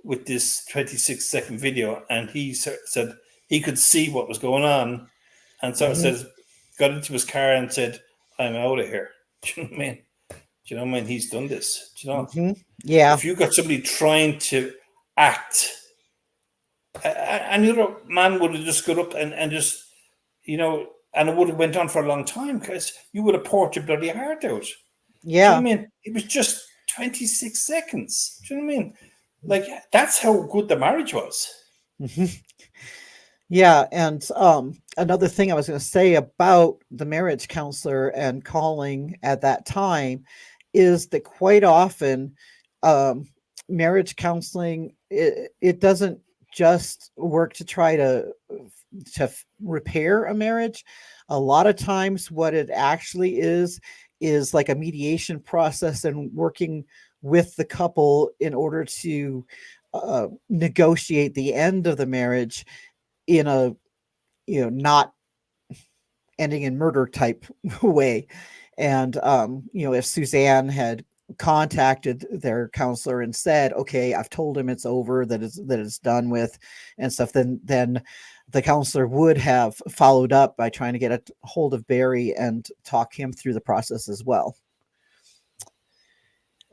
with this 26-second video, and he said he could see what was going on, and sort of Mhm. says, got into his car and said, "I'm out of here." Do you know what I mean? Do you know what I mean? He's done this. Do you know? Mhm. Yeah. If you got somebody trying to act, another man would have just got up and just, and it would have went on for a long time because you would have poured your bloody heart out. Do you know Yeah. what I mean? It was just 26 seconds. Do you know what I mean? Like, that's how good the marriage was. Mhm. Yeah, and another thing I was going to say about the marriage counselor and calling at that time is that quite often, um, marriage counseling, it doesn't just work to try to repair a marriage. A lot of times, what it actually is like a mediation process and working with the couple in order to negotiate the end of the marriage in a, not ending in murder type way. And if Suzanne had contacted their counselor and said, okay, I've told him it's over, that it's done with and stuff, then the counselor would have followed up by trying to get a hold of Barry and talk him through the process as well.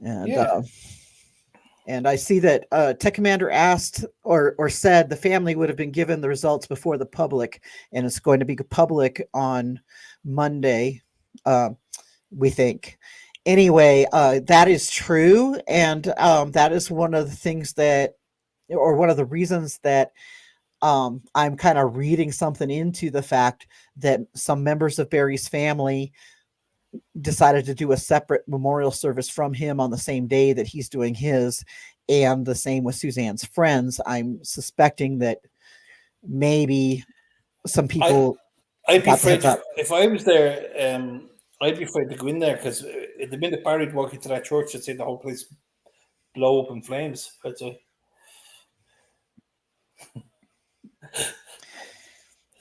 And Yeah. I see that Tech Commander asked or said the family would have been given the results before the public, and it's going to be public on Monday, uh, we think. Anyway, that is true, and that is one of the things that, or one of the reasons that I'm kind of reading something into the fact that some members of Barry's family decided to do a separate memorial service from him on the same day that he's doing his, and the same with Suzanne's friends. I'm suspecting that maybe some I, people I'd be got the afraid heads up. if I was there, I'd be afraid to go in there because the minute Barry'd walk into that church, I'd say the whole place blow up in flames. I'd say.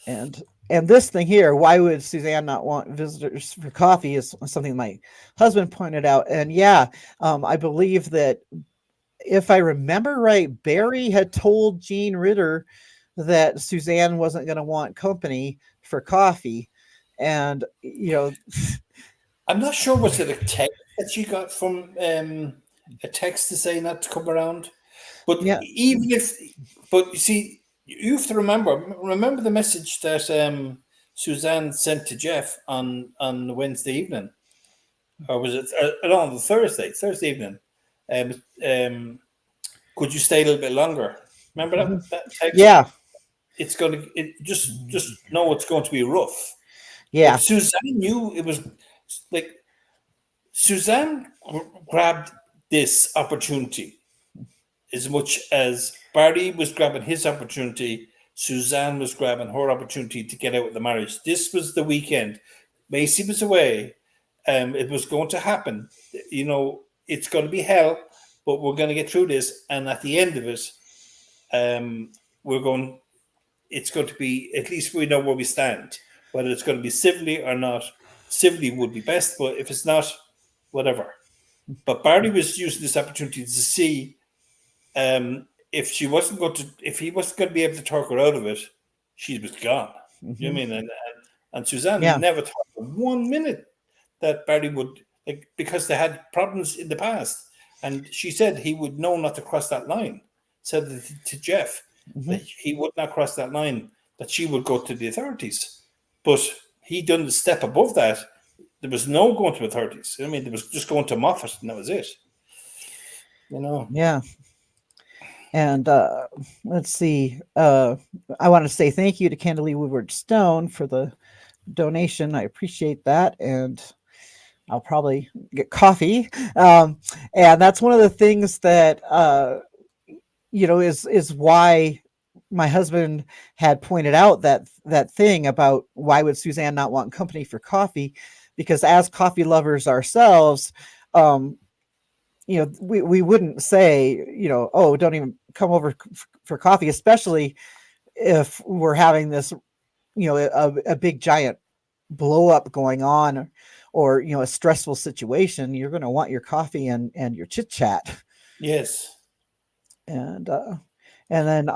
And this thing here, why would Suzanne not want visitors for coffee, is something my husband pointed out. And yeah, I believe that, if I remember right, Barry had told Gene Ritter that Suzanne wasn't going to want company for coffee. And, I'm not sure was it a text that she got from a text to say not to come around. But Yeah. but you see, you have to remember the message that Suzanne sent to Jeff on Wednesday evening, or was it on the Thursday evening? Um, um, could you stay a little bit longer? Remember Mhm. that text? Yeah. It's going to just know it's going to be rough. Like Yeah. Suzanne knew it was like Suzanne grabbed this opportunity as much as Barry was grabbing his opportunity. Suzanne was grabbing her opportunity to get out of the marriage. This was the weekend. Macy was away. It was going to happen. You know, it's going to be hell, but we're going to get through this. And at the end of it, we're going. It's going to be, at least we know where we stand. Whether it's going to be civilly or not, civilly would be best. But if it's not, whatever. But Barry was using this opportunity to see if he wasn't going to be able to talk her out of it, she was gone. You know Hmm. what I mean? And Suzanne Yeah. never thought for 1 minute that Barry would, like, because they had problems in the past, and she said he would know not to cross that line. Said to Jeff that Hmm. he would not cross that line, that she would go to the authorities. But he done the step above that. There was no going to authorities. I mean, there was just going to Moffat, and that was it. You know. Yeah. And let's see. I want to say thank you to Candalee Woodward Stone for the donation. I appreciate that. And I'll probably get coffee. And that's one of the things that, is why my husband had pointed out that thing about why would Suzanne not want company for coffee? Because as coffee lovers ourselves, um, we wouldn't say, oh, don't even come over for coffee, especially if we're having this, a big giant blow up going on, or a stressful situation. You're going to want your coffee and your chit chat. Yes. And then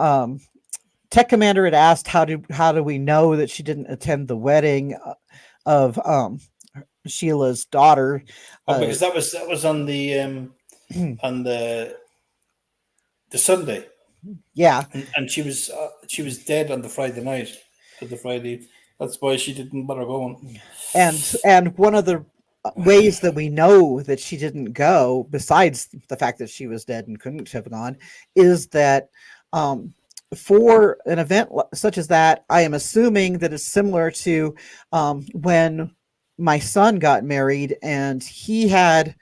Tech Commander had asked, how do we know that she didn't attend the wedding of Sheila's daughter? Oh, because that was on on the Sunday, Yeah. and she was dead on the Friday night, or the Friday. That's why she didn't bother going. And one of the ways that we know that she didn't go, besides the fact that she was dead and couldn't have gone, is that um, for an event such as that, I am assuming that it's similar to when my son got married, and he had,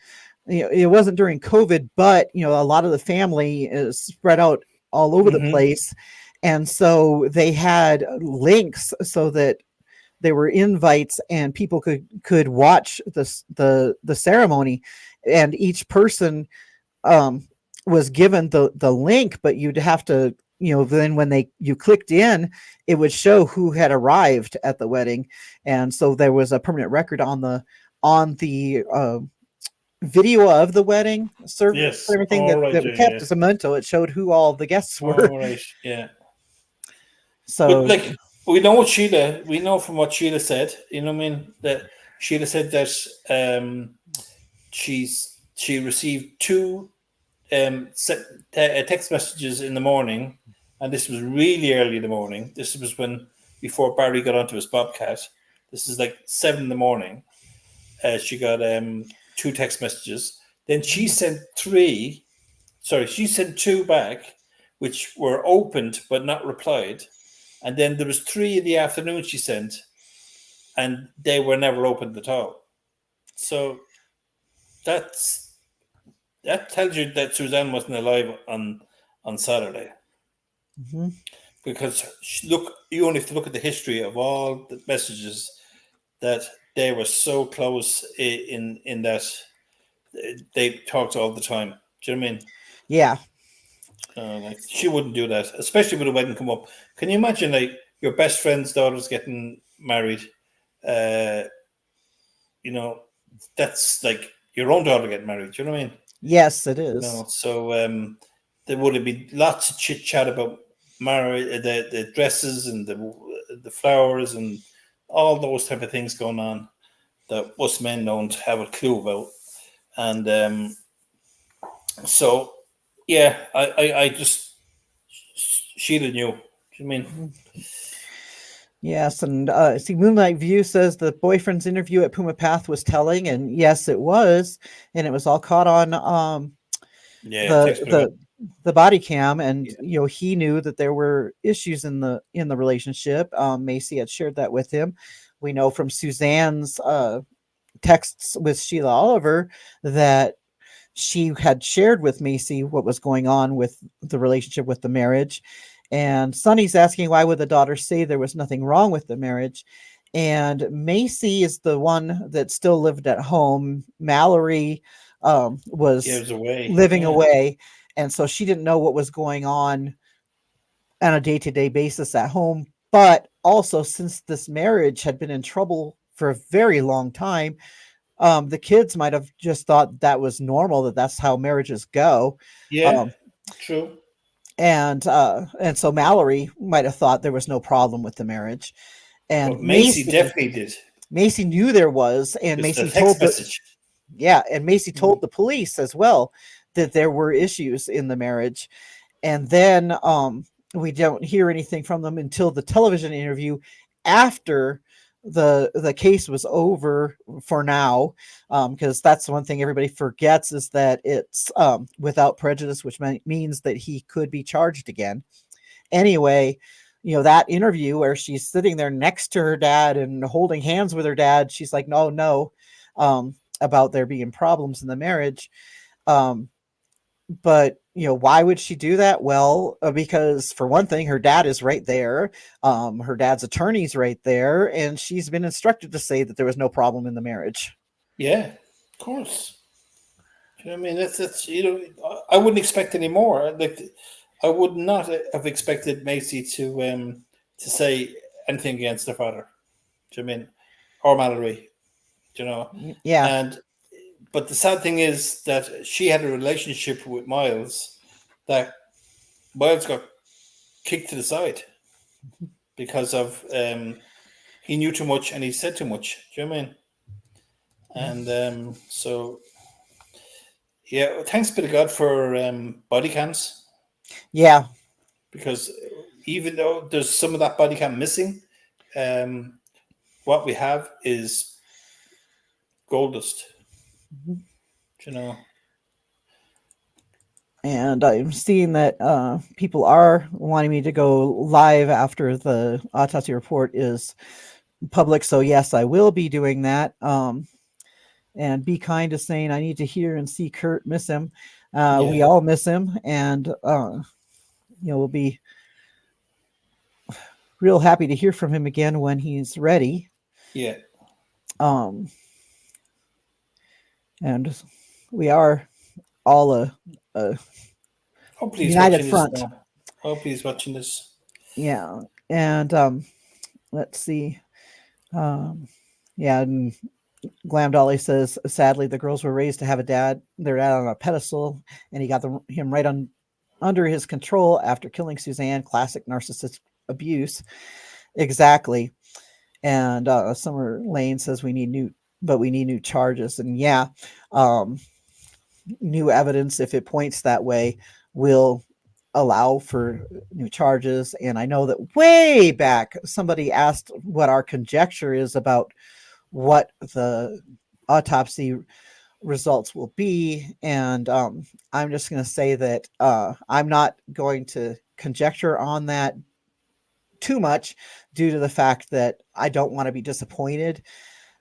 it wasn't during COVID, but a lot of the family is spread out all over the Hmm. place, and so they had links so that there were invites and people could watch the ceremony, and each person um was given the link, but you'd have to, then when you clicked in, it would show who had arrived at the wedding. And so there was a permanent record on the video of the wedding service, Yes. everything All right. that we Yeah. kept Yeah. as a memento. It showed who all the guests were. All right. Yeah. But So like we know what Sheila, we know from what Sheila said. You know what I mean? That Sheila said that she received two text messages in the morning, and this was really early in the morning. This was before Barry got onto his bobcat. This is like 7 in the morning. She got two text messages. Then she sent three. Sorry, she sent two back, which were opened but not replied. And then there was three in the afternoon she sent, and they were never opened at all. So that's that tells you that Suzanne wasn't alive on Saturday. mhm. Because look, you only have to look at the history of all the messages that they were so close in that they talked all the time. Do you know what I mean? Yeah. Like she wouldn't do that, especially with a wedding come up. Can you imagine, like, your best friend's daughter's getting married? Uh, you know, that's like your own daughter getting married. Do you know what I mean? Yes, it You is. know, so there would have been lots of chit chat about marriage, the dresses and the flowers and all those type of things going on that us men don't have a clue about. And So yeah, I just Sheila knew. Do you mean? Mhm. Yes, and see, Moonlight View says the boyfriend's interview at Puma Path was telling, and yes, it was, and it was all caught on Yeah, the thanks for that. the the body cam, and Yeah, he knew that there were issues in the relationship. Macy had shared that with him. We know from Suzanne's texts with Sheila Oliver that she had shared with Macy what was going on with the relationship with the marriage. And Sonny's asking why would the daughter say there was nothing wrong with the marriage? And Macy is the one that still lived at home. Mallory yeah, it was was away. living Yeah, away. And so she didn't know what was going on a day to day basis at home. But also, since this marriage had been in trouble for a very long time, the kids might have just thought that was normal, that that's how marriages go. yeah, Um, true. and so Mallory might have thought there was no problem with the marriage. And But Macy definitely did. Macy knew there was, and It's the Macy text told the message. yeah, and Macy Mm. told the police as well that there were issues in the marriage. And then we don't hear anything from them until the television interview after the case was over for now, because that's one thing everybody forgets is that it's without prejudice, which means that he could be charged again anyway. That interview where she's sitting there next to her dad and holding hands with her dad, she's like, no, about there being problems in the marriage. um, but why would she do that? Well, because for one thing, her dad is right there. Her dad's attorney's right there, and she's been instructed to say that there was no problem in the marriage. Yeah, of course. Do you know what I mean? That's I wouldn't expect any more. Like I would not have expected Macy to say anything against her father. Do you know what I mean? Or Mallory. Do you know? Yeah. And but the sad thing is that she had a relationship with Miles that Miles got kicked to the side because of he knew too much and he said too much. Do you know what I mean? And so yeah, thanks be to God for body cams, Yeah. because even though there's some of that body cam missing, um, what we have is gold dust. You know, And I'm seeing that people are wanting me to go live after the autopsy report is public. So yes, I will be doing that. And Be Kind is saying I need to hear and see Kurt. Miss him. We yeah, all miss him, and we'll be real happy to hear from him again when he's ready. yeah. Um, and we are all a Hopefully he's united watching this front. now. Hopefully he's watching this. Yeah, and let's see. Um, yeah, and Glam Dolly says, sadly, the girls were raised to have their dad on a pedestal, and he got him right under his control after killing Suzanne. Classic narcissist abuse. Exactly. And Summer Lane says we need new charges. And yeah, um, new evidence, if it points that way, will allow for new charges. And I know that way back, somebody asked what our conjecture is about what the autopsy results will be. And I'm just going to say that I'm not going to conjecture on that too much due to the fact that I don't want to be disappointed,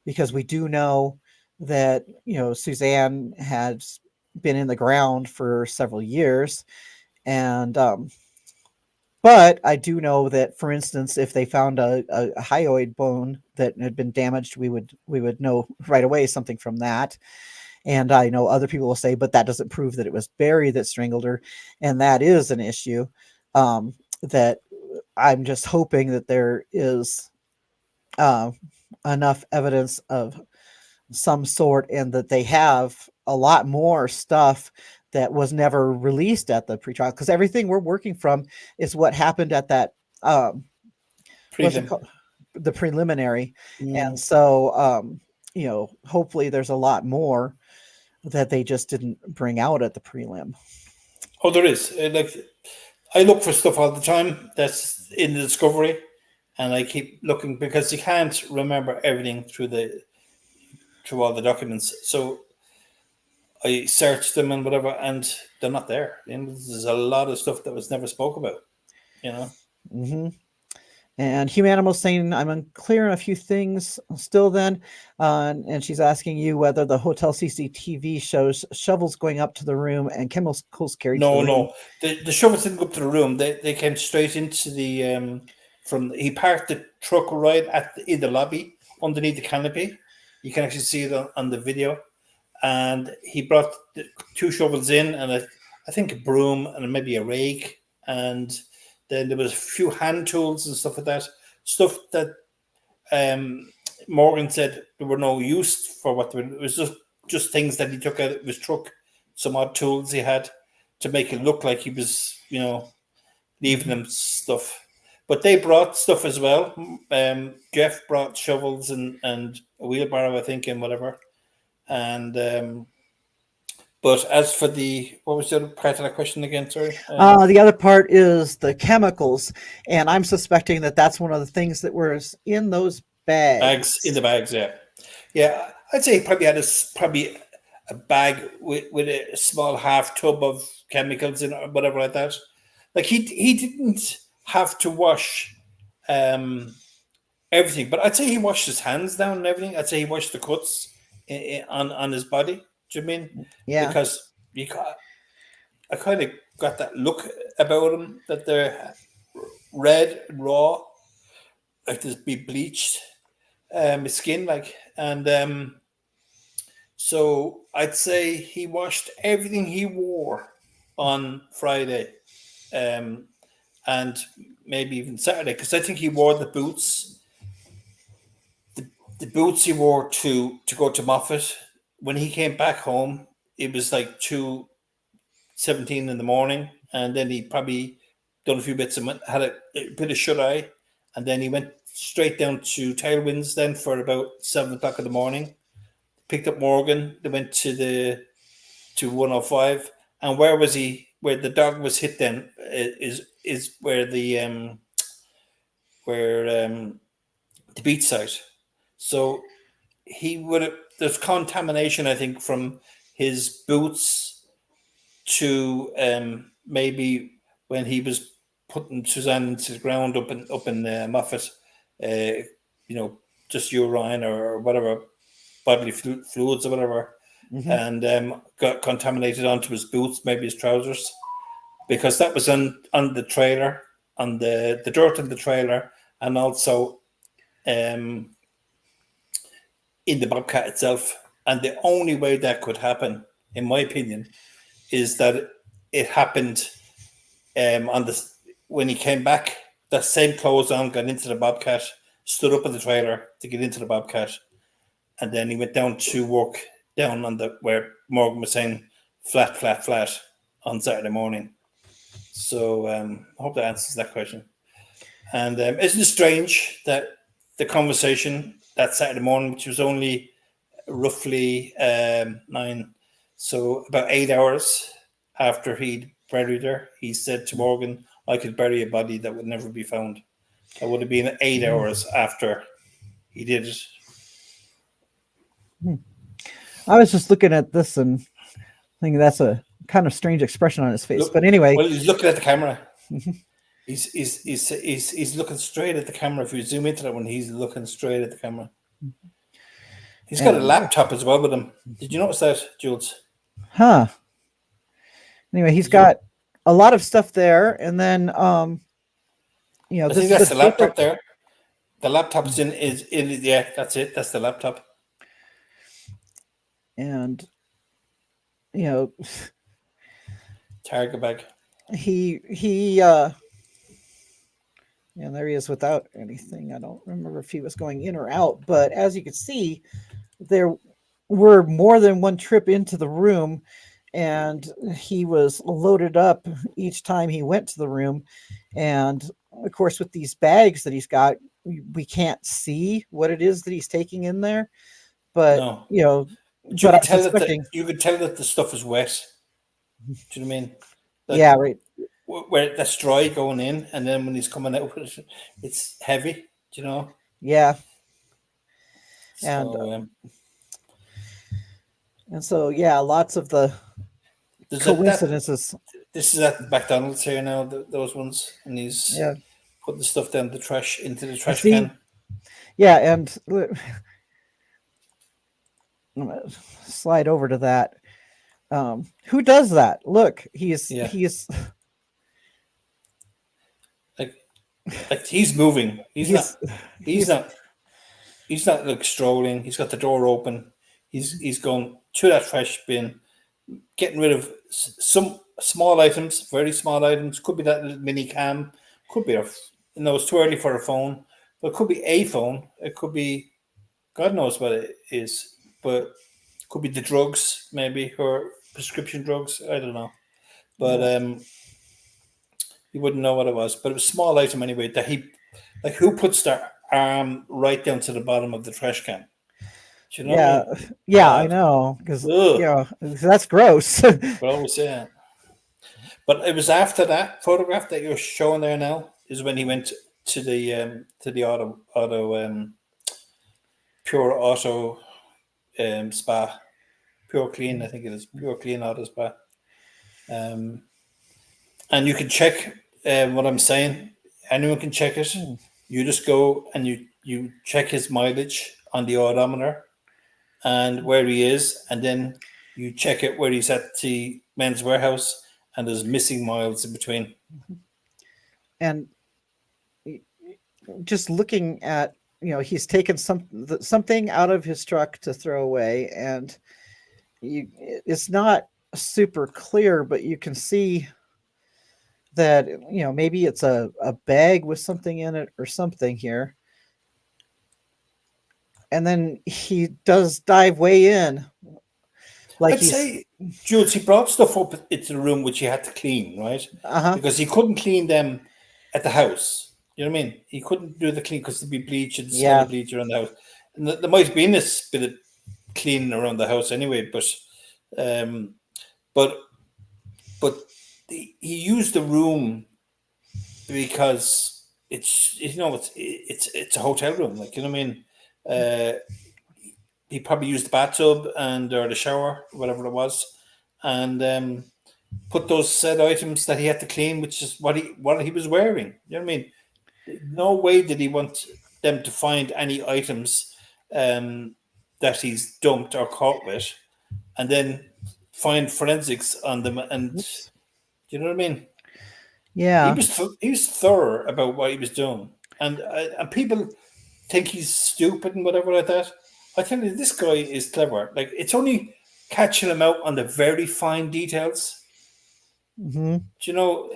because we do know that Suzanne has been in the ground for several years. And but I do know that, for instance, if they found a hyoid bone that had been damaged, we would know right away something from that. And I know other people will say, but that doesn't prove that it was Barry that strangled her, and that is an issue. That I'm just hoping that there is uh, enough evidence of some sort, and that they have a lot more stuff that was never released at the pretrial, because everything we're working from is what happened at that um, what's it Prelim. called, the preliminary. And Mm, so hopefully there's a lot more that they just didn't bring out at the prelim. Oh, there is. Like, I look for stuff all the time that's in the discovery, and I keep looking because you can't remember everything through all the documents. So I search them and whatever, and they're not there. There's a lot of stuff that was never spoke about. You know. Mm-hmm. And Humanimal's saying, I'm unclear on a few things still then. And she's asking you whether the hotel CCTV shows shovels going up to the room and chemicals carried to the No, room. no. The shovels didn't go up to the room. They came straight into the from. He parked the truck right in the lobby underneath the canopy. You can actually see it on the video. And he brought the two shovels in, and I think a broom and maybe a rake, and then there was a few hand tools and stuff like that. Stuff that Morgan said there were no use for what they were. It was just things that he took out of his truck, some odd tools he had to make it look like he was, leaving them stuff. But they brought stuff as well. Jeff brought shovels and a wheelbarrow, I think, and whatever. And but as for what was the other part of that question again? Sorry. The other part is the chemicals, and I'm suspecting that that's one of the things that was in those bags. In the bags, yeah, yeah. I'd say he probably had a bag with a small half tub of chemicals in it or whatever like that. Like he didn't have to wash everything, but I'd say he washed his hands down and everything. I'd say he washed the cuts on his body. Do you mean? Yeah. Because I kind of got that look about him that they're red and raw, like there's be bleached his skin, like, and so I'd say he washed everything he wore on Friday, and maybe even Saturday, because I think he wore the boots. The boots he wore to go to Moffat. When he came back home, it was like 2:17 in the morning, and then he probably done a few bits and had a bit of shut eye, and then he went straight down to Tailwinds then for about 7 o'clock in the morning. Picked up Morgan. They went to 105, and where was he? Where the dog was hit then is where the beach site. So he would have. There's contamination, I think, from his boots to maybe when he was putting Suzanne into the ground up in Moffat, just urine or whatever, bodily fluids or whatever, and got contaminated onto his boots, maybe his trousers, because that was on the trailer, on the dirt on the trailer, and also in the Bobcat itself. And the only way that could happen, in my opinion, is that it happened when he came back, that same clothes on, got into the Bobcat, stood up in the trailer to get into the Bobcat, and then he went down to work down on where Morgan was saying flat on Saturday morning. So I hope that answers that question. And isn't it strange that the conversation that Saturday morning, which was only roughly 9, so about 8 hours after he'd buried her, he said to Morgan, I could bury a body that would never be found. That would have been 8 hours after he did it. I was just looking at this and thinking that's a kind of strange expression on his face. But anyway. Well, he's looking at the camera. He's looking straight at the camera. If you zoom into that one, he's looking straight at the camera. He's got a laptop as well with him. Did you notice that, Jules? Huh. Anyway, he's got a lot of stuff there, and then I think that's the laptop there. The laptop's in yeah, that's it. That's the laptop. And Target bag. And there he is without anything. I don't remember if he was going in or out, but as you can see, there were more than one trip into the room, and he was loaded up each time he went to the room. And of course, with these bags that he's got, we can't see what it is that he's taking in there, but no. But but I'm suspecting, you could tell that the stuff is wet. Do you know what I mean? That yeah, right, where that's dry going in, and then when he's coming out with it, it's heavy. Do you know? yeah, and So and so yeah, lots of the there's a that coincidences. this is at McDonald's here now. Those ones, and he's Yeah, putting the stuff down the trash into the I trash see. can. Yeah, and I'm gonna slide over to that. Who does that? Look, Yeah, he's like he's moving. he's He's he's not. He's not like strolling. He's got the door open. He's going to that trash bin, getting rid of some small items, very small items. Could be that little mini cam. Could be it's too early for a phone, but it could be a phone. It could be God knows what it is, but it could be the drugs, maybe or prescription drugs. I don't know, but yeah, you wouldn't know what it was. But it was a small item anyway. That he like who puts their arm right down to the bottom of the trash can? Do you know what I yeah, mean? yeah. I God, know because ugh, yeah, that's gross. gross. Yeah. But it was after that photograph that you're showing there now is when he went to the auto pure auto spa, pure clean. I think it is pure clean auto spa. Um, and you can check what I'm saying. Anyone can check it. Hmm. You just go and you check his mileage on the odometer and where he is, and then you check it where he's at the men's warehouse, and there's missing miles in between. And just looking at he's taken something out of his truck to throw away, and it's not super clear, but you can see that maybe it's a bag with something in it or something here, and then he does dive way in like I'd he's say, Jules, he brought stuff up into the room which he had to clean, right? uh-huh, Because he couldn't clean them at the house. You know what I mean? He couldn't do the clean because there'd be bleach and smell yeah, of bleach around the house. And there might have been this bit of cleaning around the house anyway, um, but but he used the room because it's a hotel room, like you know what I mean. Uh, he probably used the bathtub and or the shower, whatever it was, and put those said items that he had to clean, which is what he was wearing. You know what I mean? No way did he want them to find any items that he's dumped or caught with, and then find forensics on them. And oops, you know what I mean? yeah, He was thorough about what he was doing, and people think he's stupid and whatever like that. I tell you, this guy is clever. Like it's only catching him out on the very fine details. hmm, Do you know,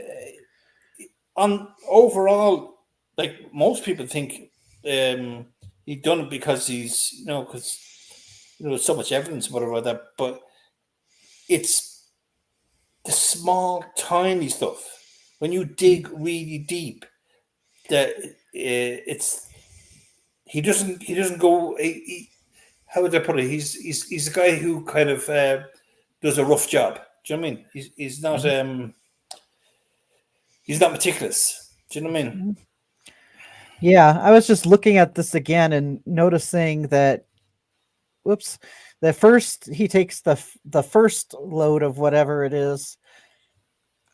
on overall, like most people think he done it because he's because there's so much evidence whatever like that. But it's the small, tiny stuff. When you dig really deep, that it's he doesn't go. How would I put it? He's a guy who kind of does a rough job. Do you know what I mean? mhm, He's not meticulous. Do you know what I mean? mhm. Yeah, I was just looking at this again and noticing that whoops, that first he takes the first load of whatever it is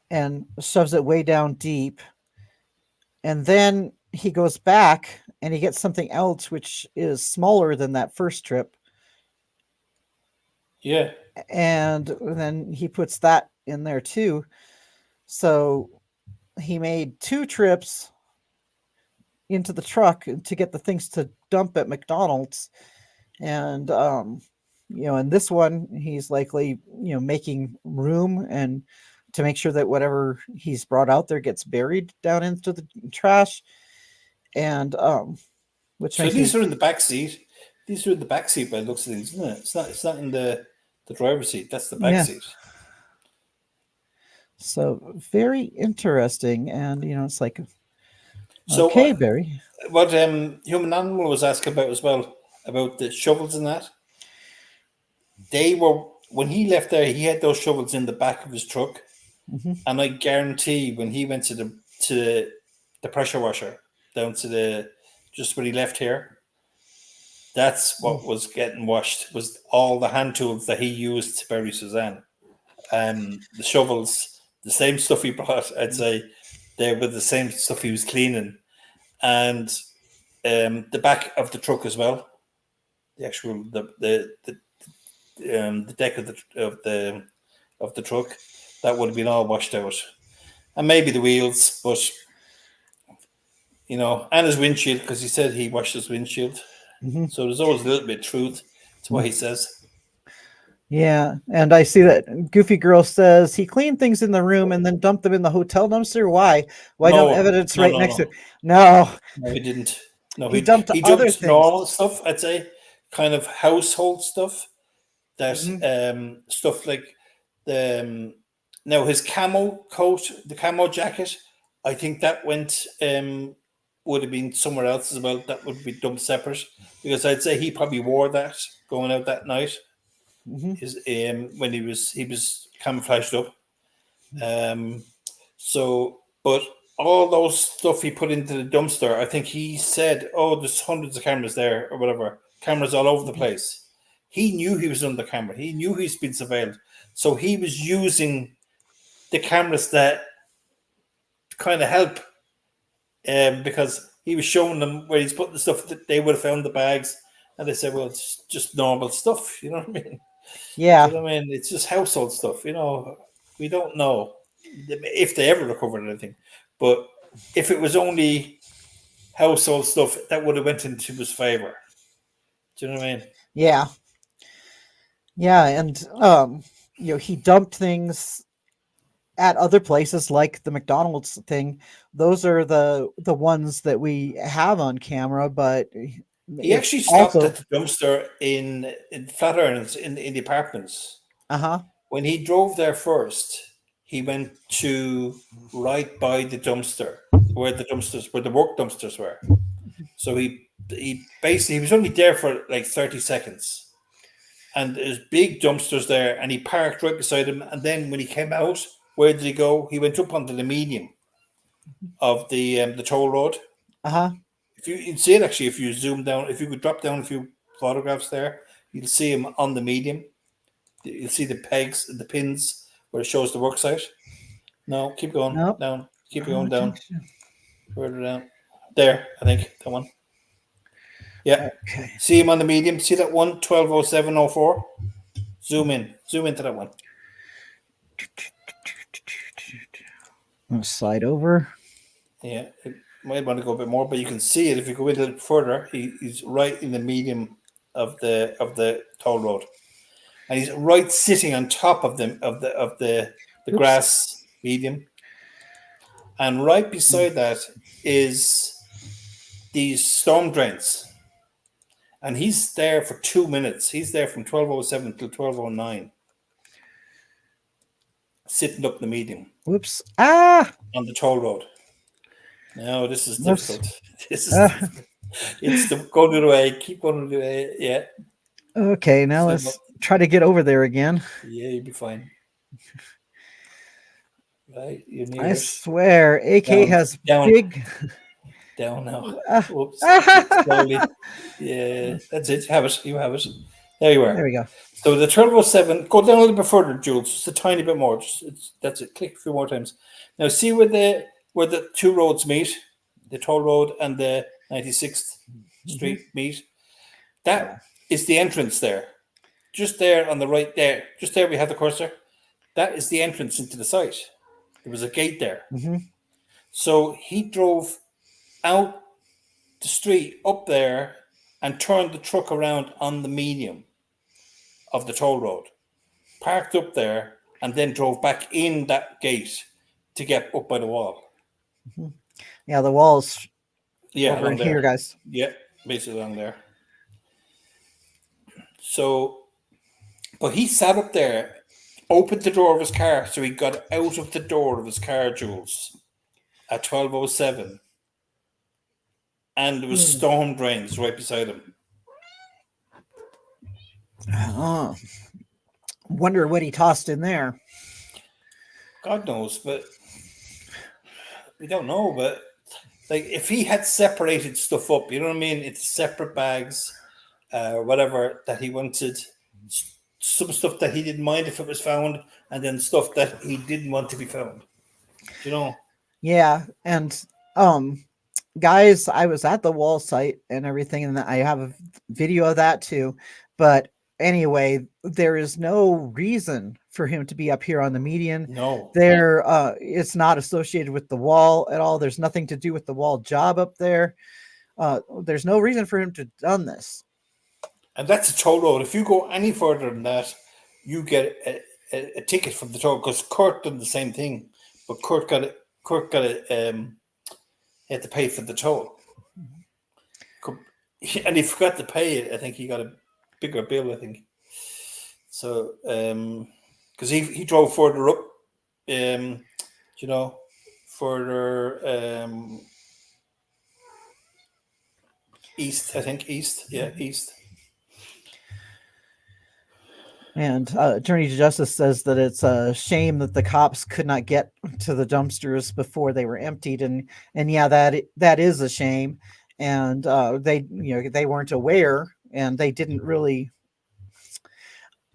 and shoves it way down deep, and then he goes back and he gets something else which is smaller than that first trip, Yeah, and then he puts that in there too. So he made two trips into the truck to get the things to dump at McDonald's, and in this one he's likely making room and to make sure that whatever he's brought out there gets buried down into the trash, and which so makes me these are in the back seat. These are in the back seat by the looks of things, isn't it? It's not in the driver's seat. That's the back yeah, seat. so very interesting, and it's like, So okay, Barry. what human animal was asked about as well about the shovels and that. they were when he left there. He had those shovels in the back of his truck, Mhm. and I guarantee when he went to the pressure washer down to the just when he left here, that's what was getting washed was all the hand tools that he used to bury Suzanne. The shovels, the same stuff he brought. I'd say they were the same stuff he was cleaning, and the back of the truck as well. The actual the deck of the truck that would have been all washed out, and maybe the wheels, but and his windshield because he said he washed his windshield. Mhm. So there's always a little bit of truth to what he says. Yeah, and I see that Goofy Girl says he cleaned things in the room and then dumped them in the hotel dumpster. Why? Why no No, evidence no, right no, next to no, it? No, no. He didn't. No, he dumped he other dumped things. normal stuff. I'd say kind of household stuff. That Mhm. stuff like the now his camo coat, the camo jacket. I think that went would have been somewhere else as well. That would be dumped separate because I'd say he probably wore that going out that night. Mhm. His when he was camouflaged up. Um, so, but all those stuff he put into the dumpster, I think he said, "Oh, there's hundreds of cameras there, or whatever. Cameras all over the Mhm. place." He knew he was under camera. He knew he's been surveilled. So he was using the cameras that kind of help, because he was showing them where he's putting the stuff that they would have found the bags, and they said, "Well, it's just normal stuff." You know what I mean? Do Yeah, you know what I mean? It's just household stuff. We don't know if they ever recovered anything, but if it was only household stuff, that would have went into his favor. Do you know what I mean? yeah, yeah, and he dumped things at other places like the McDonald's thing. Those are the ones that we have on camera, but He it's actually stopped at also the dumpster in Flatirons in the apartments. uh-huh. When he drove there first, he went to right by the dumpster where the work dumpsters were. So he was only there for like 30 seconds. And there's big dumpsters there, and he parked right beside him. And then when he came out, where did he go? He went up onto the median of the toll road. Uh-huh. If you see it actually, if you zoom down, if you could drop down a few photographs there, you'll see him on the median. You'll see the pegs, the pins where it shows the work site. No, keep going Nope. down. Keep going down. Further down. There, I think that one. Yeah. Okay. See him on the medium. See that one? 120704. Zoom in. Zoom into that one. I'm gonna slide over. Yeah. It might want to go a bit more, but you can see it if you go a little further. He's right in the medium of the toll road. And he's right sitting on top of them of the Oops. grass medium. And right beside that is these storm drains. And he's there for 2 minutes. He's there from 1207 till 1209, sitting up the medium Whoops. Ah. on the toll road. No, this is Whoops. difficult. This is Uh, difficult. It's the go the other way. Keep going the other way. Yeah. okay, now So, let's try to get over there again. yeah, you'll be fine. Right, you're I near it. swear, AK Down, has down, big. down now. Ah. Whoops. Slowly. Yeah, that's it. You have it. You have it. There you There are. we go. So the 1207, go down a little bit further, Jules, just a tiny bit more. That's it. Click a few more times. Now see where the two roads meet, the toll road and the 96th Hmm. Street meet. That Yeah. is the entrance there. Just there on the right there. Just there we have the cursor. That is the entrance into the site. There was a gate there. Hmm. So he drove out the street up there and turned the truck around on the medium of the toll road, parked up there, and then drove back in that gate to get up by the wall. Yeah, the wall's Yeah, over in along here, there. guys. Yeah, basically along there. So, but he sat up there, opened the door of his car, so he got out of the door of his car, Jules, at 1207, and there was storm drains right beside him. Oh. Wonder what he tossed in there. God knows, but we don't know. But like, if he had separated stuff up, you know what I mean? It's separate bags, whatever that he wanted. Some stuff that he didn't mind if it was found, and then stuff that he didn't want to be found. Do you know? Yeah, and um guys, I was at the wall site and everything, and I have a video of that too. But anyway, there is no reason for him to be up here on the median. No. There, it's not associated with the wall at all. There's nothing to do with the wall job up there. There's no reason for him to have done this. And that's a toll road. If you go any further than that, you get a ticket from the toll, because Kurt done the same thing, but he had to pay for the toll, and he forgot to pay it. I think he got a bigger bill. I think so, because he drove further up, you know, further east. I think east. Yeah, east. And Attorney Justice says that it's a shame that the cops could not get to the dumpsters before they were emptied, and yeah, that is a shame. And they weren't aware, and they didn't really.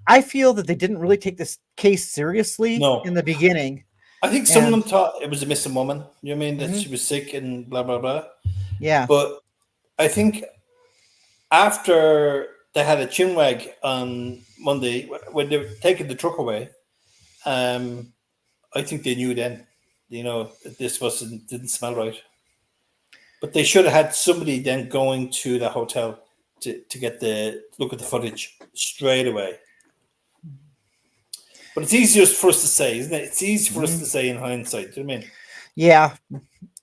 I feel that they didn't really take this case seriously No. in the beginning. I think some of them thought it was a missing woman. You know what I mean? That she was sick and blah blah blah. Yeah. But I think after they had a chinwag on Monday when they were taking the truck away, I think they knew then, that this didn't smell right. But they should have had somebody then going to the hotel to look at the footage straight away. But it's easier for us to say, isn't it? It's easy for us to say in hindsight. Do you know what I mean?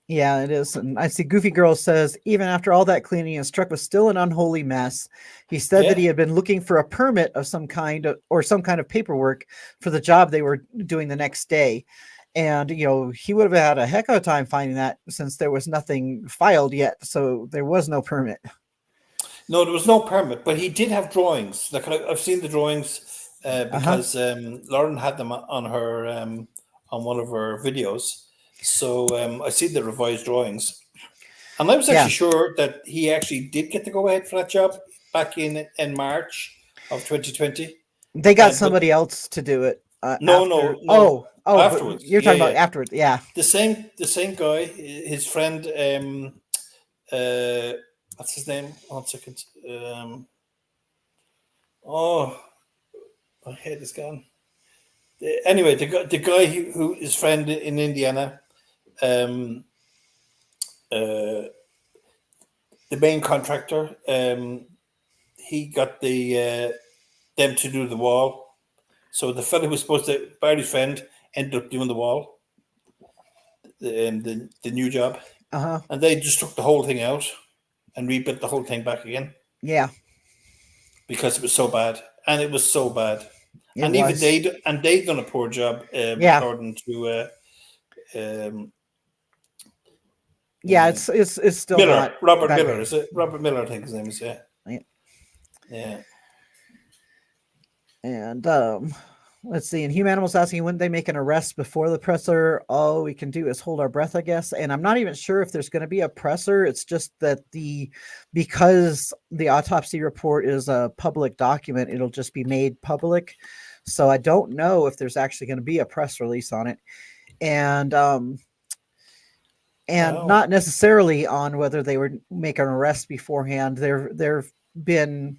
Yeah, it is. And I see Goofy Girl says, even after all that cleaning, his truck was still an unholy mess. He said that he had been looking for a permit of some kind or some kind of paperwork for the job they were doing the next day. And, he would have had a heck of a time finding that since there was nothing filed yet. So there was no permit. No, there was no permit, but he did have drawings. Like, I've seen the drawings because Lauren had them on her on one of her videos. So I see the revised drawings, and I was actually sure that he actually did get to go ahead for that job back in March of 2020. They got somebody else to do it. No. Afterwards, you're talking about afterwards. Yeah, the same guy, his friend. What's his name? 1 second. My head is gone. Anyway, the guy who is friend in Indiana. The main contractor, he got them to do the wall. So the fellow who was supposed to, Barry's friend, ended up doing the wall, the new job, and they just took the whole thing out and rebuilt the whole thing back again. Yeah, because it was so bad, and it was so bad, even they done a poor job, according to. It's still Miller, not Robert Miller. Is it Robert Miller? I think his name is. Yeah. And let's see. And Hugh Animal's asking, wouldn't they make an arrest before the presser? All we can do is hold our breath, I guess. And I'm not even sure if there's going to be a presser. It's just that because the autopsy report is a public document, it'll just be made public. So I don't know if there's actually going to be a press release on it. And not necessarily on whether they would make an arrest beforehand. There've been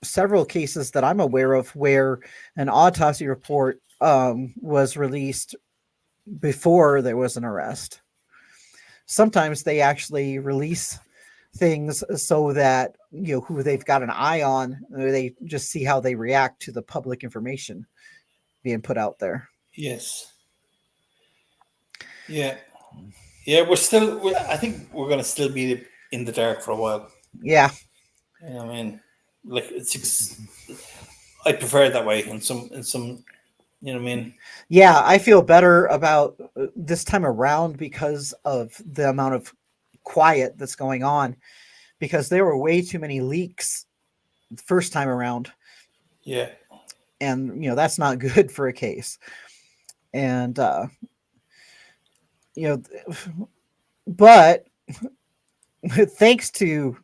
several cases that I'm aware of where an autopsy report was released before there was an arrest. Sometimes they actually release things so that who they've got an eye on, they just see how they react to the public information being put out there. Yes. Yeah. I think we're going to still be in the dark for a while. Yeah. I mean, like I prefer it that way in some, you know what I mean? Yeah, I feel better about this time around because of the amount of quiet that's going on, because there were way too many leaks the first time around. Yeah. and that's not good for a case. And you know, but thanks to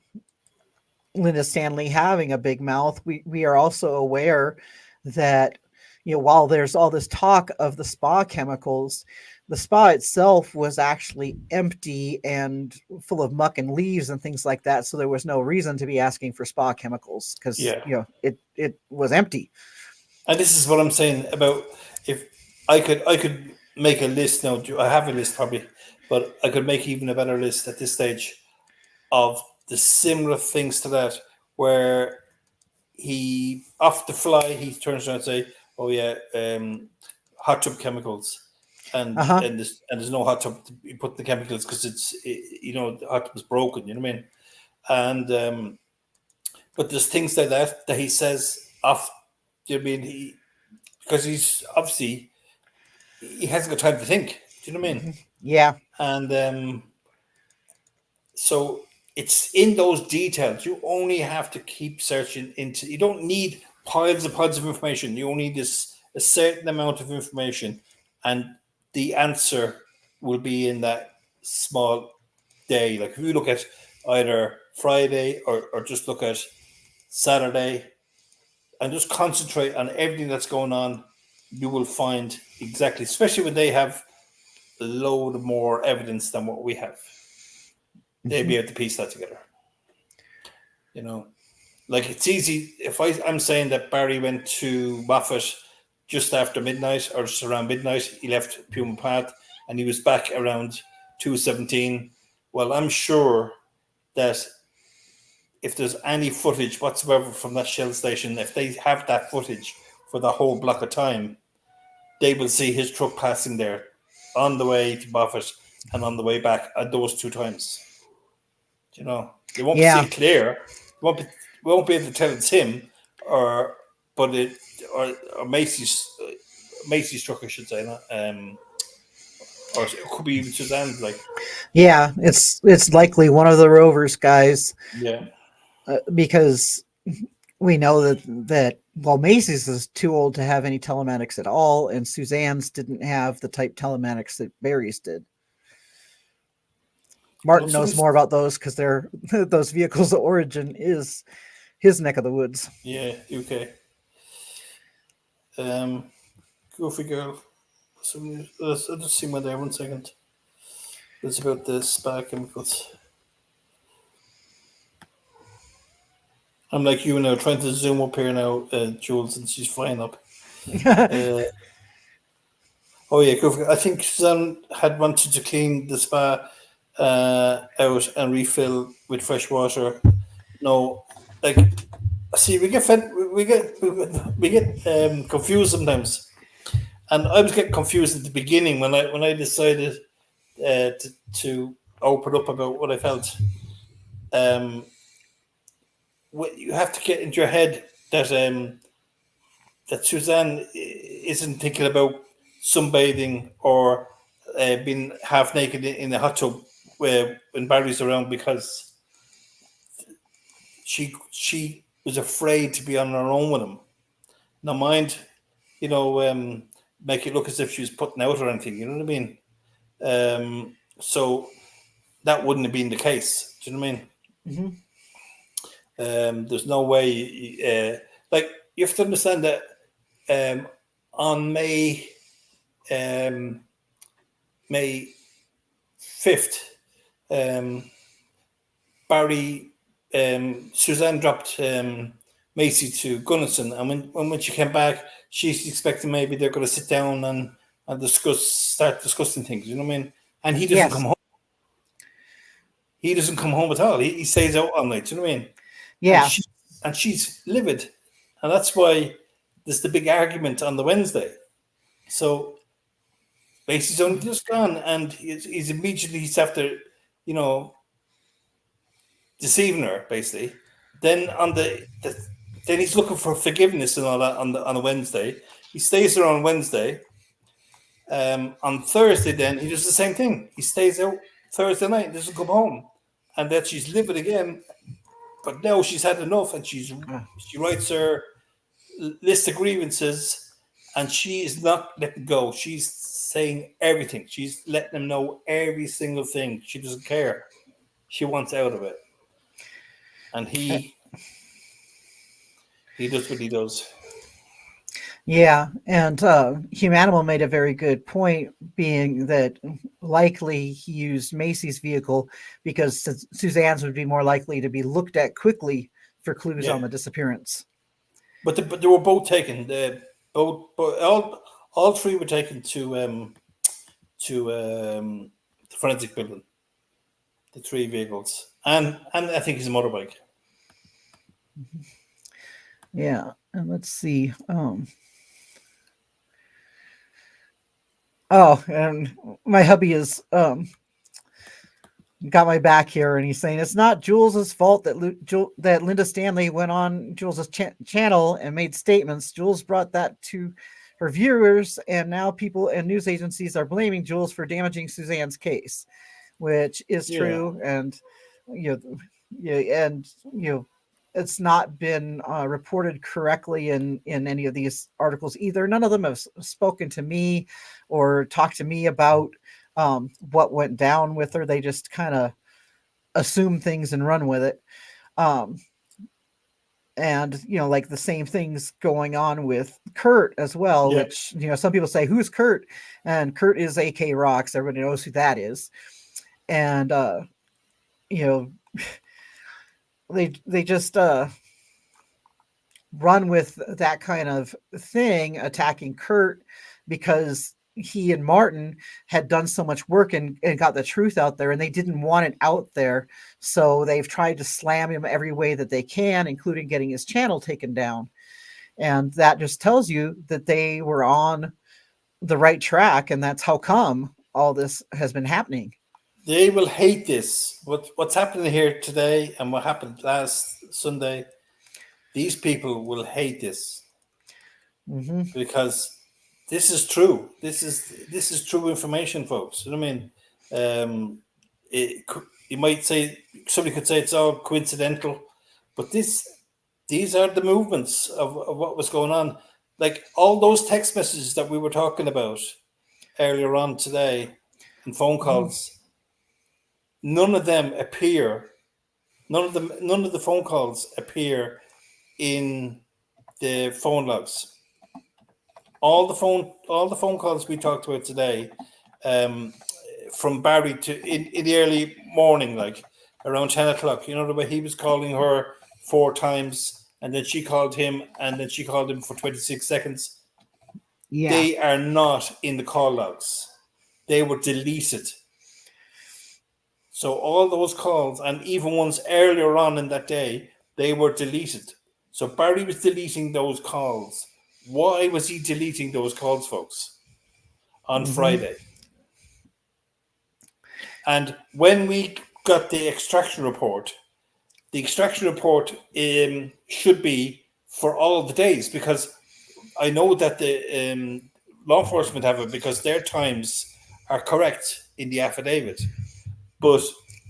Linda Stanley having a big mouth, we are also aware that while there's all this talk of the spa chemicals, the spa itself was actually empty and full of muck and leaves and things like that. So there was no reason to be asking for spa chemicals because Yeah. it was empty. And this is what I'm saying about, if I could make a list now. I have a list probably, but I could make even a better list at this stage of the similar things to that, where he, off the fly, he turns around and say, "Oh yeah, hot tub chemicals," Uh and huh. there's no hot tub to put the chemicals because the hot tub is broken. You know what I mean? And but there's things like that he says off. You know what I mean? Because he's obviously, he hasn't got time to think. Do you know what I mean? Yeah. And so it's in those details. You only have to keep searching into. You don't need piles of information. You only need this a certain amount of information, and the answer will be in that small day. Like if you look at either Friday or just look at Saturday and just concentrate on everything that's going on, you will find exactly, especially when they have a load more evidence than what we have. They'll Mhm. be able to piece that together. You know, like it's easy. If I'm saying that Barry went to Moffat just after midnight or just around midnight, he left Puma Path and he was back around 2:17. Well, I'm sure that if there's any footage whatsoever from that Shell station, if they have that footage for the whole block of time, they will see his truck passing there on the way to Moffat and on the way back at those two times. You know, they won't see Yeah. it clear. Won't be able to tell it's him, or but it or Macy's truck, I should say, not, or it could be even Suzanne's. Like, Yeah. It's likely one of the Rovers guys yeah, because we know that well, Macy's is too old to have any telematics at all, and Suzanne's didn't have the type telematics that Barry's did. well, Martin knows more about those because they're those vehicles' origin is his neck of the woods. yeah, UK. Um, Go figure. So I'll just see my there 1 second. It's about the spa chemicals. I'm like you now, trying to zoom up here now, Jules, and she's flying up. Uh, oh yeah, go figure. I think Suzanne had wanted to clean the spa out and refill with fresh water. No, like, see, we get confused sometimes, and I was getting confused at the beginning when I decided to open up about what I felt. Um, you have to get into your head that Suzanne isn't thinking about sunbathing or being half naked in the hot tub where when Barry's around, because she was afraid to be on her own with him. Now, mind, you know, make it look as if she was putting out or anything. You know what I mean? So that wouldn't have been the case. Do you know what I mean? Mhm. There's no way. Like, you have to understand that on um, May 5th, um, Barry Suzanne dropped Macy to Gunnison, and when she came back, she's expecting maybe they're going to sit down and start discussing things. You know what I mean? And he doesn't come Yes. home. He doesn't come home at all. He stays out all night. You know what I mean? And Yeah. she and she's livid, and that's why there's the big argument on the Wednesday. So Macy's only just gone, and he's after, you know, deceiving her basically. Then then he's looking for forgiveness and all that on a Wednesday. He stays there on Wednesday. On Thursday, then he does the same thing. He stays out Thursday night, doesn't come home, and that she's livid again. But now she's had enough, and she writes her list of grievances, and she is not letting go. She's saying everything. She's letting them know every single thing. She doesn't care. She wants out of it, and Uh, he does what he does. Yeah, and Humanimal made a very good point, being that likely he used Macy's vehicle because Suzanne's would be more likely to be looked at quickly for clues Yeah, on the disappearance. but they were both taken. Both all three were taken to the forensic building. The three vehicles, and I think it's a motorbike. Yeah, and let's see. Oh, and my hubby is got my back here, and he's saying it's not Jules's fault that that Linda Stanley went on Jules's channel and made statements. Jules brought that to her viewers, and now people and news agencies are blaming Jules for damaging Suzanne's case, which is Yeah, true. And you know, yeah, and it's not been reported correctly in any of these articles either. None of them have spoken to me or talked to me about what went down with her. They just kind of assume things and run with it. Um, and like the same things going on with Kurt as well, yeah. which some people say, who's Kurt? And Kurt is AK Rocks. Everybody knows who that is. And you know they just run with that kind of thing, attacking Kurt because he and Martin had done so much work and got the truth out there, and they didn't want it out there. So they've tried to slam him every way that they can, including getting his channel taken down. And that just tells you that they were on the right track, and that's how come all this has been happening. They will hate this. What's happening here today and what happened last Sunday, these people will hate this Mm-hmm. because this is true. This is true information, folks. You know what I mean? You might say, somebody could say it's all coincidental, but these are the movements of what was going on. Like all those text messages that we were talking about earlier on today and phone calls, none of them appear. None of the phone calls appear in the phone logs. All the phone calls we talked about today, um, from Barry in the early morning, like around 10 o'clock. You know the way he was calling her 4 times, and then she called him, and then she called him for 26 seconds. Yeah. They are not in the call logs. They were deleted. So all those calls, and even ones earlier on in that day, they were deleted. So Barry was deleting those calls. Why was he deleting those calls, folks, on Mm-hmm. Friday? And when we got the extraction report should be for all the days, because I know that the law enforcement have it because their times are correct in the affidavit. But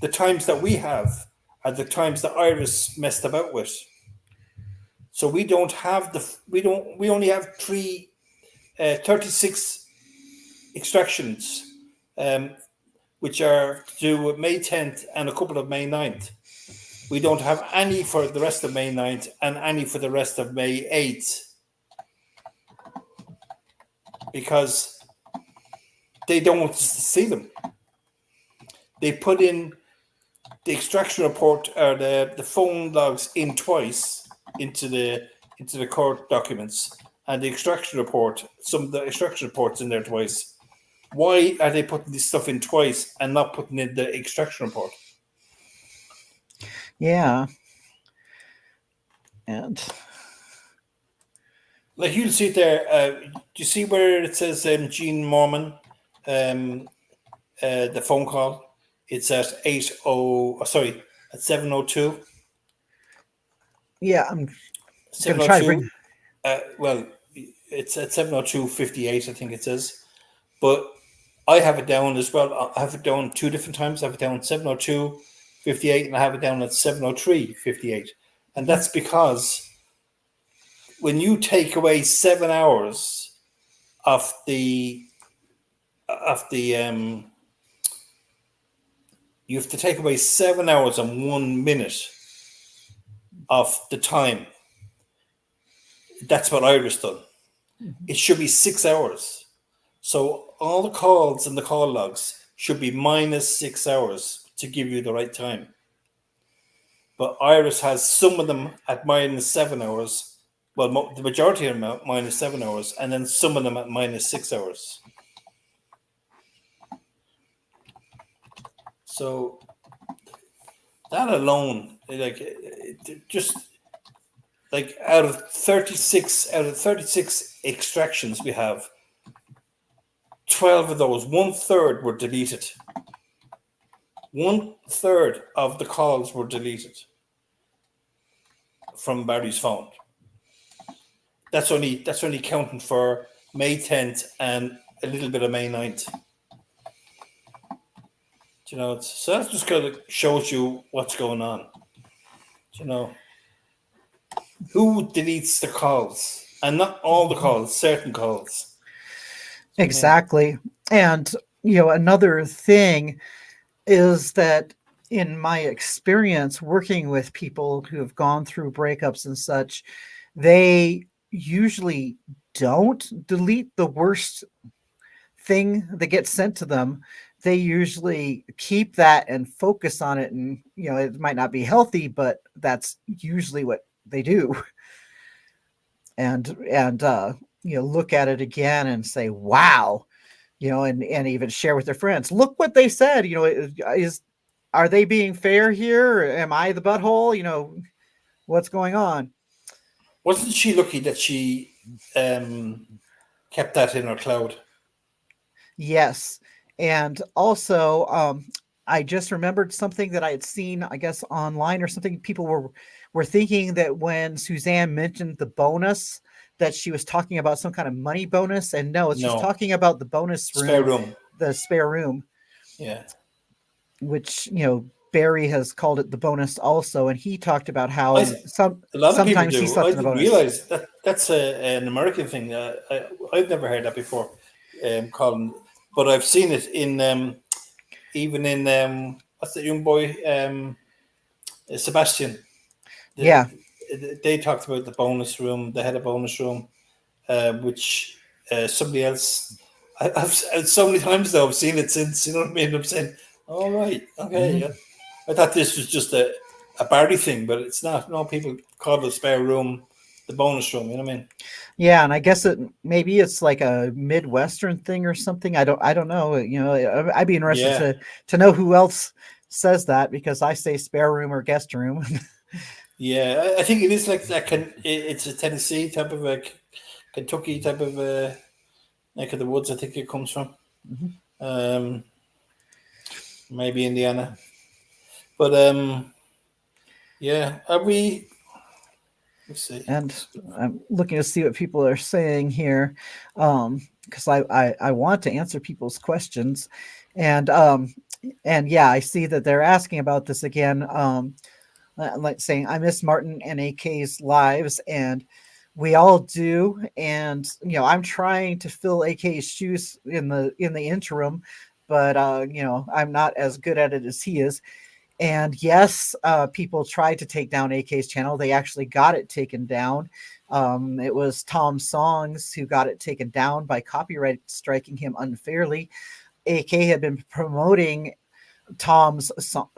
the times that we have are the times that Iris messed about with. So we don't have we only have 36 extractions, which are due May 10th and a couple of May 9th. We don't have any for the rest of May 9th and any for the rest of May 8th because they don't want us to see them. They put in the extraction report or the phone logs in twice into the court documents, and the extraction report, some of the extraction reports in there twice. Why are they putting this stuff in twice and not putting in the extraction report? Yeah. And Like you'll see it there. Do you see where it says Jean Mormon, the phone call? It's at 702. yeah, I'm gonna try to 702. bring. Well, it's at 702:58, I think it says. But I have it down as well. I have it down 2 different times. I have it down 702:58, and I have it down at 703:58. And that's because when you take away 7 hours of the you have to take away 7 hours and 1 minute of the time. That's what Iris done. It should be 6 hours. So all the calls and the call logs should be minus 6 hours to give you the right time. But Iris has some of them at minus 7 hours. Well, the majority of them at minus 7 hours, and then some of them at minus 6 hours. So that alone, just like out of 36 extractions we have, 12 of those, 1/3 were deleted. 1/3 of the calls were deleted from Barry's phone. That's only counting for May 10th and a little bit of May 9th. So that just kind of shows you what's going on. Who deletes the calls? And not all the calls, certain calls. Exactly. And, another thing is that in my experience working with people who have gone through breakups and such, they usually don't delete the worst thing that gets sent to them. They usually keep that and focus on it. And, it might not be healthy, but that's usually what they do. And look at it again and say, wow, and even share with their friends. Look what they said. Are they being fair here? Or am I the butthole? What's going on? Wasn't she lucky that she kept that in her cloud? Yes. And also, I just remembered something that I had seen, I guess, online or something. People were thinking that when Suzanne mentioned the bonus, that she was talking about some kind of money bonus. And no, she's talking about the bonus room. Spare room. The spare room. Yeah. Which, Barry has called it the bonus also. And he talked about how a lot of people do. he slept I in a didn't bonus. realize that's an American thing. I've never heard that before, Colin. But I've seen it in even in what's that young boy, Sebastian. They talked about the bonus room. They had a bonus room, which somebody else. I've so many times though I've seen it since. You know what I mean? I'm saying, all right, okay. Yeah. I thought this was just a Barry thing, but it's not. No, people call the spare room the bonus room. You know what I mean? Yeah, and I guess maybe it's like a Midwestern thing or something. I don't know. I'd be interested to know who else says that, because I say spare room or guest room. Yeah, I think it is like that. It's a Tennessee type of Kentucky type of neck of the woods. I think it comes from. Maybe Indiana, but yeah. Are we? Let's see. And I'm looking to see what people are saying here, because I want to answer people's questions, and yeah, I see that they're asking about this again. Like saying, I miss Martin and AK's lives, and we all do. And I'm trying to fill AK's shoes in the interim, but I'm not as good at it as he is. And yes, people tried to take down AK's channel. They actually got it taken down. It was Tom Songs who got it taken down by copyright striking him unfairly. AK had been promoting Tom's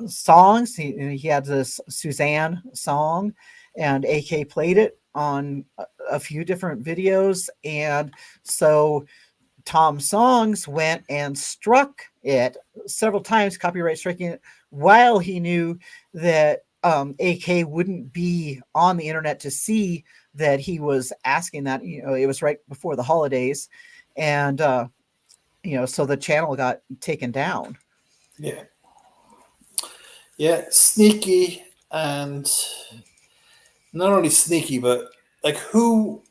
songs. He had this Suzanne song, and AK played it on a few different videos. And so Tom Songs went and struck it several times, copyright striking it, while he knew that AK wouldn't be on the internet to see that he was asking that. It was right before the holidays, and so the channel got taken down. Yeah, sneaky, and not only sneaky, but like, who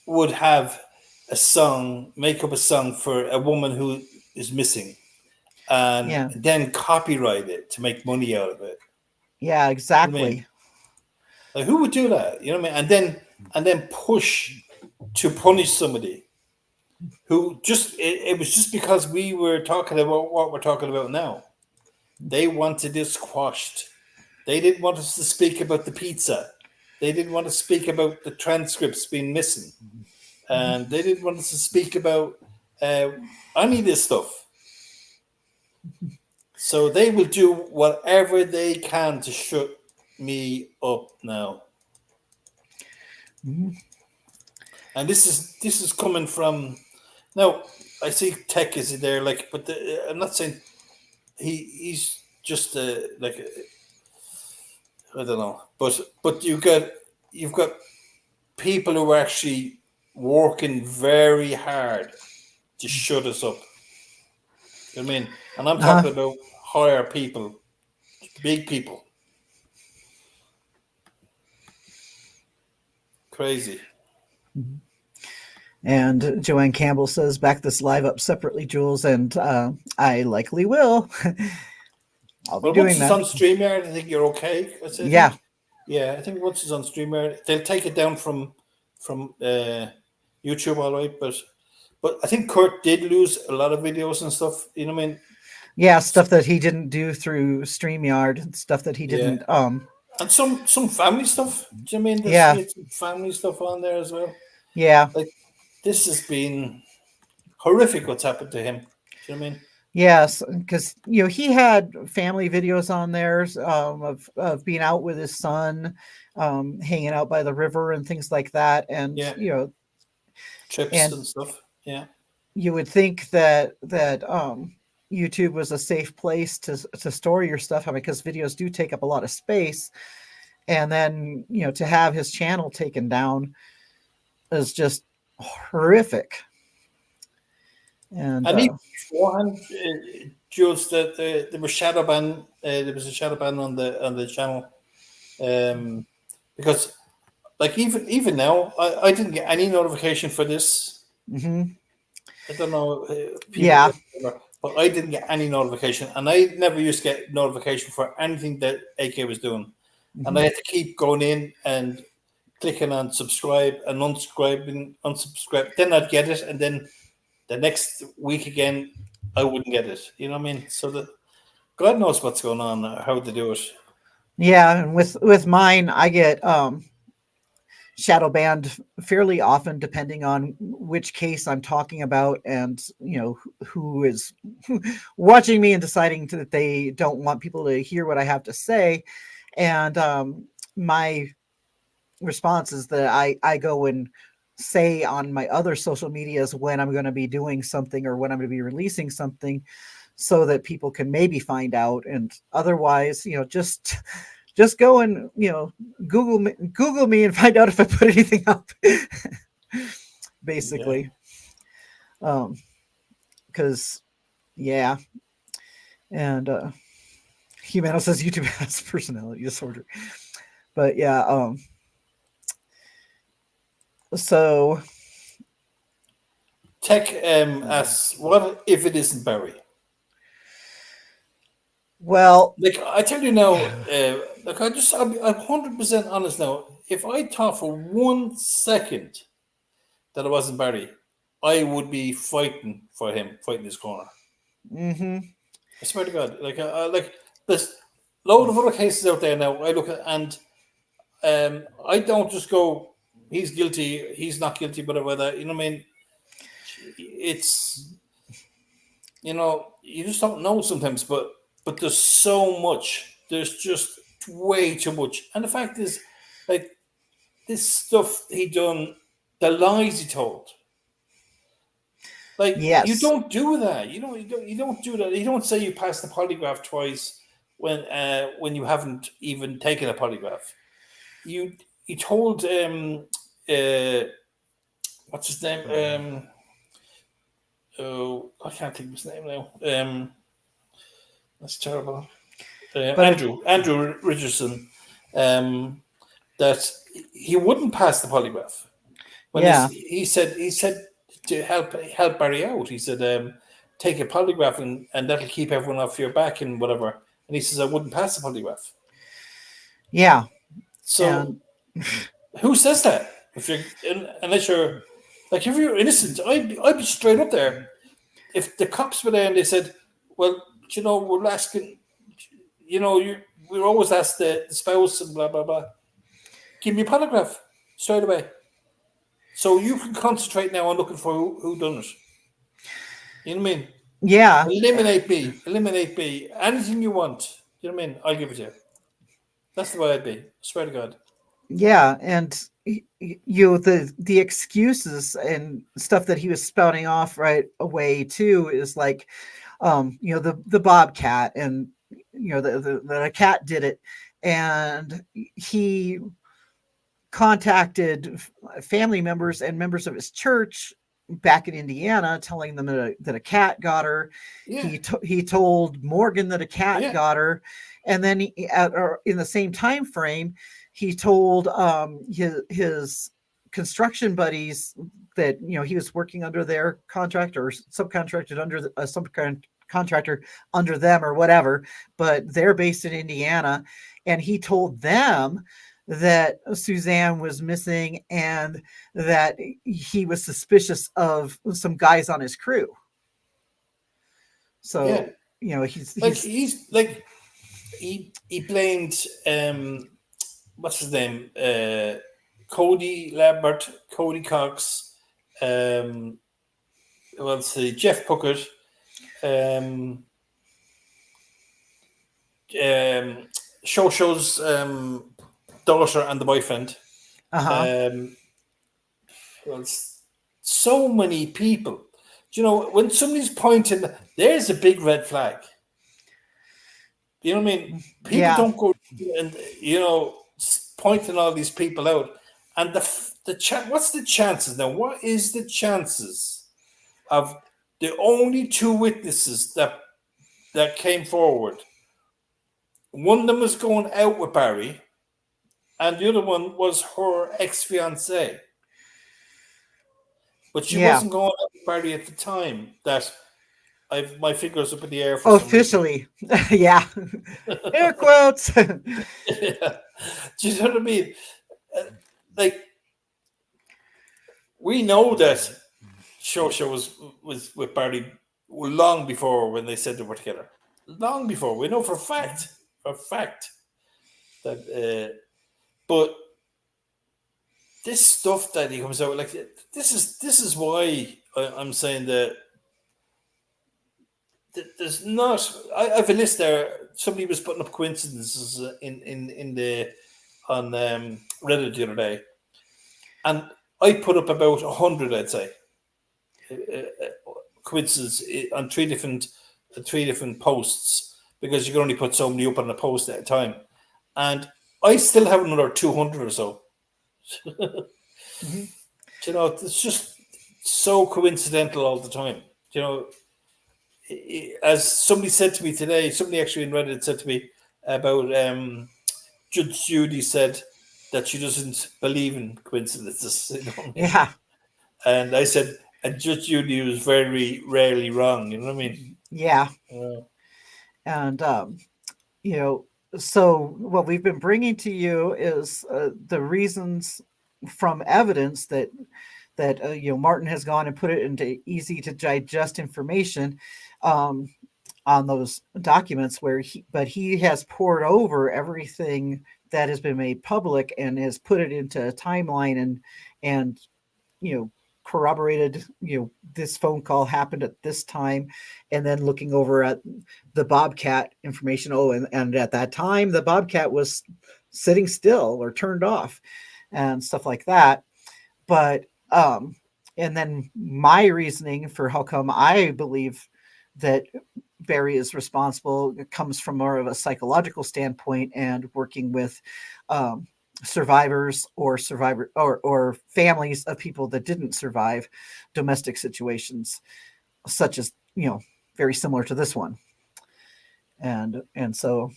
would have make up a song for a woman who is missing, and then copyright it to make money out of it? Yeah, exactly. Like, who would do that? You know what I mean? And then and then push to punish somebody who just it was just because we were talking about what we're talking about now. They wanted this quashed. They didn't want us to speak about the pizza. They didn't want to speak about the transcripts being missing. And they didn't want us to speak about any of this stuff. So they will do whatever they can to shut me up now. And this is coming from now. I see Tech is there, like, but I'm not saying he's just like I don't know, but you've got people who are actually working very hard to shut us up. You know what I mean? And I'm talking about higher people, big people. Crazy. And Joanne Campbell says, back this live up separately, Jules, and I likely will. I'll be doing that. Once it's on StreamYard, I think you're okay. Yeah. I think once it's on StreamYard, they'll take it down from YouTube, all right. But I think Kurt did lose a lot of videos and stuff. You know what I mean? Yeah, stuff that he didn't do through StreamYard, stuff that he didn't. And some family stuff. Do you know what I mean? There's some family stuff on there as well. Yeah. Like, this has been horrific what's happened to him. Do you know what I mean? Yes, because he had family videos on there of being out with his son, hanging out by the river and things like that, and trips and stuff. Yeah, you would think that YouTube was a safe place to store your stuff, because videos do take up a lot of space, and then to have his channel taken down is just horrific. And even beforehand, Jules, that there was shadow ban. There was a shadow ban on the channel, because like even now, I didn't get any notification for this. Mm-hmm. I don't know. But I didn't get any notification, and I never used to get notification for anything that AK was doing, and I had to keep going in and clicking on subscribe and unsubscribe. Then I'd get it, and then the next week again, I wouldn't get it. You know what I mean? So that God knows what's going on, how to do it. Yeah, and with mine, I get shadow banned fairly often, depending on which case I'm talking about, and who is watching me and deciding that they don't want people to hear what I have to say. And my response is that I go and say on my other social medias when I'm going to be doing something or when I'm going to be releasing something, so that people can maybe find out. And otherwise, just go and Google me and find out if I put anything up. Basically, because and Humano says YouTube has personality disorder, but so Tech asks, what if it isn't Barry? Well, like I tell you now, I'm 100% honest now. If I thought for 1 second that it wasn't Barry, I would be fighting for him, fighting his corner. Mm-hmm. I swear to God, like there's load of other cases out there now. I look at, and I don't just go, he's guilty, he's not guilty, whatever. You know what I mean? It's you just don't know sometimes, but there's so much. There's just way too much. And the fact is, like, this stuff he done, the lies he told. Like, you don't do that. You don't do that. You don't say you passed the polygraph twice when you haven't even taken a polygraph. He told what's his name? I can't think of his name now. That's terrible. Andrew Richardson, that he wouldn't pass the polygraph. He said to help Barry out. He said, take a polygraph and that'll keep everyone off your back and whatever. And he says, I wouldn't pass the polygraph. Yeah. So who says that? If you're unless you're like if you're innocent, I'd be straight up there. If the cops were there and they said, "Well, we're asking, we're always asked the spouse and blah blah blah. Give me a polygraph straight away, so you can concentrate now on looking for who done it. You know what I mean? Yeah, Eliminate B. Anything you want. You know what I mean? I'll give it to you. That's the way I'd be. I swear to God. yeah, and the excuses and stuff that he was spouting off right away too is like, the bobcat, and the cat did it, and he contacted family members and members of his church back in Indiana, telling them that a cat got her. Yeah, He told Morgan that a cat yeah, got her, and then or in the same time frame, he told his construction buddies that he was working under their contract or subcontracted under some kind contractor under them or whatever, but they're based in Indiana, and he told them that Suzanne was missing and that he was suspicious of some guys on his crew. yeah. So, he's Like he's he's like he blamed what's his name? Cody Lambert, Cody Cox, let's see, Jeff Puckett, um, Shosho's daughter and the boyfriend. uh-huh. Well, so many people. When somebody's pointing, there's a big red flag. You know what I mean? People Yeah. don't go and pointing all these people out. And what's the chances now? What is the chances of the only two witnesses that came forward? One of them was going out with Barry, and the other one was her ex-fiance. But she Yeah. wasn't going out with Barry at the time. That I've my fingers up in the air for some reason. Officially. Yeah. Air quotes. Yeah. Do you know what I mean? Like we know that Shosha was with Barry long before when they said they were together. Long before we know for a fact that. But this stuff that he comes out like this is why I'm saying that there's not. I have a list there. Somebody was putting up coincidences in the on Reddit the other day, and I put up about 100. I'd say coincidences on three different posts because you can only put so many up on a post at a time, and I still have another 200 or so. Mhm. It's just so coincidental all the time. As somebody said to me today, somebody actually in Reddit said to me about Judge Judy said that she doesn't believe in coincidences. You know what I mean? Yeah. And I said, and Judge Judy was very rarely wrong. You know what I mean? Yeah. Uh, And so what we've been bringing to you is the reasons from evidence that Martin has gone and put it into easy to digest information um, on those documents but he has poured over everything that has been made public and has put it into a timeline and corroborated this phone call happened at this time, and then looking over at the bobcat information. And at that time the bobcat was sitting still or turned off and stuff like that. But and then my reasoning for how come I believe that Barry is responsible comes from more of a psychological standpoint and working with survivors or families of people that didn't survive domestic situations, such as very similar to this one. And so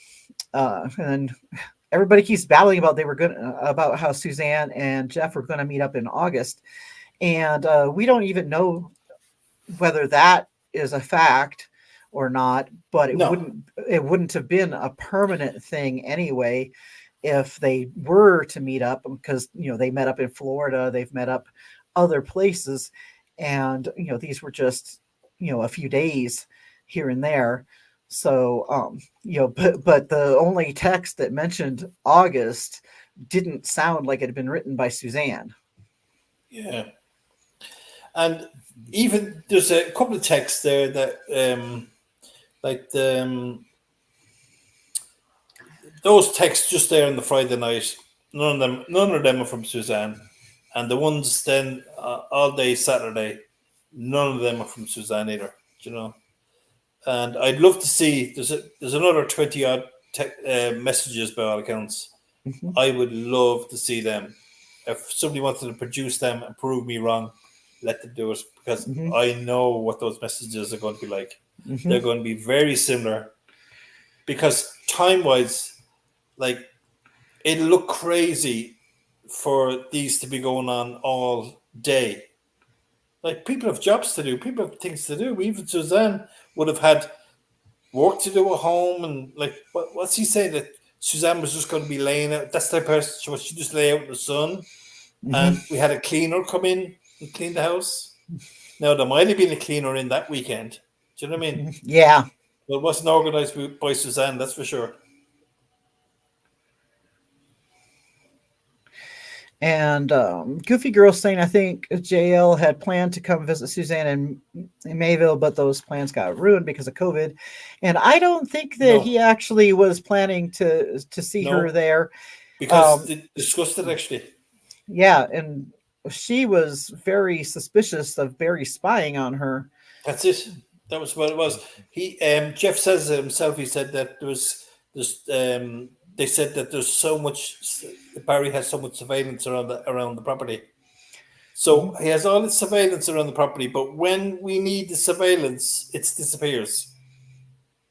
and everybody keeps battling about how Suzanne and Jeff were going to meet up in August, and we don't even know whether that is a fact or not. But no, it wouldn't have been a permanent thing anyway. if they were to meet up, because they met up in Florida, they've met up other places, and these were just a few days here and there. So but the only text that mentioned August didn't sound like it had been written by Suzanne. Yeah. And even there's a couple of texts there that, like those texts just there on the Friday night. None of them are from Suzanne, and the ones then all day Saturday, none of them are from Suzanne either. You know, and I'd love to see. There's another 20 odd messages by all accounts. Hmm. I would love to see them. If somebody wanted to produce them and prove me wrong, let them do it, because Hmm. I know what those messages are going to be like. Hmm. They're going to be very similar, because time wise, like, it'll look crazy for these to be going on all day. Like, people have jobs to do, people have things to do. Even Suzanne would have had work to do at home, and like, what's he saying, that Suzanne was just going to be laying out? That's the person. She just lay out in the sun, Hmm. and we had a cleaner come in and clean the house. Now there might have been a cleaner in that weekend. Do you know what I mean? Yeah. Well, it wasn't organised by Suzanne, that's for sure. And Goofy Girl saying, I think JL had planned to come visit Suzanne in Mayville, but those plans got ruined because of COVID. And I don't think that No, he actually was planning to see her no, there. because Um, they discussed it actually. yeah, and she was very suspicious of Barry spying on her. That's it. That was what it was. He Jeff says it himself. He said that there's they said that there's so much, Barry has so much surveillance around the property. Mhm. So he has all this surveillance around the property, but when we need the surveillance, it disappears.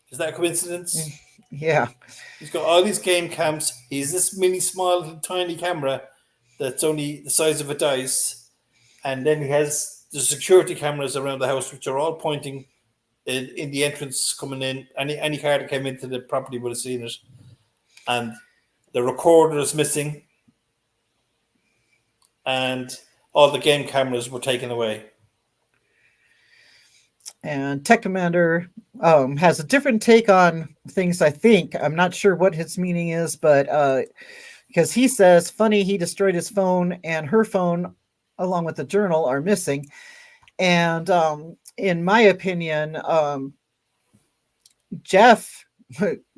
Is that a Mm. coincidence? Yeah. He's got all these game cams. He's this mini, small, little, tiny camera that's only the size of a dice, and then he has the security cameras around the house, which are all pointing in the entrance coming in. Any car that came into the property would have seen it, and the recorder is missing, and all the game cameras were taken away. And Tech Commander has a different take on things, I think. I'm not sure what his meaning is, but because he says, funny, he destroyed his phone and her phone, along with the journal, are missing. And in my opinion, Jeff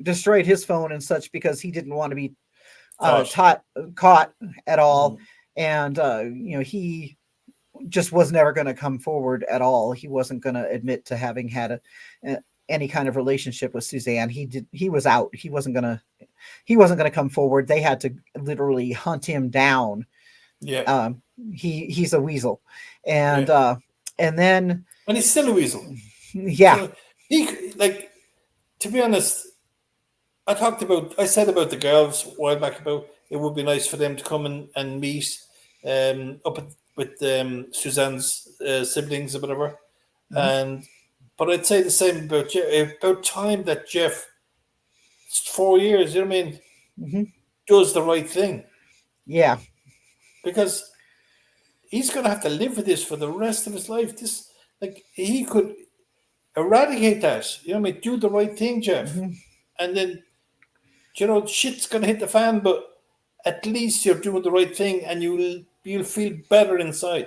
destroyed his phone and such because he didn't want to be Caught. caught at all. Mm. And, he just was never going to come forward at all. He wasn't going to admit to having had any kind of relationship with Suzanne. He was out. He wasn't going to come forward. They had to literally hunt him down. Yeah, Um, he's a weasel. yeah, And and then and he's still a weasel. yeah. So he, like, to be honest, I said about the girls a while back about it would be nice for them to come and meet up with Suzanne's siblings or whatever. Mhm. And but I'd say the same about Jeff. About time that Jeff, it's 4 years, you know what I mean, Mhm. does the right thing, Yeah. because he's gonna have to live with this for the rest of his life. This, like, he could eradicate that, you know what I mean, do the right thing, Jeff, Mhm. and then, shit's gonna hit the fan, but at least you're doing the right thing, and you'll feel better inside.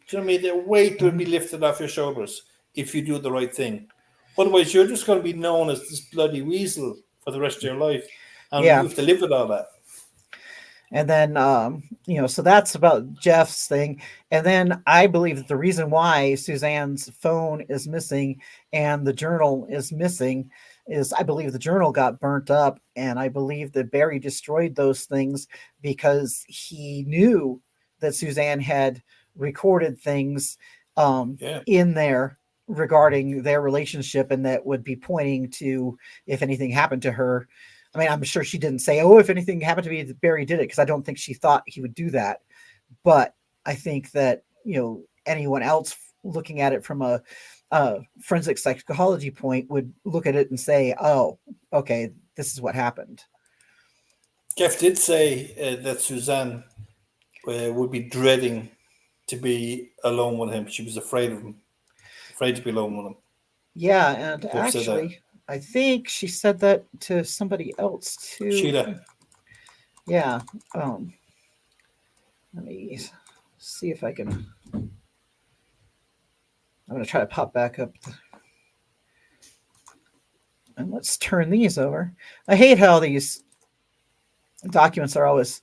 Do you know what I mean? The weight will Mhm. be lifted off your shoulders if you do the right thing. Otherwise, you're just going to be known as this bloody weasel for the rest of your life, and you Yeah. have to live with all that. And then, so that's about Jeff's thing. And then I believe that the reason why Suzanne's phone is missing and the journal is missing is, I believe the journal got burnt up. And I believe that Barry destroyed those things because he knew that Suzanne had recorded things um, Yeah. in there regarding their relationship, and that would be pointing to if anything happened to her. I mean, I'm sure she didn't say, "Oh, if anything happened to me, Barry did it," because I don't think she thought he would do that. But I think that anyone else looking at it from a forensic psychology point would look at it and say, "Oh, okay, this is what happened." Jeff did say that Suzanne would be dreading to be alone with him. She was afraid of him, afraid to be alone with him. Yeah, and Jeff said that. actually, I think she said that to somebody else too. Sheila. Yeah. Um, Let me see if I can. I'm going to try to pop back up. And let's turn these over. I hate how these documents are always.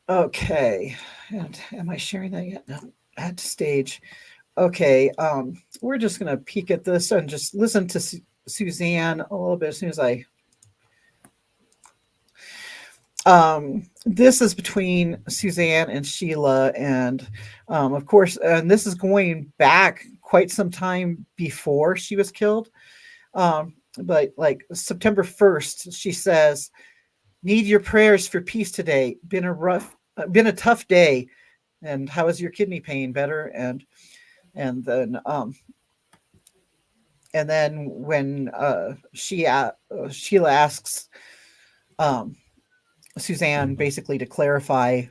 Okay. And am I sharing that yet? No. Add to stage. Okay. We're just going to peek at this and just listen to Suzanne a little bit as soon as I. This is between Suzanne and Sheila, and of course, and this is going back quite some time before she was killed. But like September 1st, she says, "Need your prayers for peace today. Been a tough day. And how is your kidney pain? Better?" And then when Sheila asks Suzanne basically to clarify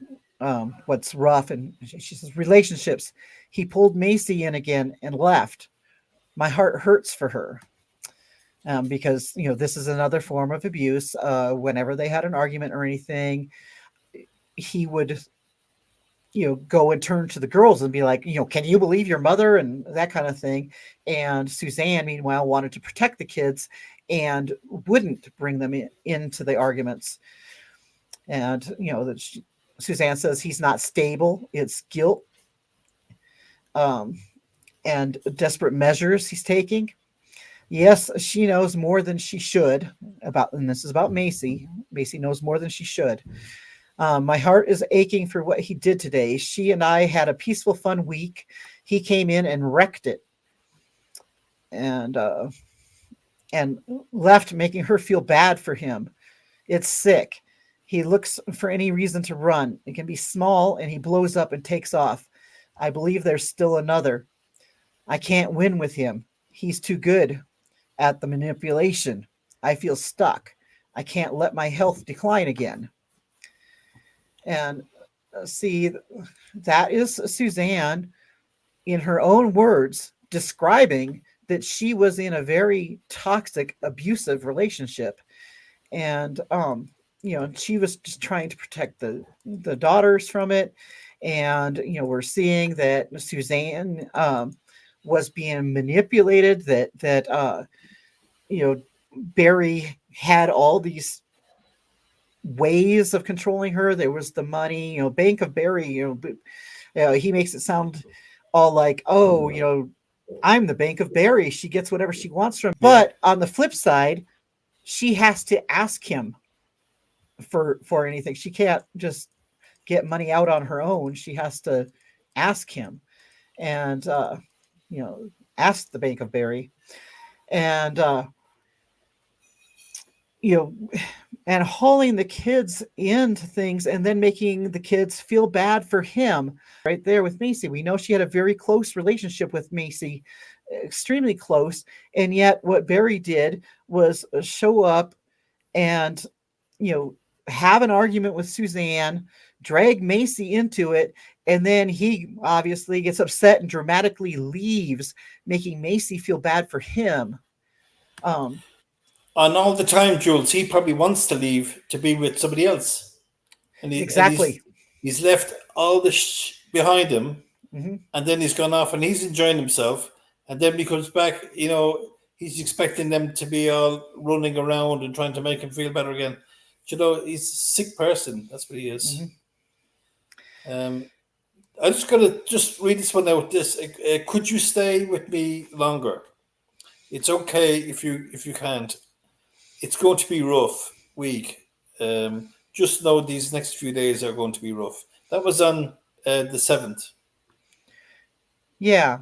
what's rough, and she says relationships. He pulled Macy in again and left. My heart hurts for her. Because this is another form of abuse. Whenever they had an argument or anything, he would go and turn to the girls and be like, can you believe your mother, and that kind of thing. And Suzanne, meanwhile, wanted to protect the kids and wouldn't bring them into the arguments. And Suzanne says he's not stable. It's guilt and desperate measures he's taking. Yes, she knows more than she should about, and this is about Macy. Macy knows more than she should. My heart is aching for what he did today. She and I had a peaceful, fun week. He came in and wrecked it, and left, making her feel bad for him. It's sick. He looks for any reason to run. It can be small, and he blows up and takes off. I believe there's still another. I can't win with him. He's too good at the manipulation. I feel stuck. I can't let my health decline again. And see, that is Suzanne, in her own words, describing that she was in a very toxic, abusive relationship. And, she was just trying to protect the daughters from it. And, we're seeing that Suzanne was being manipulated, that Barry had all these ways of controlling her. There was the money, Bank of Barry, he makes it sound all like, oh, I'm the Bank of Barry. She gets whatever she wants from. But on the flip side, she has to ask him for anything. She can't just get money out on her own. She has to ask him, and ask the Bank of Barry, and and hauling the kids into things, and then making the kids feel bad for him. Right there with Macy, we know she had a very close relationship with Macy, extremely close, and yet what Barry did was show up and have an argument with Suzanne, drag Macy into it, and then he obviously gets upset and dramatically leaves, making Macy feel bad for him. And all the time, Jules, he probably wants to leave to be with somebody else, and exactly. He's left all the behind him, mm-hmm. And then he's gone off and he's enjoying himself, and then when he comes back, he's expecting them to be all running around and trying to make him feel better again. He's a sick person. That's what he is. Mm-hmm. I'm just going to just read this one out. Could you stay with me longer? It's okay if you can't. It's going to be rough week. Just know these next few days are going to be rough. That was on the 7th. Yeah.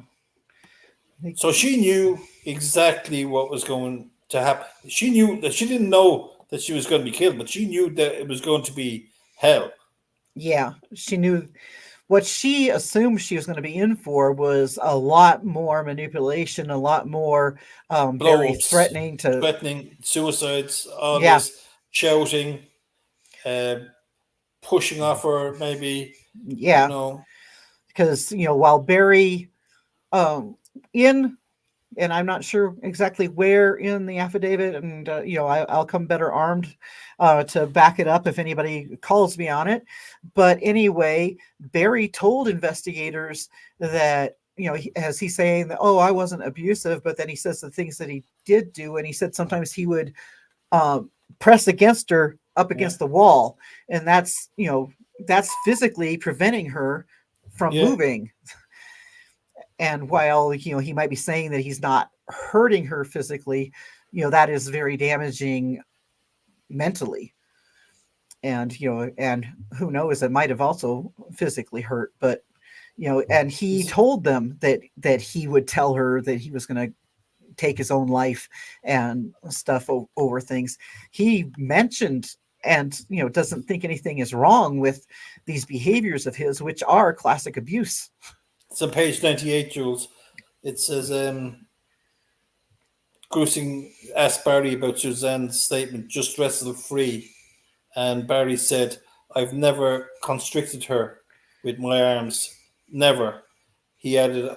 So she knew exactly what was going to happen. She knew that she didn't know that she was going to be killed, but she knew that it was going to be hell. Yeah, she knew. What she assumed she was going to be in for was a lot more manipulation, a lot more very threatening suicides, all yeah. this. shouting, uh, pushing off her, maybe, you Yeah, know. because while Barry um in and I'm not sure exactly where in the affidavit, and I'll come better armed to back it up if anybody calls me on it. But anyway, Barry told investigators that as he's saying that, oh, I wasn't abusive, but then he says the things that he did do, and he said sometimes he would um, press against her up Yeah, against the wall, and that's physically preventing her from yeah. moving. And while he might be saying that he's not hurting her physically, that is very damaging mentally. And and who knows, it might have also physically hurt. But and he He's told them that he would tell her that he was going to take his own life and stuff over things. He mentioned, and doesn't think anything is wrong with these behaviors of his, which are classic abuse. it's on page 98, Jules. It says, Grusing asked Barry about Suzanne's statement, just wrestle free. And Barry said, I've never constricted her with my arms. Never. He added,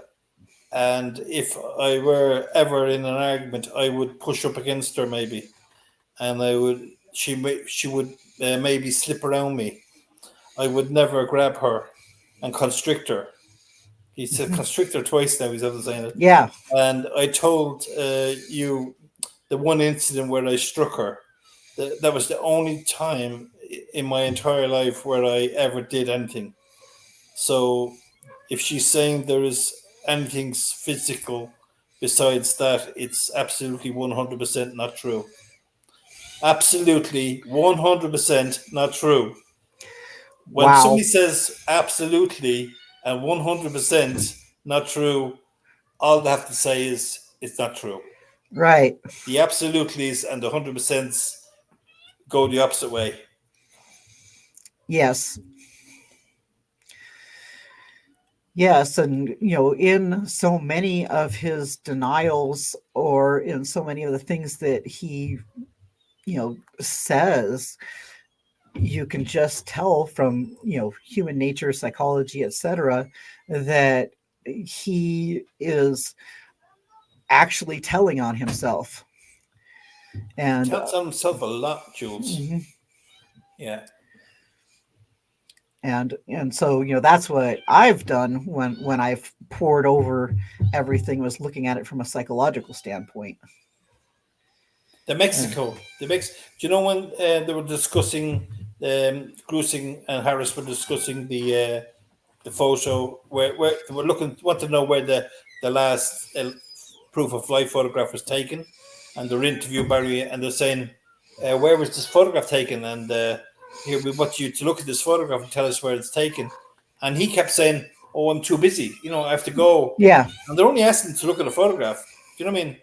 and if I were ever in an argument, I would push up against her maybe, and she would maybe slip around me. I would never grab her and constrict her. He said constrict her twice now. He's after saying it. Yeah. And I told you the one incident where I struck her. That was the only time in my entire life where I ever did anything. So if she's saying there is anything physical besides that, it's absolutely 100% not true. Absolutely 100% not true. When Wow. somebody says absolutely and 100% not true, all they have to say is it's not true. Right. The absolutely's and the 100%'s go the opposite way. Yes. Yes, and in so many of his denials, or in so many of the things that he says, you can just tell from human nature, psychology, etc., that he is actually telling on himself. He And tells on himself a lot, Jules. mhm. Yeah. And so that's what I've done when I've poured over everything, was looking at it from a psychological standpoint. The And Mexico, Do you know when they were discussing, Grusing and Harris were discussing the photo where they were looking, want to know where the last proof of life photograph was taken, and they're interviewing Barry and they're saying, where was this photograph taken? And here we want you to look at this photograph and tell us where it's taken. And he kept saying, "Oh, I'm too busy. I have to go." yeah. And they're only asking to look at a photograph. Do you know what I mean?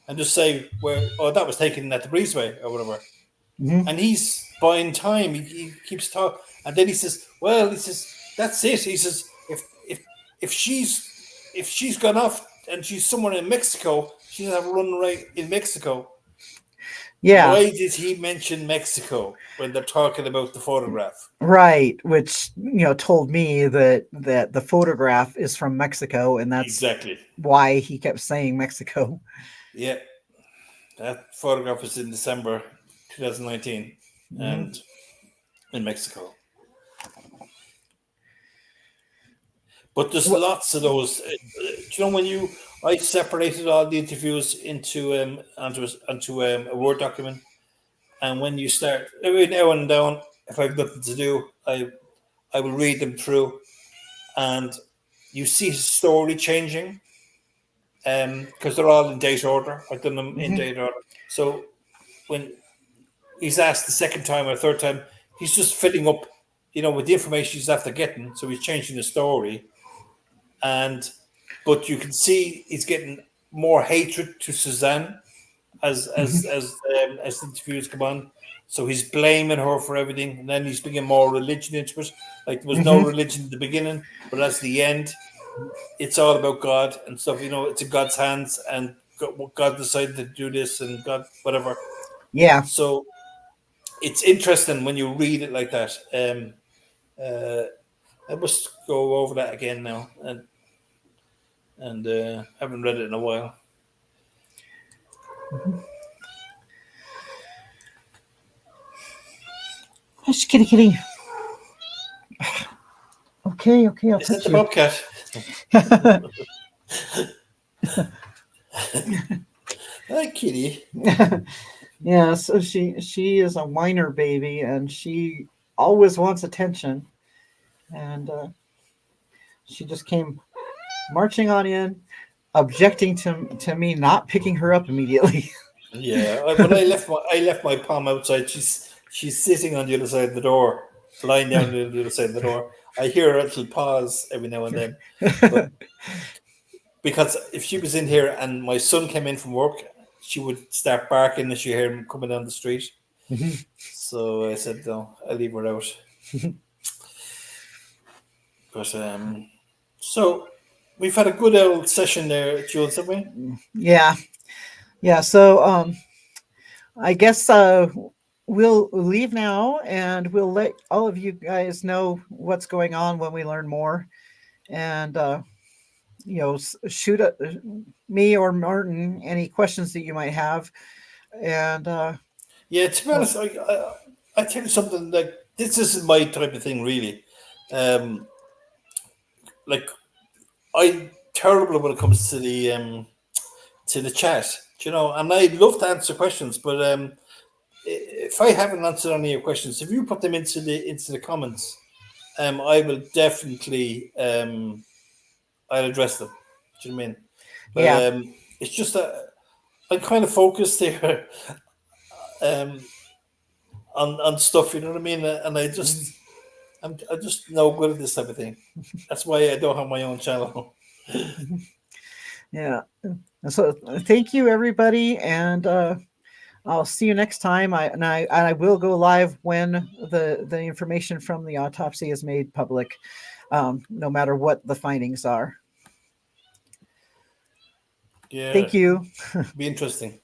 And just say where, oh, that was taken at the breezeway or whatever. Mhm. And he's buying time. He keeps talking, and then he says, "Well, he says that's it." He says, if she's if she's gone off and she's somewhere in Mexico, she'll have run right in Mexico." Yeah. Why did he mention Mexico when they're talking about the photograph? Right, which told me that the photograph is from Mexico, and that's Exactly. why he kept saying Mexico. Yeah, that photograph was in December 2019, Mhm. and in Mexico. But there's Wha- lots of those. Do you know when I separated all the interviews into a Word document, and when you start every now and down, if I've nothing to do, I will read them through, and you see his story changing, because they're all in date order. I've done them in Mhm. date order. So when he's asked the second time or third time, he's just filling up, with the information he's after getting. So he's changing the story, and but you can see he's getting more hatred to Suzanne Mhm. as the interviews come on. So he's blaming her for everything, and then he's bringing more religion into it. Like there was no Mhm. religion at the beginning, but as the end, it's all about God and stuff. It's in God's hands, and God decided to do this, and God whatever. Yeah. So it's interesting when you read it like that. I must go over that again now, and haven't read it in a while. Hush, kitty, kitty. Okay, I'll Is that touch the you. bobcat? Hi, kitty. Yeah, so she is a whiner baby, and she always wants attention, and she just came marching on in, objecting to me not picking her up immediately. Yeah, when I left my palm outside. She's sitting on the other side of the door, lying down on the other side of the door. I hear her little pause every now and then, but because if she was in here and my son came in from work, she would start barking as she heard him coming down the street. So I said, no, I'll leave her out. But so we've had a good old session there, Jules, haven't we? Yeah, yeah. So I guess we'll leave now, and we'll let all of you guys know what's going on when we learn more, and shoot at me or Martin any questions that you might have, and Yeah, to be honest, I tell you something, like this isn't my type of thing, really. Um, like I'm terrible when it comes to the chat, and I love to answer questions, but if I haven't answered any of your questions, if you put them into the comments, I will definitely I'll address them. Do you know what I mean? But yeah. it's just that I'm kind of focused here um, on stuff. You know what I mean? And I'm just no good at this type of thing. That's why I don't have my own channel. Yeah. So thank you, everybody, and I'll see you next time. I will go live when the information from the autopsy is made public, no matter what the findings are. Yeah, Thank you. be interesting.